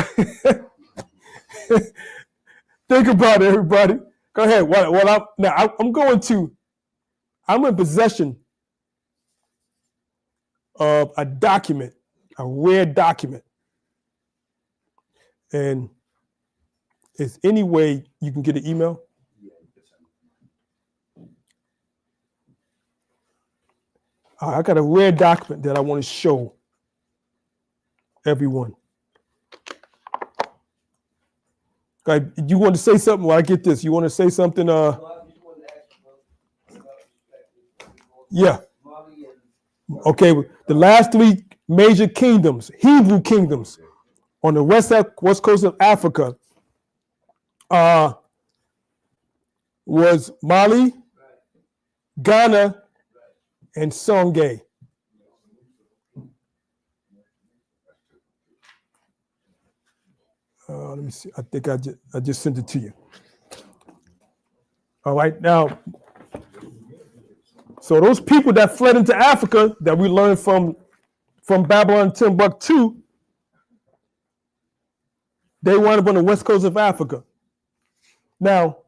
Think about it, everybody. Go ahead. I'm in possession of a document, a rare document. And is any way you can get an email? I got a rare document that I want to show everyone. You want to say something while I get this? You want to say something? Yeah. Okay. The last 3 major kingdoms, Hebrew kingdoms, on the west coast of Africa, was Mali, Ghana, and Songhai. Let me see. I think I just sent it to you. All right, now, so those people that fled into Africa that we learned from Babylon and Timbuktu, they wound up on the west coast of Africa. Now,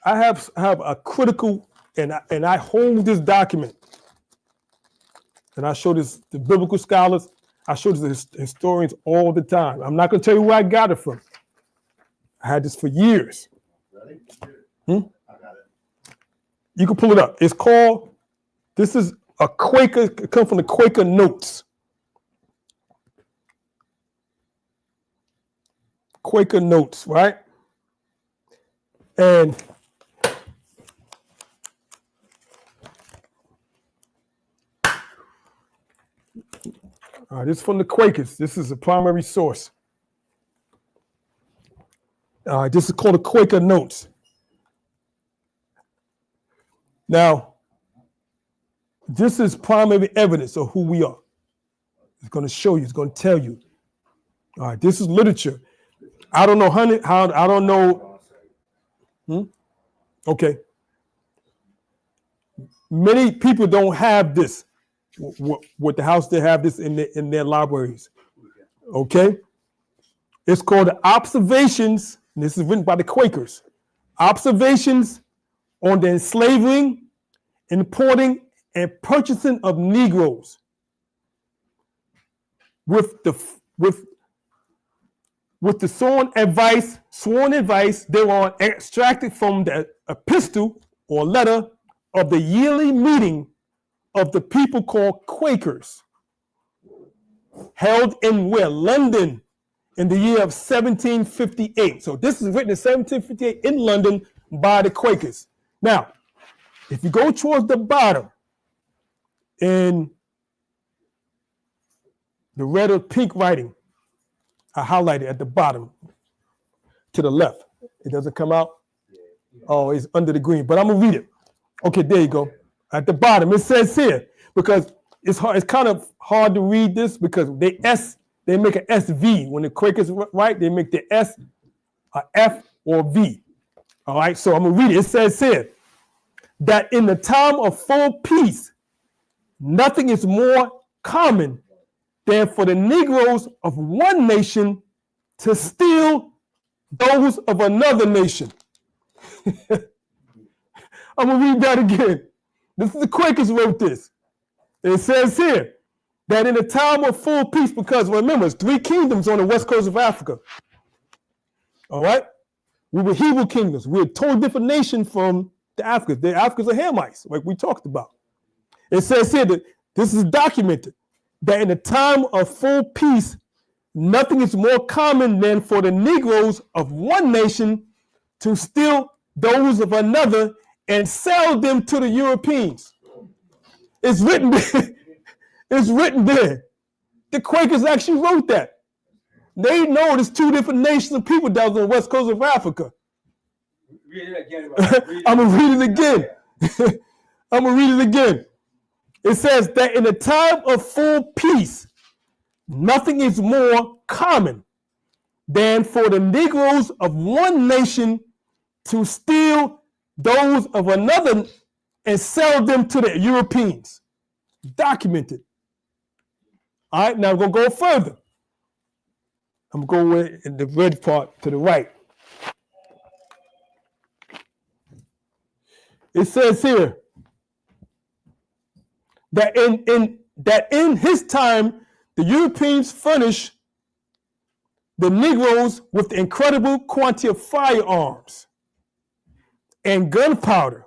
I have a critical, and I hold this document, and I show this to biblical scholars. I show this to historians all the time. I'm not going to tell you where I got it from. I had this for years. Ready? Hmm? I got it. You can pull it up. It's called, this is a Quaker, it comes from the Quaker Notes. Quaker Notes, right? And this is from the Quakers. This is a primary source. This is called the Quaker Notes. Now, this is primary evidence of who we are. It's going to show you. It's going to tell you. All right, this is literature. I don't know how. I don't know. Okay. Many people don't have this. With the house, they have this in their libraries. Okay. It's called the Observations. And this is written by the Quakers. Observations on the enslaving, importing, and purchasing of Negroes. With the sworn advice, they were extracted from the epistle or letter of the yearly meeting of the people called Quakers, held in where? London, in the year of 1758. So this is written in 1758 in London by the Quakers. Now, if you go towards the bottom in the red or pink writing, I highlighted at the bottom to the left. It doesn't come out. Oh, it's under the green, but I'm gonna read it. Okay, there you go. At the bottom, it says here, because it's hard, it's kind of hard to read this because they make an SV. When the Quakers write, they make the S a F or V. All right, so I'm gonna read it. It says here that in the time of full peace, nothing is more common than for the Negroes of one nation to steal those of another nation. I'm gonna read that again. This is the Quakers wrote this. It says here that in the time of full peace, because remember, it's 3 kingdoms on the west coast of Africa. All right? We were Hebrew kingdoms. We're a totally different nation from the Africans. The Africans are Hamites, like we talked about. It says here that this is documented, that in the time of full peace, nothing is more common than for the Negroes of one nation to steal those of another and sell them to the Europeans. It's written there. It's written there. The Quakers actually wrote that. They know there's 2 different nations of people that was on the west coast of Africa. Read it again. I'm going to read it again. I'm going to read it again. It says that in a time of full peace, nothing is more common than for the Negroes of one nation to steal those of another and sell them to the Europeans. Documented. All right, now we're going to go further. I'm going to go in the red part to the right. It says here that in his time, the Europeans furnished the Negroes with the incredible quantity of firearms and gunpowder,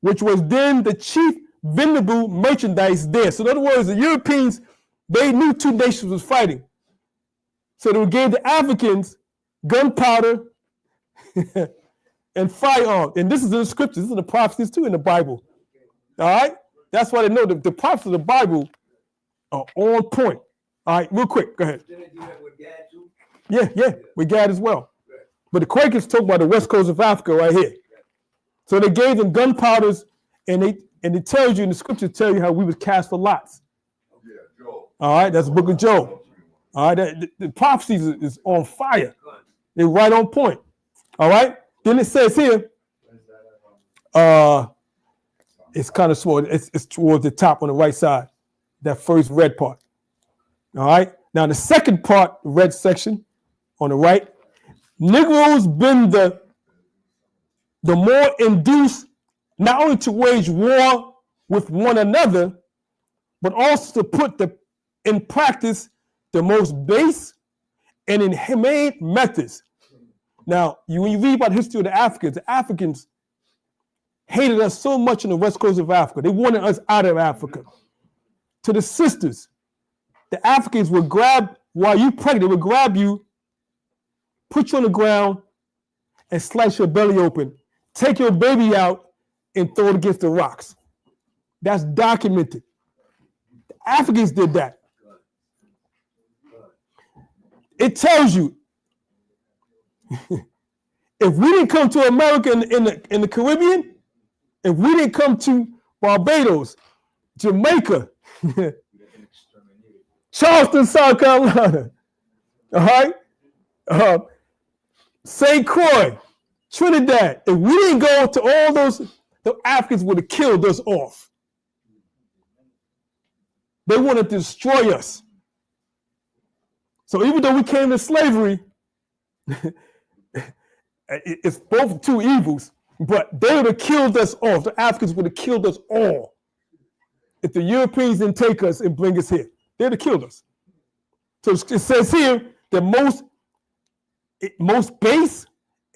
which was then the chief vendible merchandise there. So in other words, the Europeans, they knew 2 nations was fighting. So they gave the Africans gunpowder and firearms. And this is in the scriptures, this is in the prophecies too in the Bible. All right? That's why they know the prophecies of the Bible are on point. All right, real quick, go ahead. Yeah, we got as well. But the Quakers talk about the west coast of Africa right here. So they gave them gunpowders, and it tells you in the scripture, tell you how we was cast for lots. Yeah, Joel. All right, that's the book of Job. All right, the prophecy is on fire. They're right on point. All right. Then it says here, it's kind of small. It's towards the top on the right side, that first red part. All right. Now the second part, the red section on the right, Negroes been the more induced not only to wage war with one another, but also to put in practice the most base and inhumane methods. Now, when you read about the history of the Africans hated us so much on the west coast of Africa. They wanted us out of Africa. To the sisters, the Africans would grab, while you pregnant, they would grab you, put you on the ground, and slice your belly open, take your baby out, and throw it against the rocks. That's documented. The Africans did that. It tells you, if we didn't come to America in the Caribbean, if we didn't come to Barbados, Jamaica, Charleston, South Carolina, all right, St. Croix, Trinidad, if we didn't go to all those, the Africans would have killed us off. They wanted to destroy us. So even though we came to slavery, it's both two evils, but they would have killed us off. The Africans would have killed us all if the Europeans didn't take us and bring us here. They would have killed us. So it says here that most base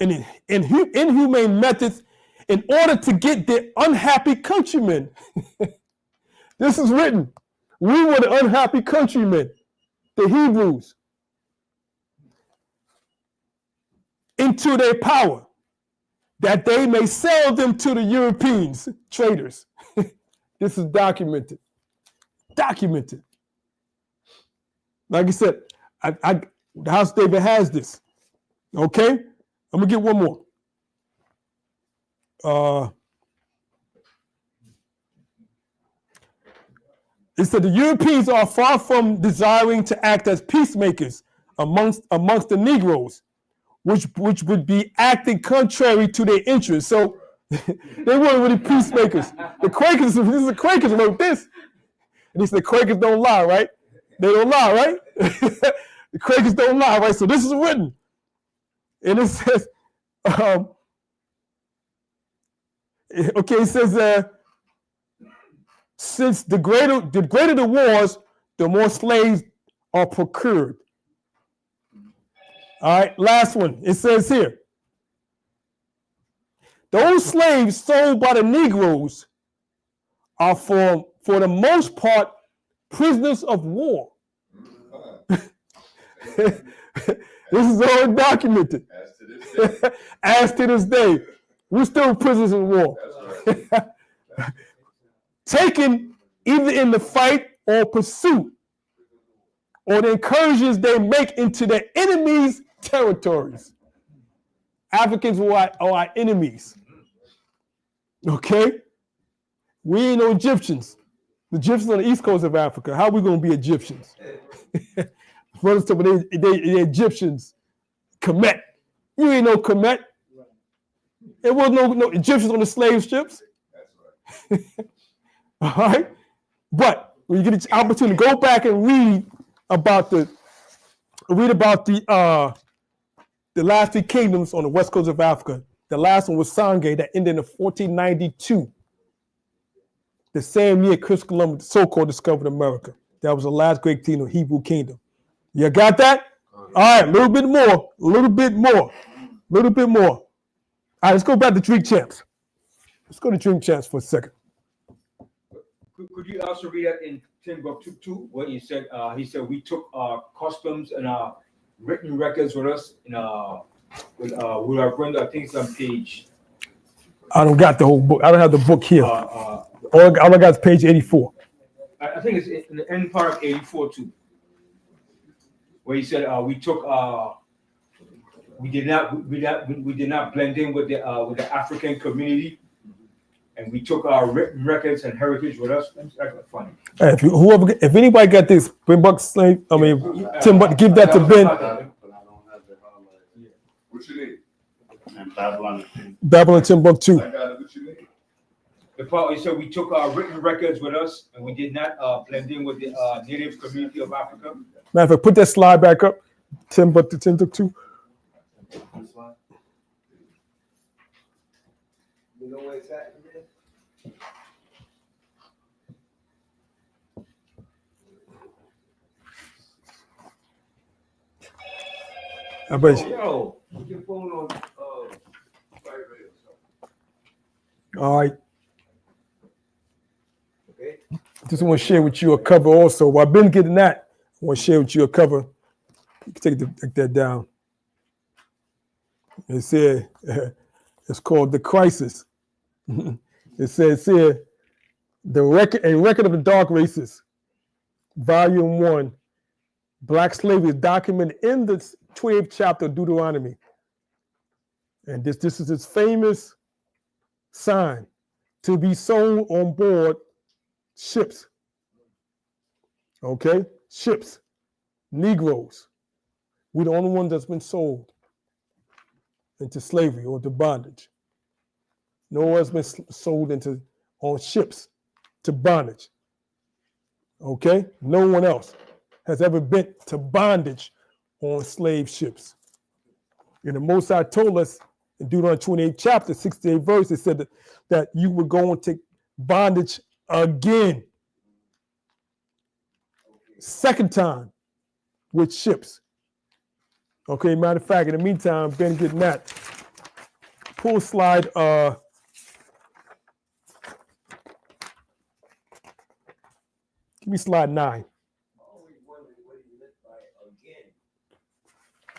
and inhumane methods in order to get their unhappy countrymen. This is written. We were the unhappy countrymen, the Hebrews, into their power, that they may sell them to the Europeans, traders. This is documented. Documented. Like I said, the House of David has this. Okay? I'm gonna get one more. It said the Europeans are far from desiring to act as peacemakers amongst the Negroes, which would be acting contrary to their interests. So they weren't really peacemakers. The Quakers wrote this. And he said the Quakers don't lie, right? They don't lie, right? The Quakers don't lie, right? So this is written. And it says, it says, since the greater the wars, the more slaves are procured. All right, last one. It says here, those slaves sold by the Negroes are for the most part prisoners of war. This is all documented. As to this day, we're still prisoners of war. Right. Taken either in the fight or pursuit, or the incursions they make into their enemies' territories. Africans are our enemies. Okay? We ain't no Egyptians. The Egyptians on the east coast of Africa. How are we going to be Egyptians? Brothers, they're Egyptians. Kemet. You ain't no Kemet. There was no Egyptians on the slave ships. That's right. All right? But when you get the opportunity, go back and read about the last three kingdoms on the west coast of Africa. The last one was Sangay that ended in 1492. The same year Chris Columbus so-called discovered America. That was the last great kingdom, Hebrew kingdom. You got that? All right, a little bit more. All right, let's go back to Drink Champs. Let's go to Drink Champs for a second. Could you also read that in Timbuktu 2, where he said we took our customs and our written records with us with our friend. I think it's on page. I don't got the whole book. I don't have the book here. All I got is page 84. I think it's in the end part of 84 too, where he said we took We did not blend in with the African community, and we took our written records and heritage with us. That's funny. Hey, if anybody got this, bring back slave. I mean, Tim, but give that to Ben. But I don't have the highlight. What you need? And Babylon. Babylon Timbuktu. I got it. What you need? The part so we took our written records with us, and we did not blend in with the native community of Africa. Matter of fact, put that slide back up. Timbuktu. You know where it's at? I bet you. Yo, put your phone on. All right. Okay. Just want to share with you a cover also. While Ben getting that, I want to share with you a cover. You can take that down. It said, it's called The Crisis. It says here, a record of the dark races, volume 1, Black slavery is documented in the 12th chapter of Deuteronomy. And this is its famous sign, to be sold on board ships. Okay? Ships. Negroes. We're the only ones that's been sold into slavery or to bondage. No one has been sold on ships to bondage. Okay? No one else has ever been to bondage on slave ships. And the Most High told us in Deuteronomy 28 chapter, 68 verse, it said that you would go and take bondage again. Second time with ships. Okay, matter of fact, in the meantime, Ben getting that. Pull slide, give me slide 9.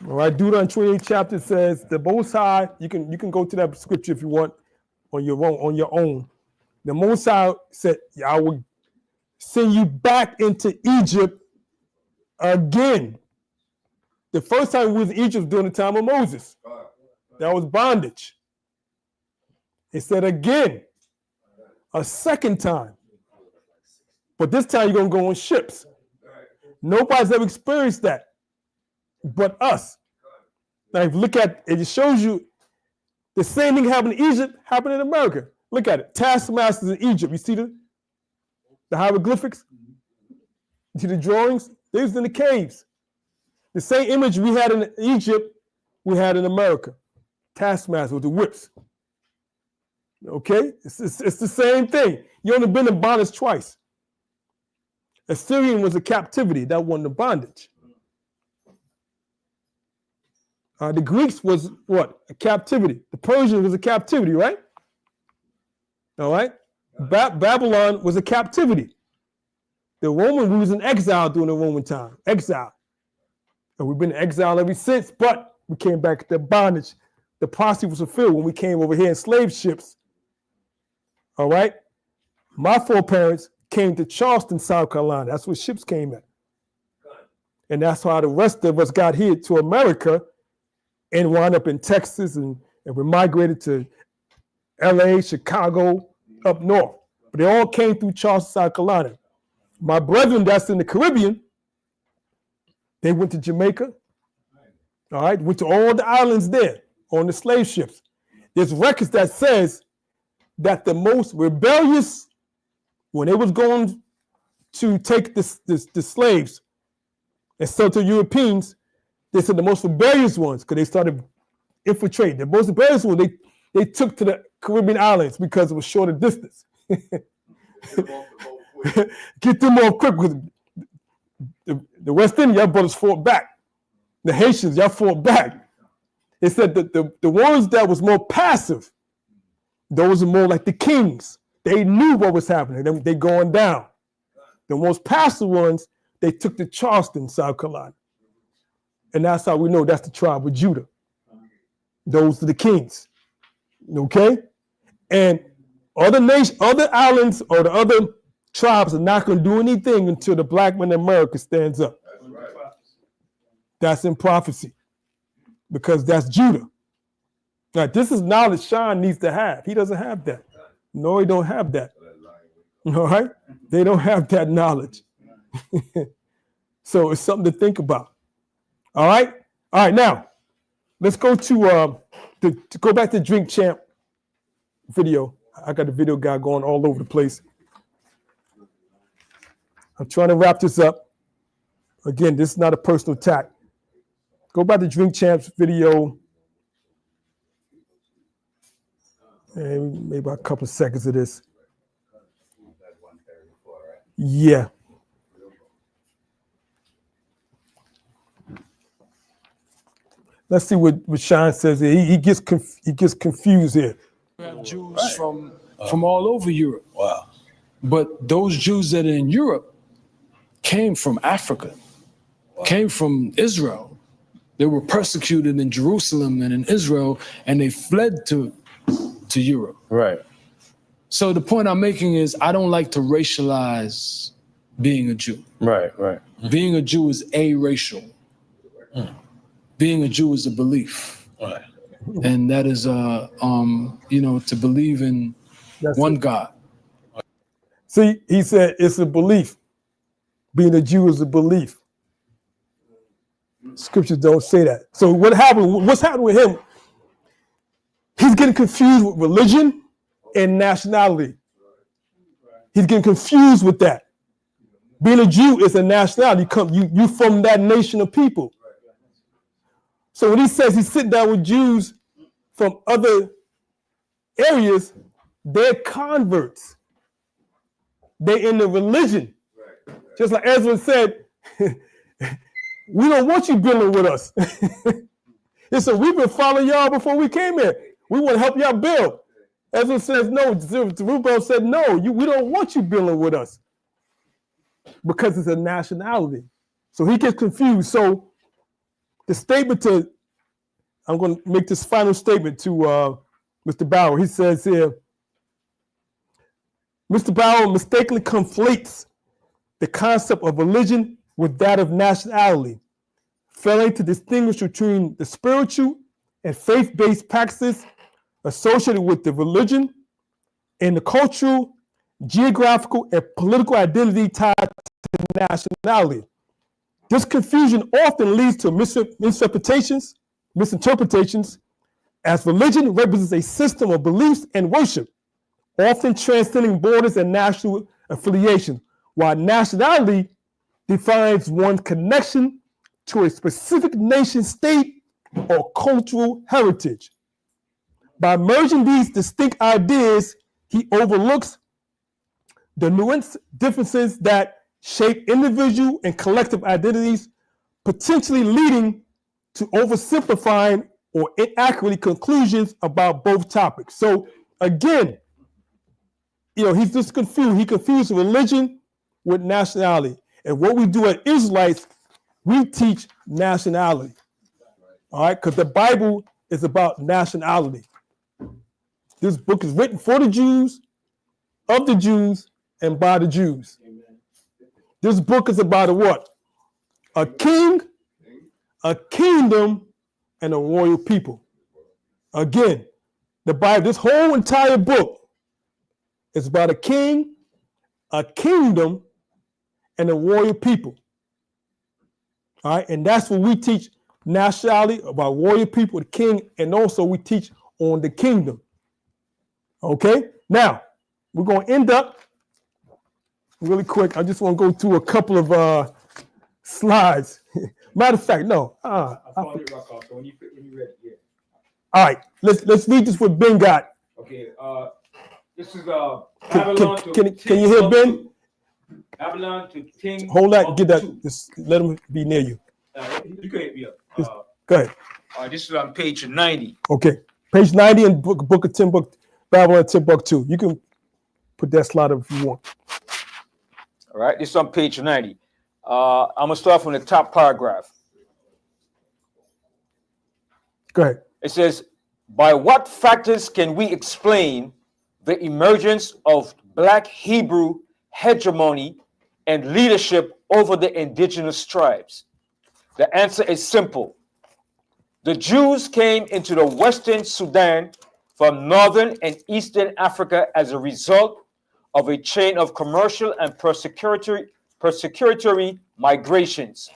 All right, Deuteronomy 28 chapter says the Most High, you can go to that scripture if you want on your own. The Most High said, I will send you back into Egypt again. The first time we was in Egypt was during the time of Moses. That was bondage. It said again, a second time. But this time you're going to go on ships. Nobody's ever experienced that but us. Now, if you look at it, it shows you the same thing happened in Egypt, happened in America. Look at it. Taskmasters in Egypt. You see the hieroglyphics? You see the drawings? They was in the caves. The same image we had in Egypt, we had in America. Taskmasters with the whips. Okay? It's the same thing. You only been in bondage twice. Assyrian was a captivity. That wasn't a bondage. The Greeks was what? A captivity. The Persians was a captivity, right? All right? Babylon was a captivity. The Roman, we was in exile during the Roman time. Exile. And we've been in exile ever since, but we came back to bondage. The prophecy was fulfilled when we came over here in slave ships. All right? My foreparents came to Charleston, South Carolina. That's where ships came at. And that's how the rest of us got here to America and wound up in Texas, and we migrated to LA, Chicago, up north. But they all came through Charleston, South Carolina. My brethren that's in the Caribbean, they went to Jamaica, all right, went to all the islands there on the slave ships. There's records that says that the most rebellious, when they was going to take the slaves and sell to Europeans, they said the most rebellious ones, because they started infiltrating. The most rebellious ones, they took to the Caribbean islands because it was shorter distance. Get them off quick, because the West Indian, y'all brothers fought back. The Haitians, y'all fought back. It said that the ones that was more passive, those are more like the kings. They knew what was happening. They going down. The most passive ones, they took to Charleston, South Carolina. And that's how we know that's the tribe of Judah. Those are the kings. Okay? And other nations, other islands, or the other tribes are not going to do anything until the black man in America stands up. That's in prophecy. because that's Judah. Now, this is knowledge Sean needs to have. He doesn't have that. No, he don't have that. All right? They don't have that knowledge. So it's something to think about. All right? All right, now, let's go to go back to Drink Champ video. I got the video guy going all over the place. I'm trying to wrap this up. Again, this is not a personal attack. Go back to Drink Champ's video. And maybe a couple of seconds of this. Yeah. Let's see what Sean says here. He gets confused here. You have Jews from all over Europe. Wow. But those Jews that are in Europe came from Africa, came from Israel. They were persecuted in Jerusalem and in Israel, and they fled to Europe. Right. So the point I'm making is I don't like to racialize being a Jew. Right. Right. Being a Jew is a-racial. Being a Jew is a belief. Right. And that is, to believe in one God. See, he said it's a belief. Being a Jew is a belief. Scriptures don't say that. So what's happening with him? He's getting confused with religion and nationality. He's getting confused with that. Being a Jew is a nationality. You from that nation of people. So when he says he's sitting down with Jews from other areas, they're converts. They're in the religion. Just like Ezra said, we don't want you building with us. He said, we've been following y'all before we came here. We want to help y'all build. Ezra says, no. Zerubbabel said, no, we don't want you building with us. Because it's a nationality. So he gets confused. So the statement I'm going to make this final statement to Mr. Bauer. He says here, Mr. Bauer mistakenly conflates the concept of religion with that of nationality, failing to distinguish between the spiritual and faith-based practices associated with the religion and the cultural, geographical, and political identity tied to nationality. This confusion often leads to misinterpretations, as religion represents a system of beliefs and worship, often transcending borders and national affiliation, while nationality defines one's connection to a specific nation state or cultural heritage. By merging these distinct ideas, he overlooks the nuanced differences that shape individual and collective identities, potentially leading to oversimplifying or inaccurate conclusions about both topics. So again, he's just confused. He confused religion with nationality. And what we do at Israelites, we teach nationality. All right, because the Bible is about nationality. This book is written for the Jews, of the Jews, and by the Jews. This book is about what? A king, a kingdom, and a royal people. Again, the Bible, this whole entire book is about a king, a kingdom, and a royal people. All right, and that's what we teach nationality, about royal people, the king, and also we teach on the kingdom. Okay, now we're going to end up really quick. I just want to go through a couple of slides. Matter of fact, no. I found it rock off. So when you read it, yeah. All right, let's read this what Ben got. Okay. This is Babylon to can you hear Ben? Babylon to King. Hold that. Get that. Just let him be near you. You can hit me up. Go ahead. This is on page 90. Okay, page 90 in book of Timbuktu, Babylon Timbuktu. You can put that slide up if you want. All right, this is on page 90. I'm gonna start from the top paragraph. Go ahead. It says, by what factors can we explain the emergence of Black Hebrew hegemony and leadership over the indigenous tribes? The answer is simple. The Jews came into the Western Sudan from northern and eastern Africa as a result of a chain of commercial and persecutory migrations.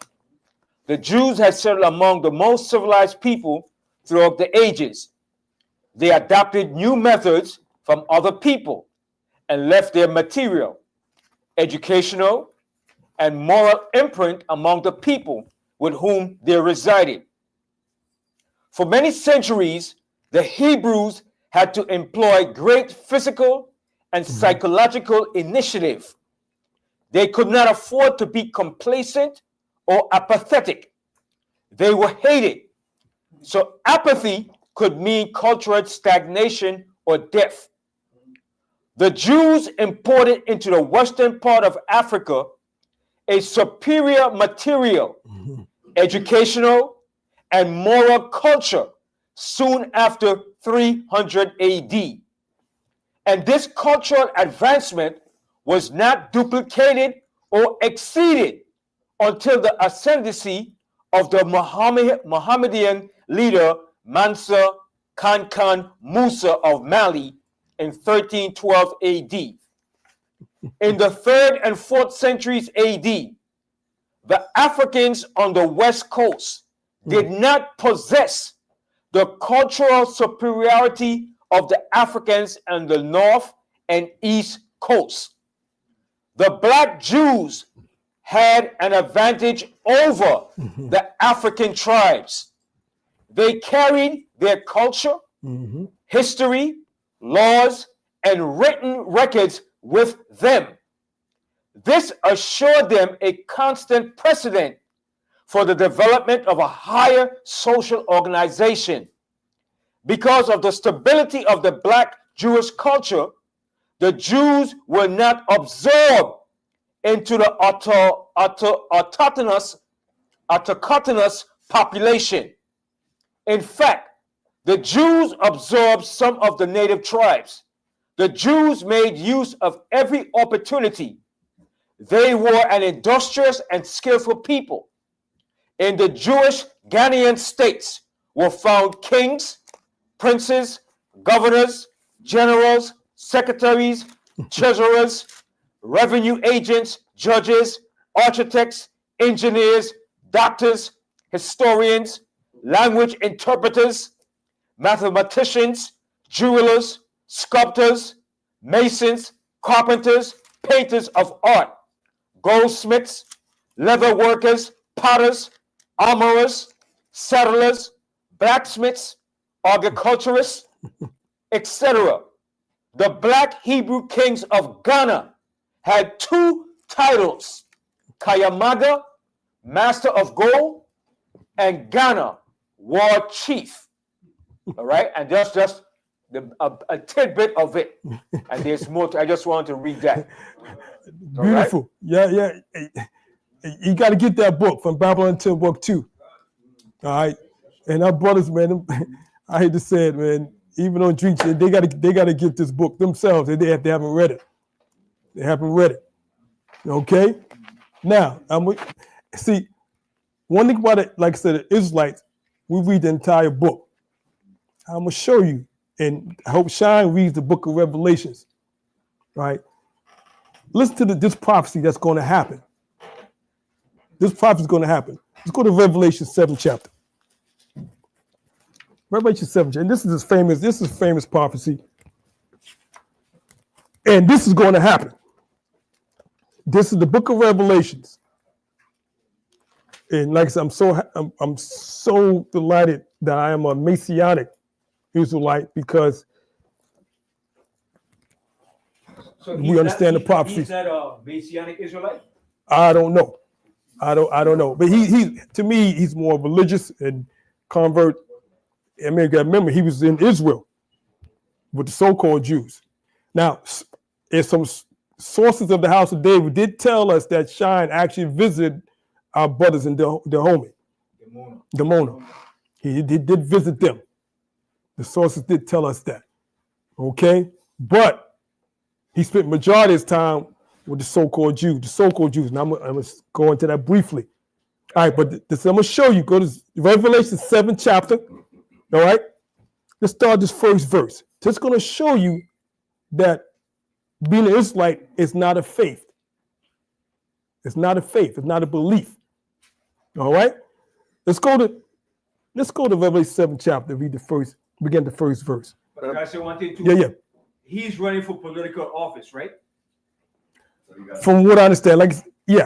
The Jews had settled among the most civilized people throughout the ages. They adopted new methods from other people and left their material, educational, and moral imprint among the people with whom they resided. For many centuries, the Hebrews had to employ great physical and psychological initiative. They could not afford to be complacent or apathetic. They were hated. So apathy could mean cultural stagnation or death. The Jews imported into the western part of Africa a superior material, educational, and moral culture soon after 300 AD. And this cultural advancement was not duplicated or exceeded until the ascendancy of the Mohammedan leader Mansa Kankan Musa of Mali in 1312 AD. In the 3rd and 4th centuries AD, the Africans on the West Coast did not possess the cultural superiority of the Africans on the North and East Coast. The Black Jews had an advantage over the African tribes. They carried their culture, history, laws, and written records with them. This assured them a constant precedent for the development of a higher social organization. Because of the stability of the Black Jewish culture, the Jews were not absorbed into the autochthonous population. In fact, the Jews absorbed some of the native tribes. The Jews made use of every opportunity. They were an industrious and skillful people. In the Jewish Ghanaian states were found kings, princes, governors, generals, secretaries, treasurers, revenue agents, judges, architects, engineers, doctors, historians, language interpreters, mathematicians, jewelers, sculptors, masons, carpenters, painters of art, goldsmiths, leather workers, potters, armorers, settlers, blacksmiths, agriculturists, etc. The Black Hebrew kings of Ghana had 2 titles: Kayamaga, Master of Gold, and Ghana, War Chief. All right, and that's just a tidbit of it. And there's more. I just wanted to read that. All Beautiful. right? Yeah. You got to get that book, From Babylon to Timbuktu. All right. And our brothers, man, I hate to say it, man, even on Dream, they gotta get this book themselves. They haven't read it. They haven't read it. Okay? Now, see, one thing about it, like I said, the Israelites, we read the entire book. I'm gonna show you, and I hope Shine reads the book of Revelations. Right? Listen to this prophecy that's going to happen. This prophecy is going to happen. Let's go to Revelation 7 chapter. Revelation 7 chapter. And this is famous prophecy. And this is going to happen. This is the book of Revelations. And like I said, I'm so delighted that I am a Messianic Israelite, because So we understand the prophecy. He's not a Messianic Israelite? I don't know. I don't know. But he to me, he's more religious and convert. I mean, you gotta remember, he was in Israel with the so-called Jews. Now, there's some sources of the house of David did tell us that Shine actually visited our brothers in Dahomey, Demona. He did visit them. The sources did tell us that. Okay? But he spent majority of his time with the so-called Jews. And I'm going to go into that briefly. All right, but this I'm gonna show you. Go to Revelation 7th chapter. All right. Let's start this first verse. Just gonna show you that being an Israelite is not a faith. It's not a faith. It's not a belief. All right. Let's go to Revelation 7th chapter. Begin the first verse. But can I say one thing too? Yeah. He's running for political office, right? From what I understand,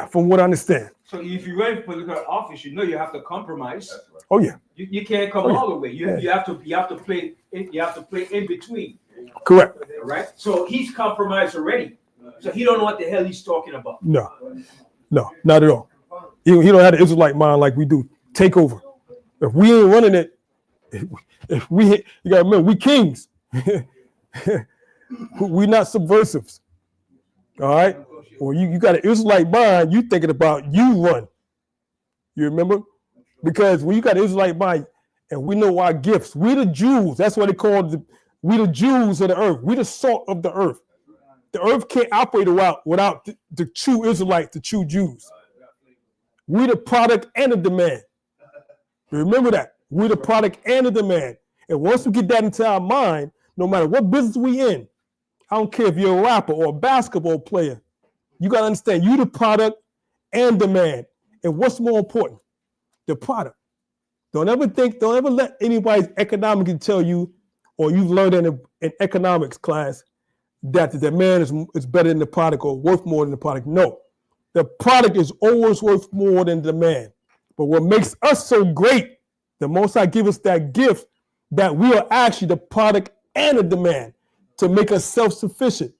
from what I understand. So if you run for political office, you know you have to compromise. Oh yeah. You can't come all the way. You have to play in between. Correct. Right? So he's compromised already. So he don't know what the hell he's talking about. No, not at all. He don't have the Israelite mind like we do. Take over. If we ain't running it, you gotta remember, we kings. We're not subversives. All right? Or you got an Israelite mind, you thinking about you run. You remember? Because when you got an Israelite mind, and we know our gifts, we the Jews, that's what they call we the Jews of the earth. We the salt of the earth. The earth can't operate without the true Israelites, the true Jews. We the product and the demand. Remember that. We're the product and the demand. And once we get that into our mind, no matter what business we in, I don't care if you're a rapper or a basketball player, you got to understand you the product and demand. And what's more important? The product. Don't ever let anybody's economically tell you, or you've learned in economics class, that the demand is better than the product or worth more than the product. No, the product is always worth more than the demand. But what makes us so great, the Most High give us that gift that we are actually the product and the demand to make us self-sufficient.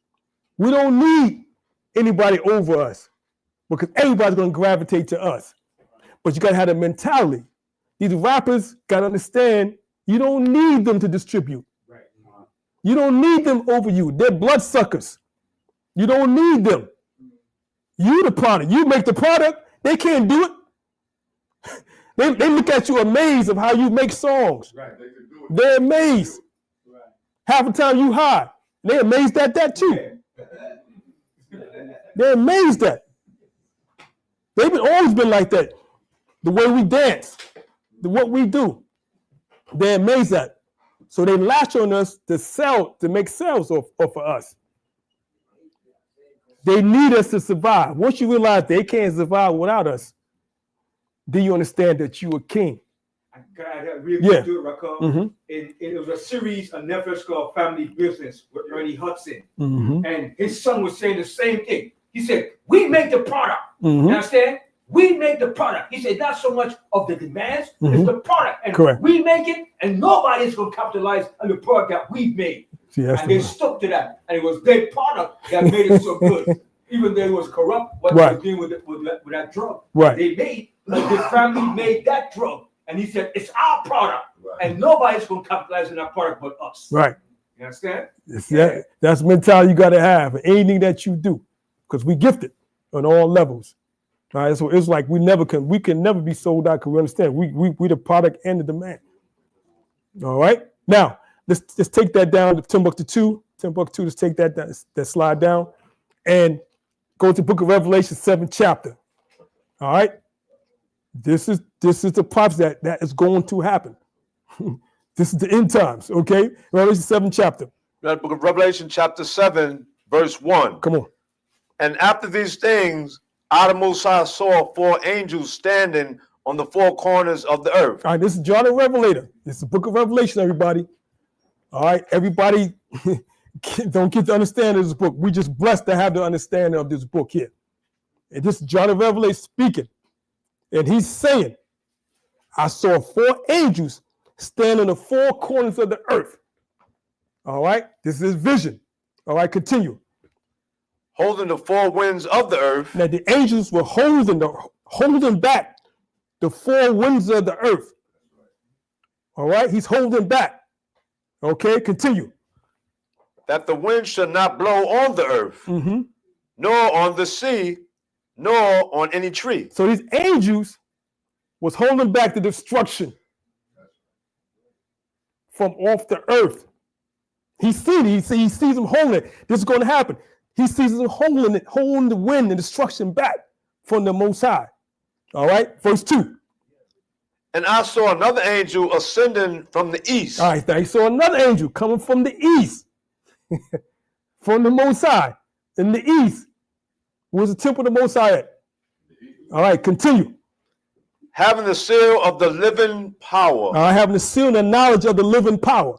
We don't need anybody over us because everybody's going to gravitate to us. But you got to have the mentality. These rappers got to understand you don't need them to distribute. Right. You don't need them over you. They're bloodsuckers. You don't need them. You the product. You make the product. They can't do it. They look at you amazed of how you make songs. Right. They're amazed. Right. Half the time you hide. They're amazed at that too. They're amazed at. They've always been like that. The way we dance, what we do, they're amazed at. So they latch on us to make sales off of us. They need us to survive. Once you realize they can't survive without us, then you understand that you a king. I really Yeah. do it, Raquel. Mm-hmm. It was a series on Netflix called Family Business with Ernie Hudson. Mm-hmm. And his son was saying the same thing. He said, we make the product. Mm-hmm. You understand? We make the product. He said, not so much of the demands, Mm-hmm. it's the product. And Correct. we make it, and nobody's going to capitalize on the product that we've made. See, that's And the they stuck to that. And it was their product that made it so good. Even though it was corrupt, what they Right. were doing with that drug. Right. They made, the family made that drug. And he said, it's our product. Right. And nobody's going to capitalize on that product but us. right. You understand? That's the mentality you got to have in anything that you do, because we gifted on all levels. All right, so it's like we can never be sold out because we understand we the product and the demand. All right, now let's take that down to Timbuktu 2. Let's take that slide down and go to the book of Revelation 7th chapter. All right, this is the prophecy that is going to happen. This is the end times. Okay, Revelation 7th chapter. The book of Revelation, chapter 7, verse 1. Come on. And after these things, I, the Most High, saw 4 angels standing on the 4 corners of the earth. All right, this is John the Revelator. This is the book of Revelation, everybody. All right, everybody don't get to understand this book. We just blessed to have the understanding of this book here. And this is John the Revelator speaking. And he's saying, I saw 4 angels standing on the 4 corners of the earth. All right, this is vision. All right, continue. Holding the 4 winds of the earth. Now the angels were holding back the 4 winds of the earth. All right, he's holding back. Okay, continue. That the wind should not blow on the earth, Mm-hmm. nor on the sea, nor on any tree. So these angels was holding back the destruction from off the earth. He sees them holding it. This is going to happen. He sees them holding the wind and destruction back from the Most High. All right, verse 2. And I saw another angel ascending from the east. All right, now he saw another angel coming from the east, from the Most High. In the east was the temple of the Most High at. All right, continue. Having the seal of the living power. Having the seal and the knowledge of the living power.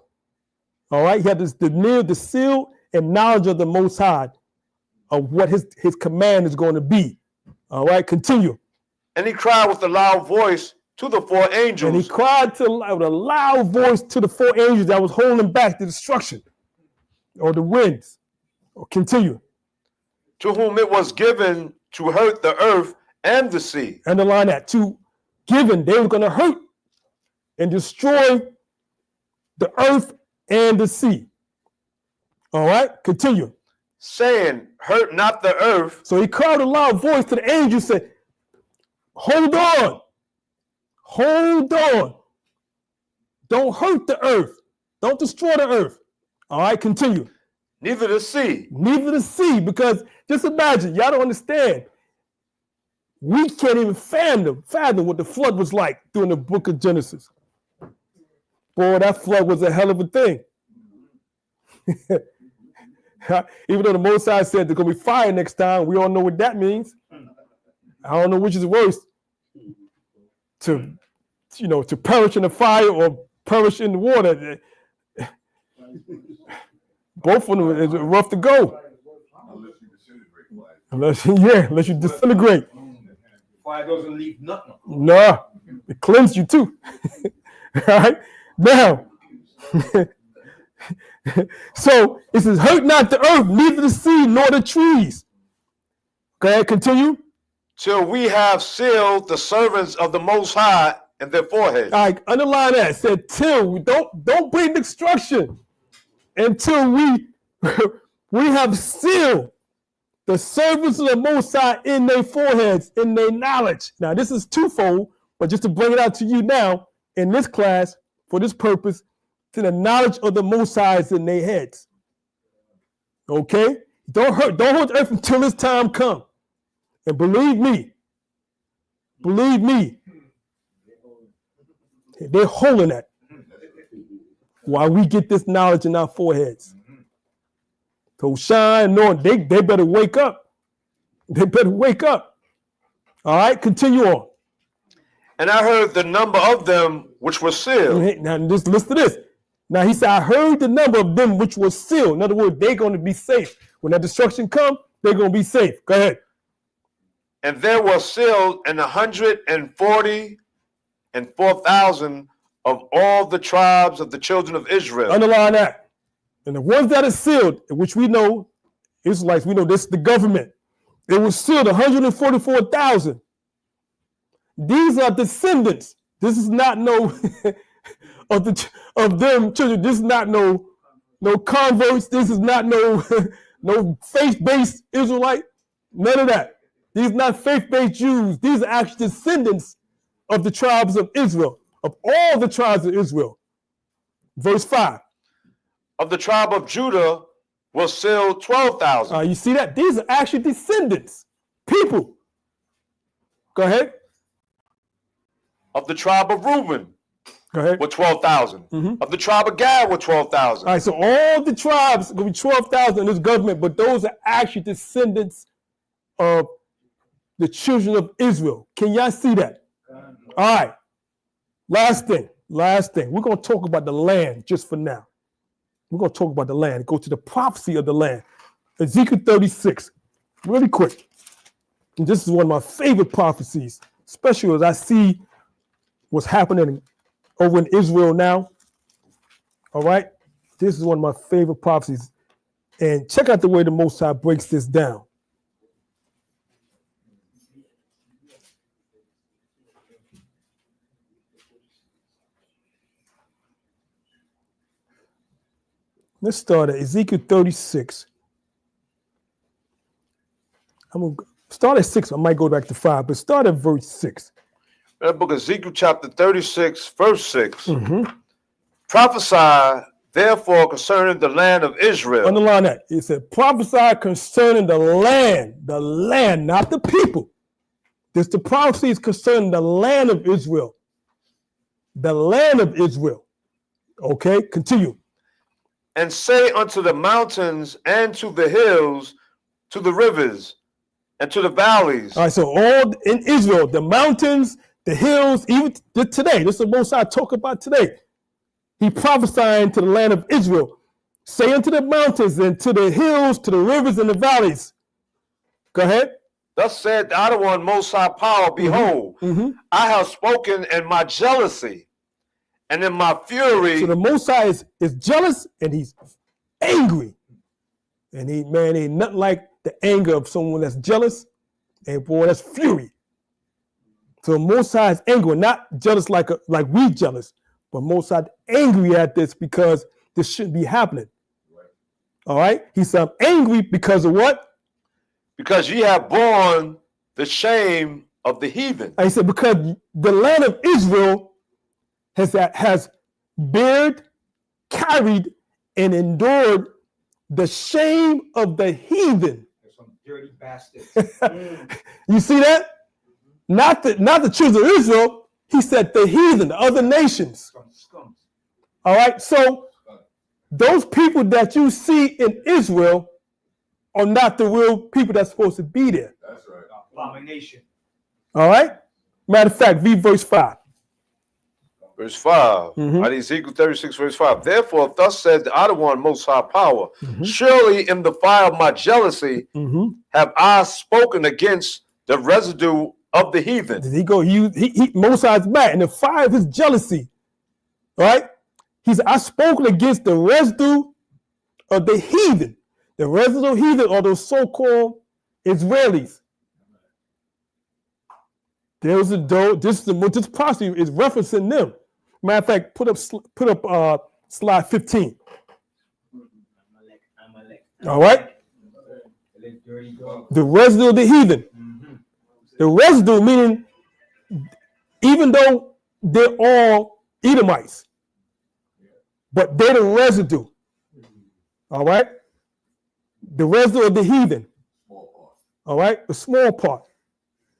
All right, he had the seal and knowledge of the Most High, of what his command is going to be. All right, continue. And he cried with a loud voice to the four angels. And he cried with a loud voice to the four angels that was holding back the destruction or the winds. Continue. To whom it was given to hurt the earth and the sea. Underline that. They were going to hurt and destroy the earth and the sea. All right, continue. Saying, hurt not the earth. So he cried a loud voice to the angel, said, hold on. Hold on. Don't hurt the earth. Don't destroy the earth. All right, continue. Neither the sea. Neither the sea, because just imagine, y'all don't understand. We can't even fathom what the flood was like during the book of Genesis. Boy, that flood was a hell of a thing. Even though the Most High said there's going to be fire next time, we all know what that means. I don't know which is worse, to perish in the fire or perish in the water. Both of them is rough to go. Unless you disintegrate. Fire doesn't leave nothing. Nah, it cleansed you too. All right, now. So it says, hurt not the earth, neither the sea nor the trees. Okay, continue. Till we have sealed the servants of the Most High in their foreheads. All right, underline that. It said, till we don't bring destruction until we have sealed the servants of the Most High in their foreheads, in their knowledge. Now, this is twofold, but just to bring it out to you now in this class for this purpose, to the knowledge of the Most High is in their heads. Okay? Don't hurt the earth until this time comes. And believe me, they're holding that while we get this knowledge in our foreheads. So shine, knowing they better wake up. They better wake up. All right, continue on. And I heard the number of them which were sealed. Now, just listen to this. Now, he said, I heard the number of them which was sealed. In other words, they're going to be safe. When that destruction comes, they're going to be safe. Go ahead. And there were sealed 144,000 of all the tribes of the children of Israel. Underline that. And the ones that are sealed, which we know, Israelites, we know this is the government. It was sealed 144,000. These are descendants. This is not no of them children. This is not no converts. This is not no faith-based Israelite. None of that. These are not faith-based Jews. These are actually descendants of the tribes of Israel, of all the tribes of Israel. Verse 5. Of the tribe of Judah was sealed 12,000. You see that? These are actually descendants, people. Go ahead. Of the tribe of Reuben Go ahead. were 12,000. Of the tribe of Gad were 12,000. All right, so all the tribes will be 12,000 in this government, but those are actually descendants of the children of Israel. Can y'all see that? All right. Last thing. We're going to talk about the land just for now. We're going to talk about the land. Go to the prophecy of the land. Ezekiel 36. Really quick. And this is one of my favorite prophecies, especially as I see what's happening over in Israel now. All right. This is one of my favorite prophecies. And check out the way the Most High breaks this down. Let's start at Ezekiel 36. I'm going to start at 6. I might go back to 5, but start at verse 6. That book, Ezekiel chapter 36, verse 6. Prophesy, therefore, concerning the land of Israel. Underline that. It said, prophesy concerning the land, not the people. This the prophecies concerning the land of Israel. The land of Israel. Okay, continue. And say unto the mountains and to the hills, to the rivers and to the valleys. All right, so all in Israel, the mountains, the hills, even today, this is the most I talk about today. He prophesying to the land of Israel. Say unto the mountains and to the hills, to the rivers and the valleys. Go ahead. Thus said the other one, Most High Power, behold, I have spoken in my jealousy and in my fury. So the Most High is jealous and he's angry. And ain't nothing like the anger of someone that's jealous and boy, that's fury. So the Most High is angry, not jealous like we jealous, but Most High angry at this because this shouldn't be happening. All right? He said, I'm angry because of what? Because ye have borne the shame of the heathen. I said, because the land of Israel has bared, carried, and endured the shame of the heathen. Some dirty bastards. You see that? Not the children of Israel. He said the heathen, the other nations. All right. So those people that you see in Israel are not the real people that's supposed to be there. That's right. Abomination. All right. Matter of fact, read verse 5. Verse 5, out of Ezekiel 36, verse 5. Therefore, thus said the other one, Most High Power, surely in the fire of my jealousy have I spoken against the residue of the heathen. He go, he Most High's back in the fire of his jealousy. All right. I spoken against the residue of the heathen. The residue heathen are those so-called Israelis. This prophecy is referencing them. Matter of fact, put up slide 15. All right. The residue of the heathen. The residue meaning, even though they're all Edomites, but they're the residue. All right. The residue of the heathen. All right. The small part.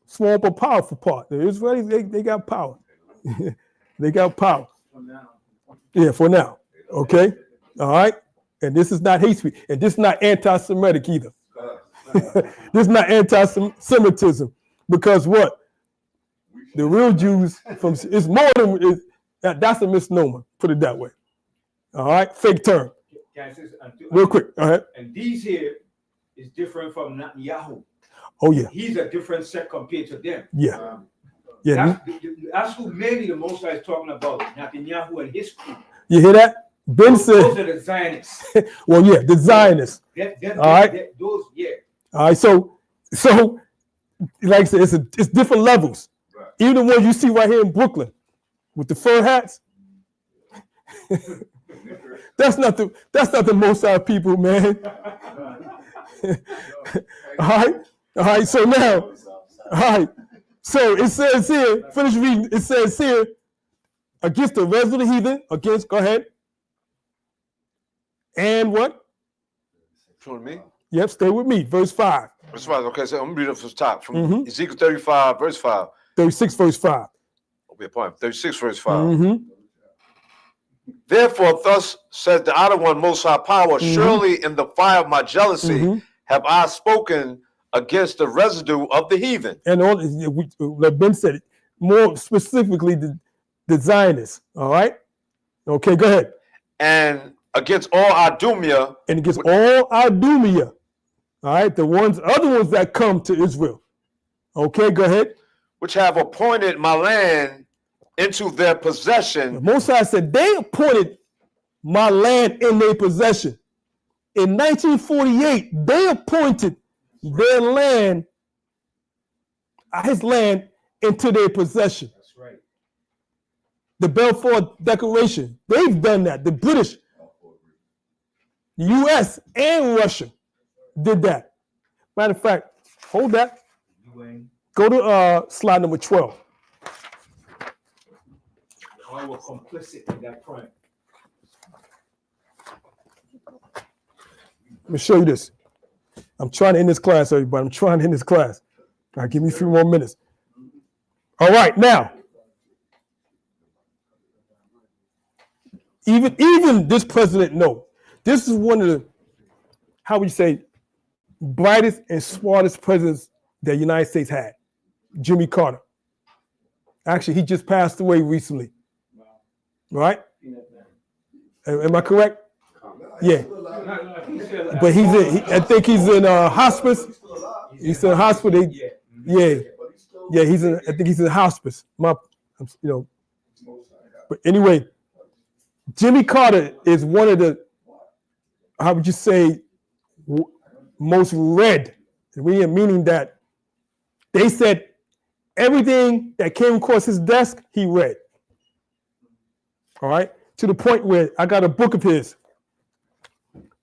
Small but powerful part. The Israelis, they got power. They got power. For now. Yeah, for now. Okay. All right. And this is not hate speech. And this is not anti-Semitic either. This is not anti-Semitism. Because what? The real Jews it's more than that's a misnomer. Put it that way. All right. Fake term. Real quick. All right. And these here is different from Netanyahu. Oh yeah. He's a different set compared to them. Yeah. Yeah. That's who mainly the Most High is talking about. Netanyahu and his crew. You hear that? Ben said. Those are the Zionists. Well, yeah, the Zionists. All right. Those, yeah. All right. So, like I said, it's different levels. Right. Even the ones you see right here in Brooklyn with the fur hats. That's not the Most High people, man. All right. So now, all right. So it says here, finish reading. It says here, against the rest of the heathen, go ahead. And what? From me? Yep, stay with me. Verse 5. Verse 5. Okay, so I'm going to read it from the top. From Ezekiel 35, verse 5. 36, verse 5. Okay, point. 36, verse 5. Therefore, thus says the outer one, Most High Power, surely in the fire of my jealousy have I spoken against the residue of the heathen. And like Ben said, more specifically the Zionists. All right? Okay, go ahead. And against all Idumea. And against all Idumea. All right? The other ones that come to Israel. Okay, go ahead. Which have appointed my land into their possession. Moses said they appointed my land in their possession. In 1948, they appointed their land, his land, into their possession. That's right. The Balfour Declaration, they've done that. The British, the U.S. and Russia did that. Matter of fact, hold that. Go to slide number 12. I was complicit in that crime. Let me show you this. I'm trying to end this class, everybody. I'm trying to end this class. All right, give me a few more minutes. All right, now, even this president knows. This is one of the, how would you say, brightest and smartest presidents that the United States had, Jimmy Carter. Actually, he just passed away recently. Right? Am I correct? Yeah. But I think he's in hospice. He's in hospital. Yeah. Yeah, I think he's in hospice. But anyway, Jimmy Carter is one of the, how would you say, most read, meaning that they said everything that came across his desk, he read. All right, to the point where I got a book of his.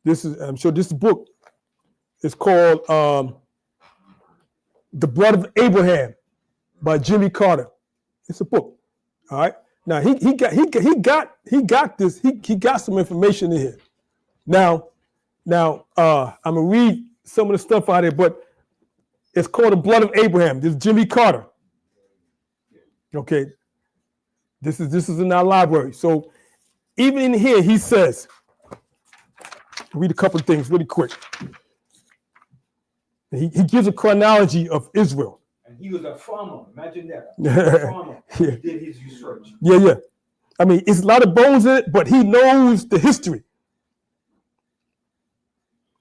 I'm sure this book is called "The Blood of Abraham" by Jimmy Carter. It's a book. All right. Now he got this. He got some information in here. Now I'm gonna read some of the stuff out here, but it's called "The Blood of Abraham." This is Jimmy Carter. Okay. This is in our library. So even in here, he says, read a couple of things really quick. He gives a chronology of Israel. And he was a farmer. Imagine that. A farmer. Yeah. He did his research. Yeah. I mean, it's a lot of bones in it, but he knows the history.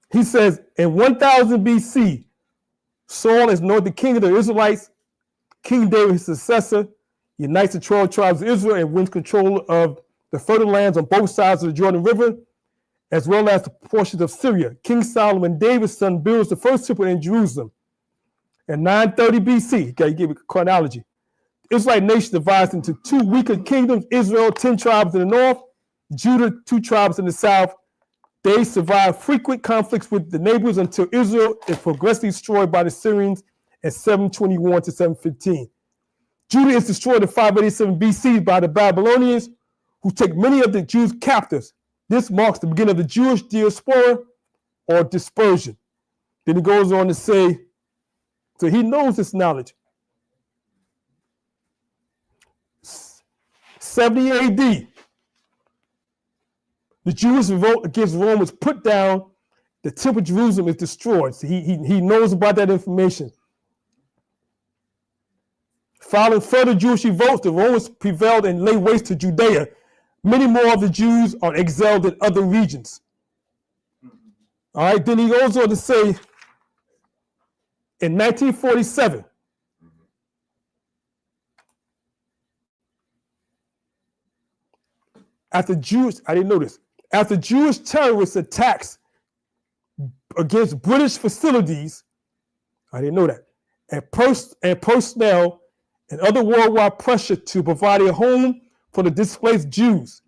He says, in 1000 BC, Saul is anointed king of the Israelites. King David, his successor, unites the 12 tribes of Israel and wins control of the fertile lands on both sides of the Jordan River, as well as the portions of Syria. King Solomon, David's son, builds the first temple in Jerusalem. In 930 BC, okay, you give a chronology, the Israelite nation divides into two weaker kingdoms, Israel, 10 tribes in the north, Judah, 2 tribes in the south. They survive frequent conflicts with the neighbors until Israel is progressively destroyed by the Syrians in 721 to 715. Judah is destroyed in 587 BC by the Babylonians, who take many of the Jews captives. This marks the beginning of the Jewish diaspora or dispersion. Then he goes on to say, so he knows this knowledge. 70 AD, the Jewish revolt against Rome was put down. The temple of Jerusalem is destroyed. So he knows about that information. Following further Jewish revolts, the Romans prevailed and laid waste to Judea. Many more of the Jews are exiled in other regions. All right, then he goes on to say, in 1947, after Jewish terrorist attacks against British facilities, I didn't know that, and personnel and other worldwide pressure to provide a home for the displaced Jews,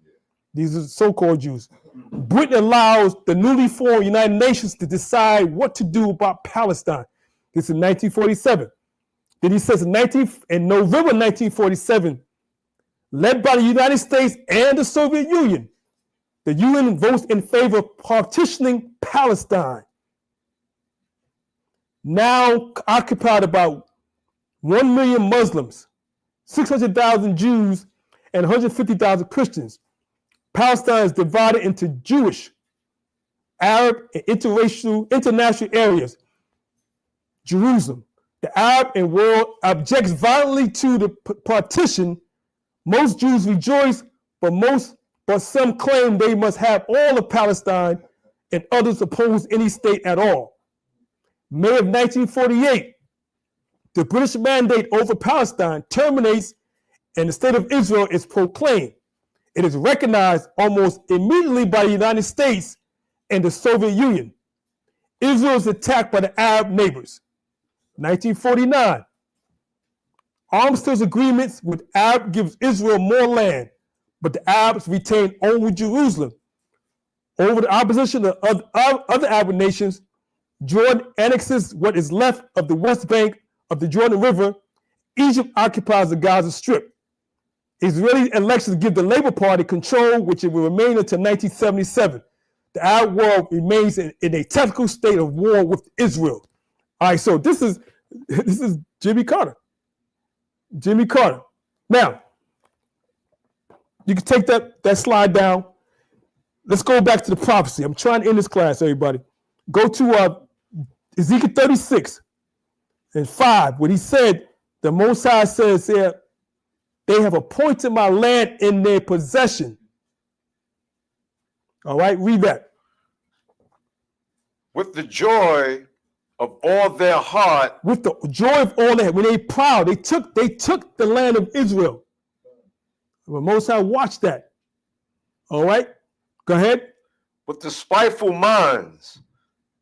these are so-called Jews, Britain allows the newly formed United Nations to decide what to do about Palestine. This is 1947. Then he says in November 1947, led by the United States and the Soviet Union, the UN votes in favor of partitioning Palestine, now occupied about 1 million Muslims, 600,000 Jews, and 150,000 Christians. Palestine is divided into Jewish, Arab, and international areas. Jerusalem, the Arab and world objects violently to the partition. Most Jews rejoice, but some claim they must have all of Palestine, and others oppose any state at all. May of 1948, the British mandate over Palestine terminates and the state of Israel is proclaimed. It is recognized almost immediately by the United States and the Soviet Union. Israel is attacked by the Arab neighbors. 1949, armistice agreements with Arab gives Israel more land, but the Arabs retain only Jerusalem. Over the opposition of other Arab nations, Jordan annexes what is left of the West Bank of the Jordan River. Egypt occupies the Gaza Strip. Israeli elections give the Labour Party control, which it will remain until 1977. The Arab world remains in a technical state of war with Israel. All right, so this is Jimmy Carter. Jimmy Carter. Now, you can take that slide down. Let's go back to the prophecy. I'm trying to end this class, everybody. Go to Ezekiel 36:5, when he said, the Most High says here, they have appointed my land in their possession. All right, read that. With the joy of all their heart. With the joy of all their heart. When they proud, they took the land of Israel. The Most High watched that. All right, go ahead. With the spiteful minds,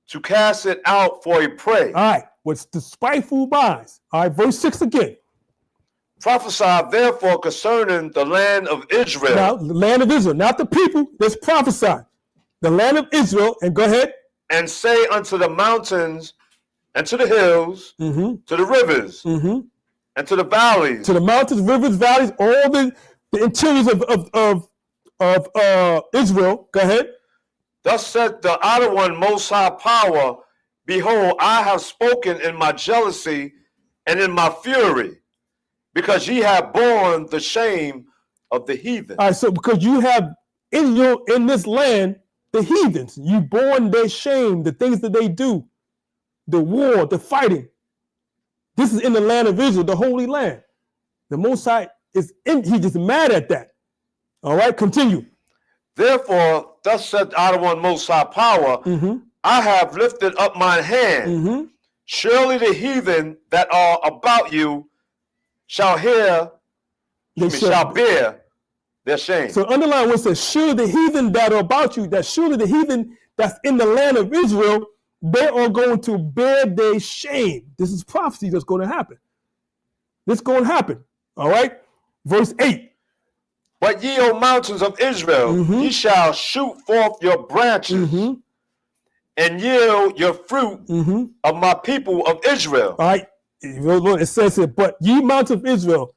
to cast it out for a prey. All right, what's the spiteful minds? All right, verse 6 again. Prophesy therefore concerning the land of Israel. Now, the land of Israel, not the people. Let's prophesy. The land of Israel, and go ahead. And say unto the mountains and to the hills, to the rivers, and to the valleys. To the mountains, rivers, valleys, all the interiors of Israel. Go ahead. Thus said the outer one, Most High Power, behold, I have spoken in my jealousy and in my fury, because ye have borne the shame of the heathen. All right, so because you have in this land the heathens, you borne their shame, the things that they do, the war, the fighting. This is in the land of Israel, the Holy Land. The Most High he's just mad at that. All right, continue. Therefore, thus said the outer one, Most High Power, I have lifted up my hand. Surely the heathen that are about you shall bear their shame. So underline what says, surely the heathen that are about you, that surely the heathen that's in the land of Israel, they are going to bear their shame. This is prophecy that's going to happen. This is going to happen. All right. Verse 8. But ye, O mountains of Israel, ye shall shoot forth your branches and yield your fruit of my people of Israel. All right. It says it, but ye mountains of Israel,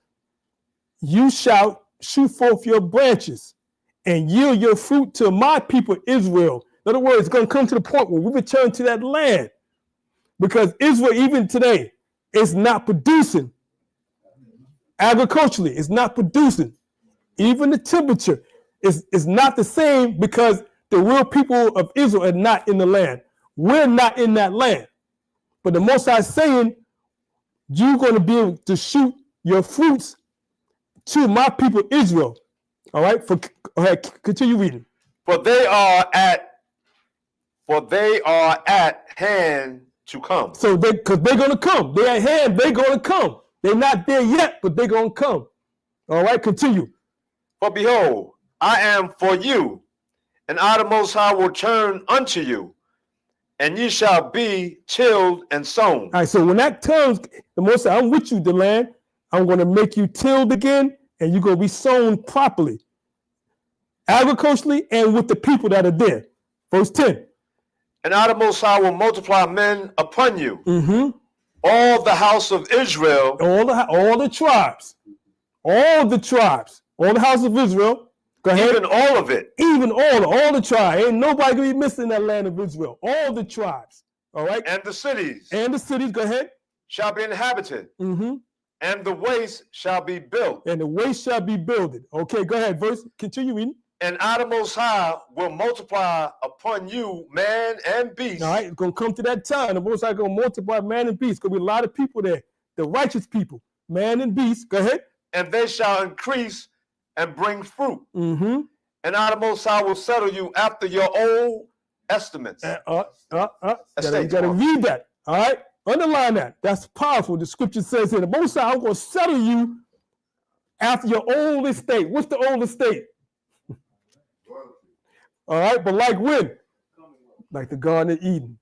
you shall shoot forth your branches and yield your fruit to my people Israel. In other words, it's going to come to the point where we return to that land, because Israel, even today, is not producing agriculturally. It's not producing. Even the temperature is not the same, because the real people of Israel are not in the land. We're not in that land. But the Most High is saying, you're going to be able to shoot your fruits to my people Israel. All right, continue reading. For they are at hand to come. So because they're going to come. They're at hand, they're going to come. They're not there yet, but they're going to come. All right, continue. For behold, I am for you, and I the Most High will turn unto you, and ye shall be tilled and sown. All right, so when that turns, the Most High, I'm with you, the land. I'm going to make you tilled again, and you're going to be sown properly, agriculturally, and with the people that are there. Verse 10. And I the Most High will multiply men upon you, all the house of Israel, all the tribes, all the house of Israel. Go ahead. Even all of it. Even all the tribes. Ain't nobody gonna be missing that land of Israel. All the tribes. All right. And the cities. Go ahead. Shall be inhabited. And the waste shall be built. And the waste shall be builded. Okay, go ahead. Continue reading. And I the Most High will multiply upon you man and beast. All right, it's going to come to that time. The Most High is going to multiply man and beast. Going to be a lot of people there. The righteous people, man and beast. Go ahead. And they shall increase and bring fruit. And I the Most High will settle you after your old estimates. You got to read that. All right, underline that. That's powerful. The scripture says here, the Most High, I'm going to settle you after your old estate. What's the old estate? All right, but like when? Like the Garden of Eden.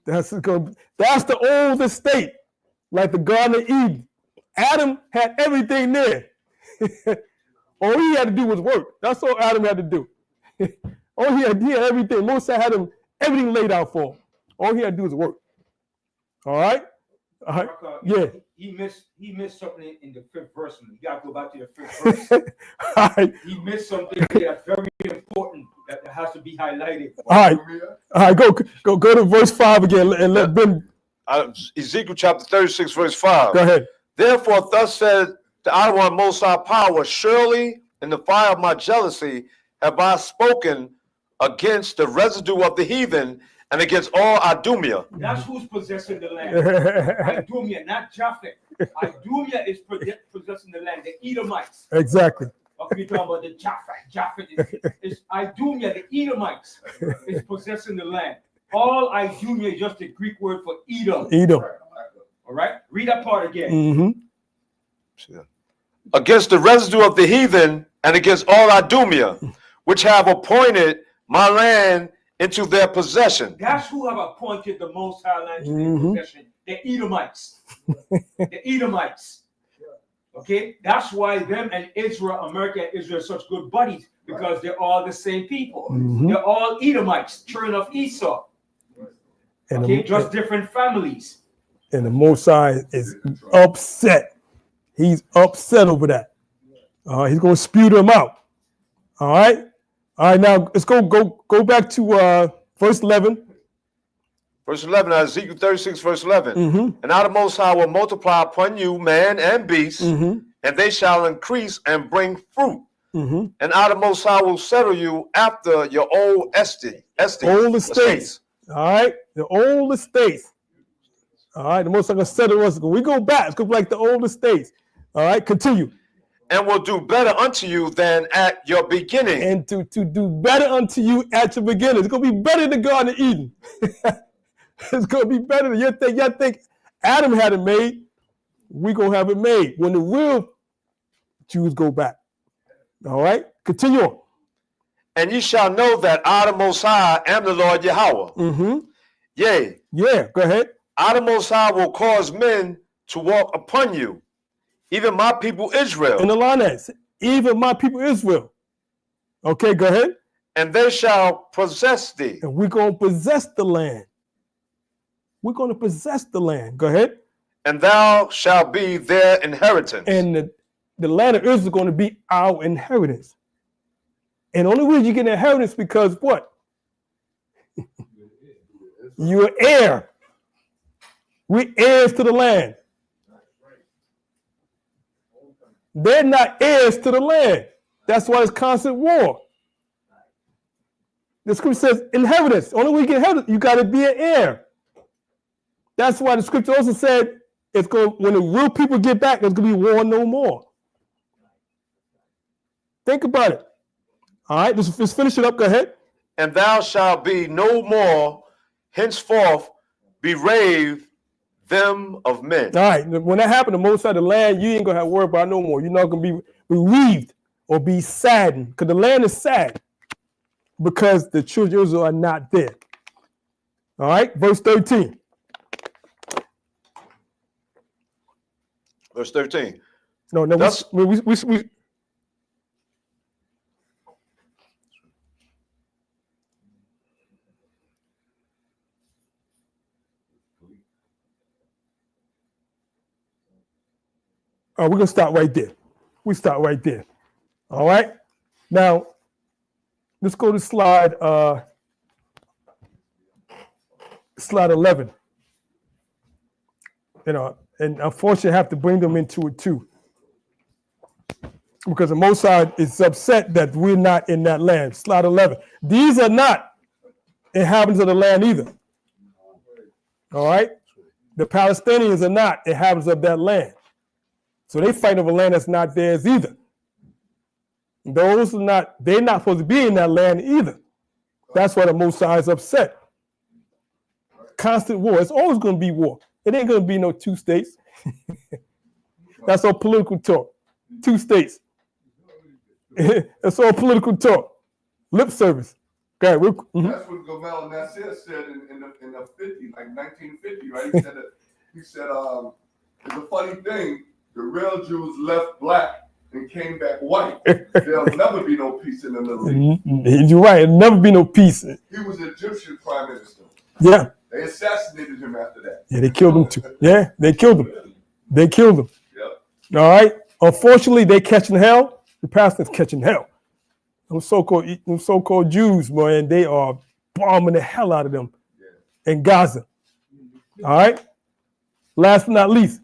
That's the old estate, like the Garden of Eden. Adam had everything there. All he had to do was work. That's all Adam had to do. He had everything. Moses had everything laid out for him. All he had to do was work. All right? Yeah. He missed something in the fifth verse. You got to go back to the fifth verse. All right. He missed something that's very important that has to be highlighted. All right. Go to verse 5 again and let Ben. Ezekiel chapter 36, verse 5. Go ahead. Therefore, thus said the Honorable and Most High Power, surely in the fire of my jealousy have I spoken against the residue of the heathen and against all Idumea. That's who's possessing the land. Idumea, not Japheth. Idumea is possessing the land. The Edomites. Exactly. Okay, we're talking about the Japheth. Japheth is Idumea. The Edomites is possessing the land. All Idumea is just a Greek word for Edom. Edom. All right, read that part again. Mm-hmm. Against the residue of the heathen and against all Idumea, which have appointed my land into their possession. That's who have appointed the Most High land to their possession. The Edomites. The Edomites. Okay, that's why them and Israel, America and Israel are such good buddies, because they're all the same people. They're all Edomites, children of Esau. And Okay, just different families. And the Most High is upset. He's upset over that. He's going to spew them out. All right. All right. Now let's go back to verse 11. Verse 11, Ezekiel 36, verse 11. And now the Most High will multiply upon you man and beast, and they shall increase and bring fruit. And now the Most High will settle you after your old estates. All right. The old estates. All right, the Most High gonna settle us. We go back. It's gonna be like the old estates. All right, continue. And will do better unto you than at your beginning. And to do better unto you at your beginning. It's gonna be better than the Garden of Eden. It's gonna be better than y'all think Adam had it made. We gonna have it made when the real Jews go back. All right, continue on. And ye shall know that I, the Most High, am the Lord Yahweh. Yea. Yeah, go ahead. I, the Most High, will cause men to walk upon you, even my people Israel. In the line that's even my people Israel. Okay, go ahead. And they shall possess thee. And we're going to possess the land. We're going to possess the land. Go ahead. And thou shalt be their inheritance. And the land of Israel is going to be our inheritance. And the only reason you get an inheritance because what? You're heir. We're heirs to the land. They're not heirs to the land. That's why it's constant war. The scripture says inheritance. The only way you get inheritance, you got to be an heir. That's why the scripture also said it's going when the real people get back, there's going to be war no more. Think about it. All right, let's finish it up. Go ahead. And thou shalt be no more henceforth bereaved them of men. All right, when that happened, the Most High, the land, you ain't gonna have to worry about no more. You're not gonna be bereaved or be saddened, because the land is sad because the children of Israel are not there. All right, verse 13. Verse 13. No, we we're going to stop right there. We start right there. All right. Now, let's go to slide 11. And unfortunately, I have to bring them into it too. Because the Most High is upset that we're not in that land. Slide 11. These are not inhabitants of the land either. All right. The Palestinians are not inhabitants of that land. So they fight over land that's not theirs either. Those are not, they're not supposed to be in that land either. That's why the Most High is upset. Constant war. It's always going to be war. It ain't going to be no two states. That's all political talk. Two states. It's all political talk. Lip service. Okay, That's what Gamal Nasser said in the 50, like 1950, right? He said, it's a funny thing. The real Jews left black and came back white. There'll never be no peace in the Middle East. You're right. There'll never be no peace. He was the Egyptian prime minister. Yeah. They assassinated him after that. Yeah, they killed him too. Yeah, they killed him. They killed him. Yep. All right. Unfortunately, they catching hell. The pastor's catching hell. Them so-called Jews, man, they are bombing the hell out of them in Gaza. All right. Last but not least,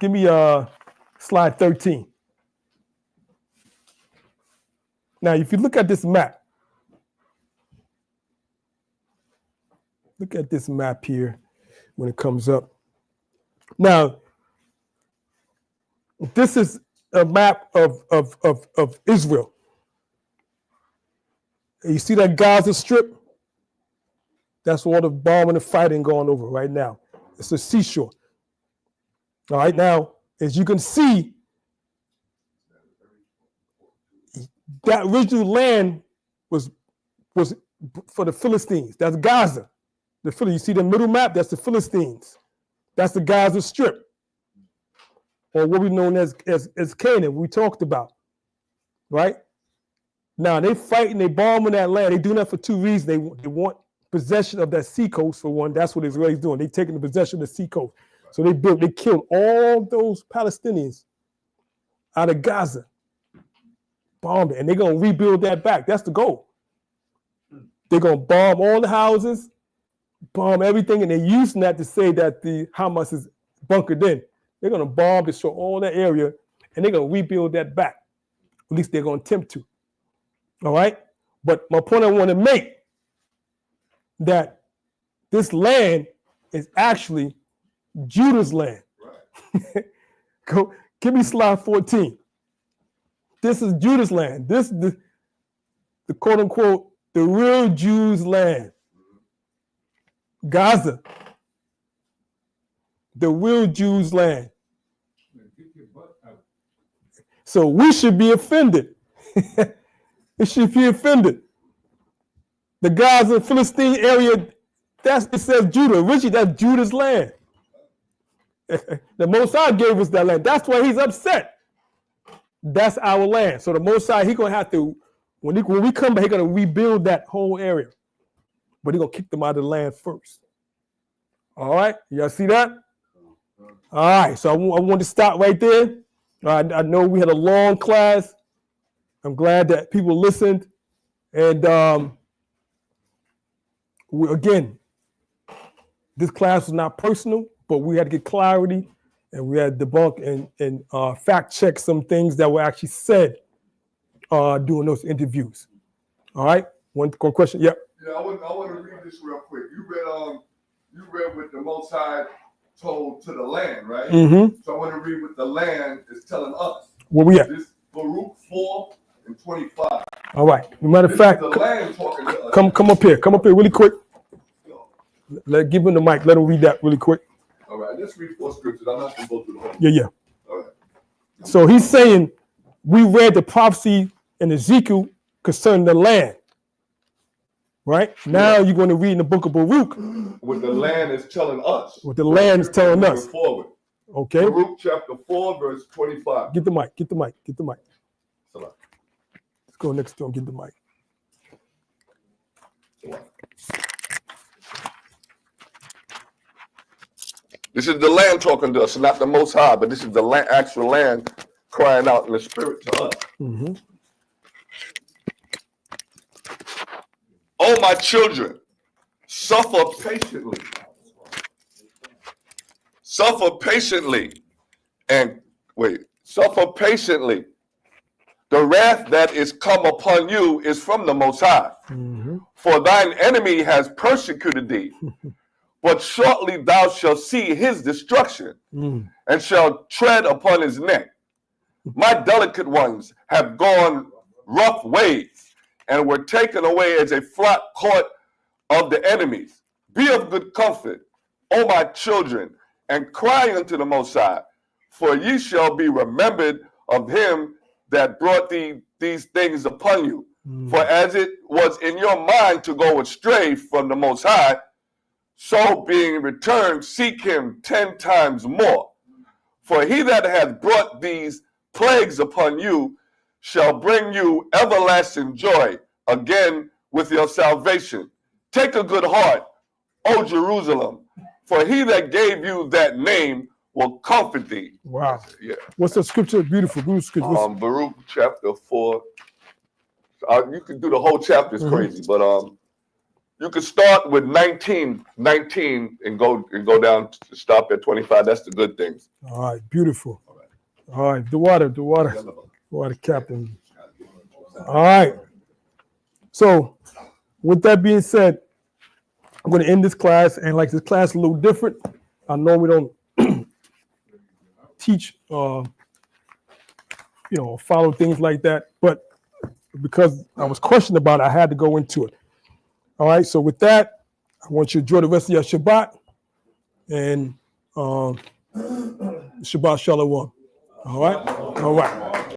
give me slide 13. Now, if you look at this map, look at this map here when it comes up. Now, this is a map of Israel. You see that Gaza Strip? That's all the bombing and fighting going over right now. It's a seashore. All right, now, as you can see, that original land was for the Philistines. That's Gaza. You see the middle map? That's the Philistines. That's the Gaza Strip, or what we know as Canaan. We talked about, right? Now they fighting, they bombing that land. They doing that for two reasons. They want possession of that seacoast for one. That's what Israel's doing. They taking the possession of the seacoast. So they killed all those Palestinians out of Gaza, bombed it, and they're gonna rebuild that back. That's the goal. They're gonna bomb all the houses, bomb everything, and they're using that to say that the Hamas is bunkered in. They're gonna bomb, destroy all that area, and they're gonna rebuild that back. At least they're gonna attempt to. All right, but my point I want to make that this land is actually Judah's land. Right. Go, give me slide 14. This is Judah's land. This is the quote unquote the real Jews' land. Gaza, the real Jews' land. So we should be offended. It should be offended. The Gaza Philistine area, it says Judah. Originally, that's Judah's land. The Most High gave us that land. That's why he's upset. That's our land. So the Most High, he's gonna have to, when we come back, he's gonna rebuild that whole area. But he's gonna kick them out of the land first. All right, y'all see that? All right, so I want to stop right there. I know we had a long class. I'm glad that people listened. And again, this class was not personal, but we had to get clarity, and we had to debunk and fact check some things that were actually said during those interviews. All right, one question. Yep. Yeah, I want to read this real quick. You read what the Most High told to the land, right? Mm-hmm. So I want to read what the land is telling us. Where we at? This Baruch 4:25. All right. As a matter of fact, the land talking to us. come up here. Come up here really quick. Give him the mic. Let him read that really quick. All right, let's read 4 scriptures. I'm not going to go through the whole. Yeah. All right. So he's saying we read the prophecy in Ezekiel concerning the land. Right? Now you're going to read in the book of Baruch. What the land is telling us. What the land is telling us. Forward. Okay. Baruch chapter 4, verse 25. Get the mic. Salah. Let's go next to him. Get the mic. This is the land talking to us, not the Most High, but this is the land, actual land crying out in the spirit to us. Mm-hmm. Oh, my children, suffer patiently. Suffer patiently. Suffer patiently. The wrath that is come upon you is from the Most High. Mm-hmm. For thine enemy has persecuted thee. But shortly thou shalt see his destruction, and shalt tread upon his neck. My delicate ones have gone rough ways, and were taken away as a flock caught of the enemies. Be of good comfort, O my children, and cry unto the Most High, for ye shall be remembered of him that brought these things upon you. For as it was in your mind to go astray from the Most High, so being returned, seek him 10 times more. For he that hath brought these plagues upon you shall bring you everlasting joy again with your salvation. Take a good heart, O Jerusalem, for he that gave you that name will comfort thee. Wow. Yeah. What's the scripture? Beautiful scripture. Baruch chapter 4. You can do the whole chapter, it's crazy, but You could start with 19 and go down to stop at 25. That's the good things. All right, beautiful. All right, the water captain. All right. So with that being said, I'm going to end this class, and like this class is a little different. I know we don't teach, follow things like that, but because I was questioned about it, I had to go into it. All right, so with that, I want you to enjoy the rest of your Shabbat, and Shabbat Shalom. All right? All right.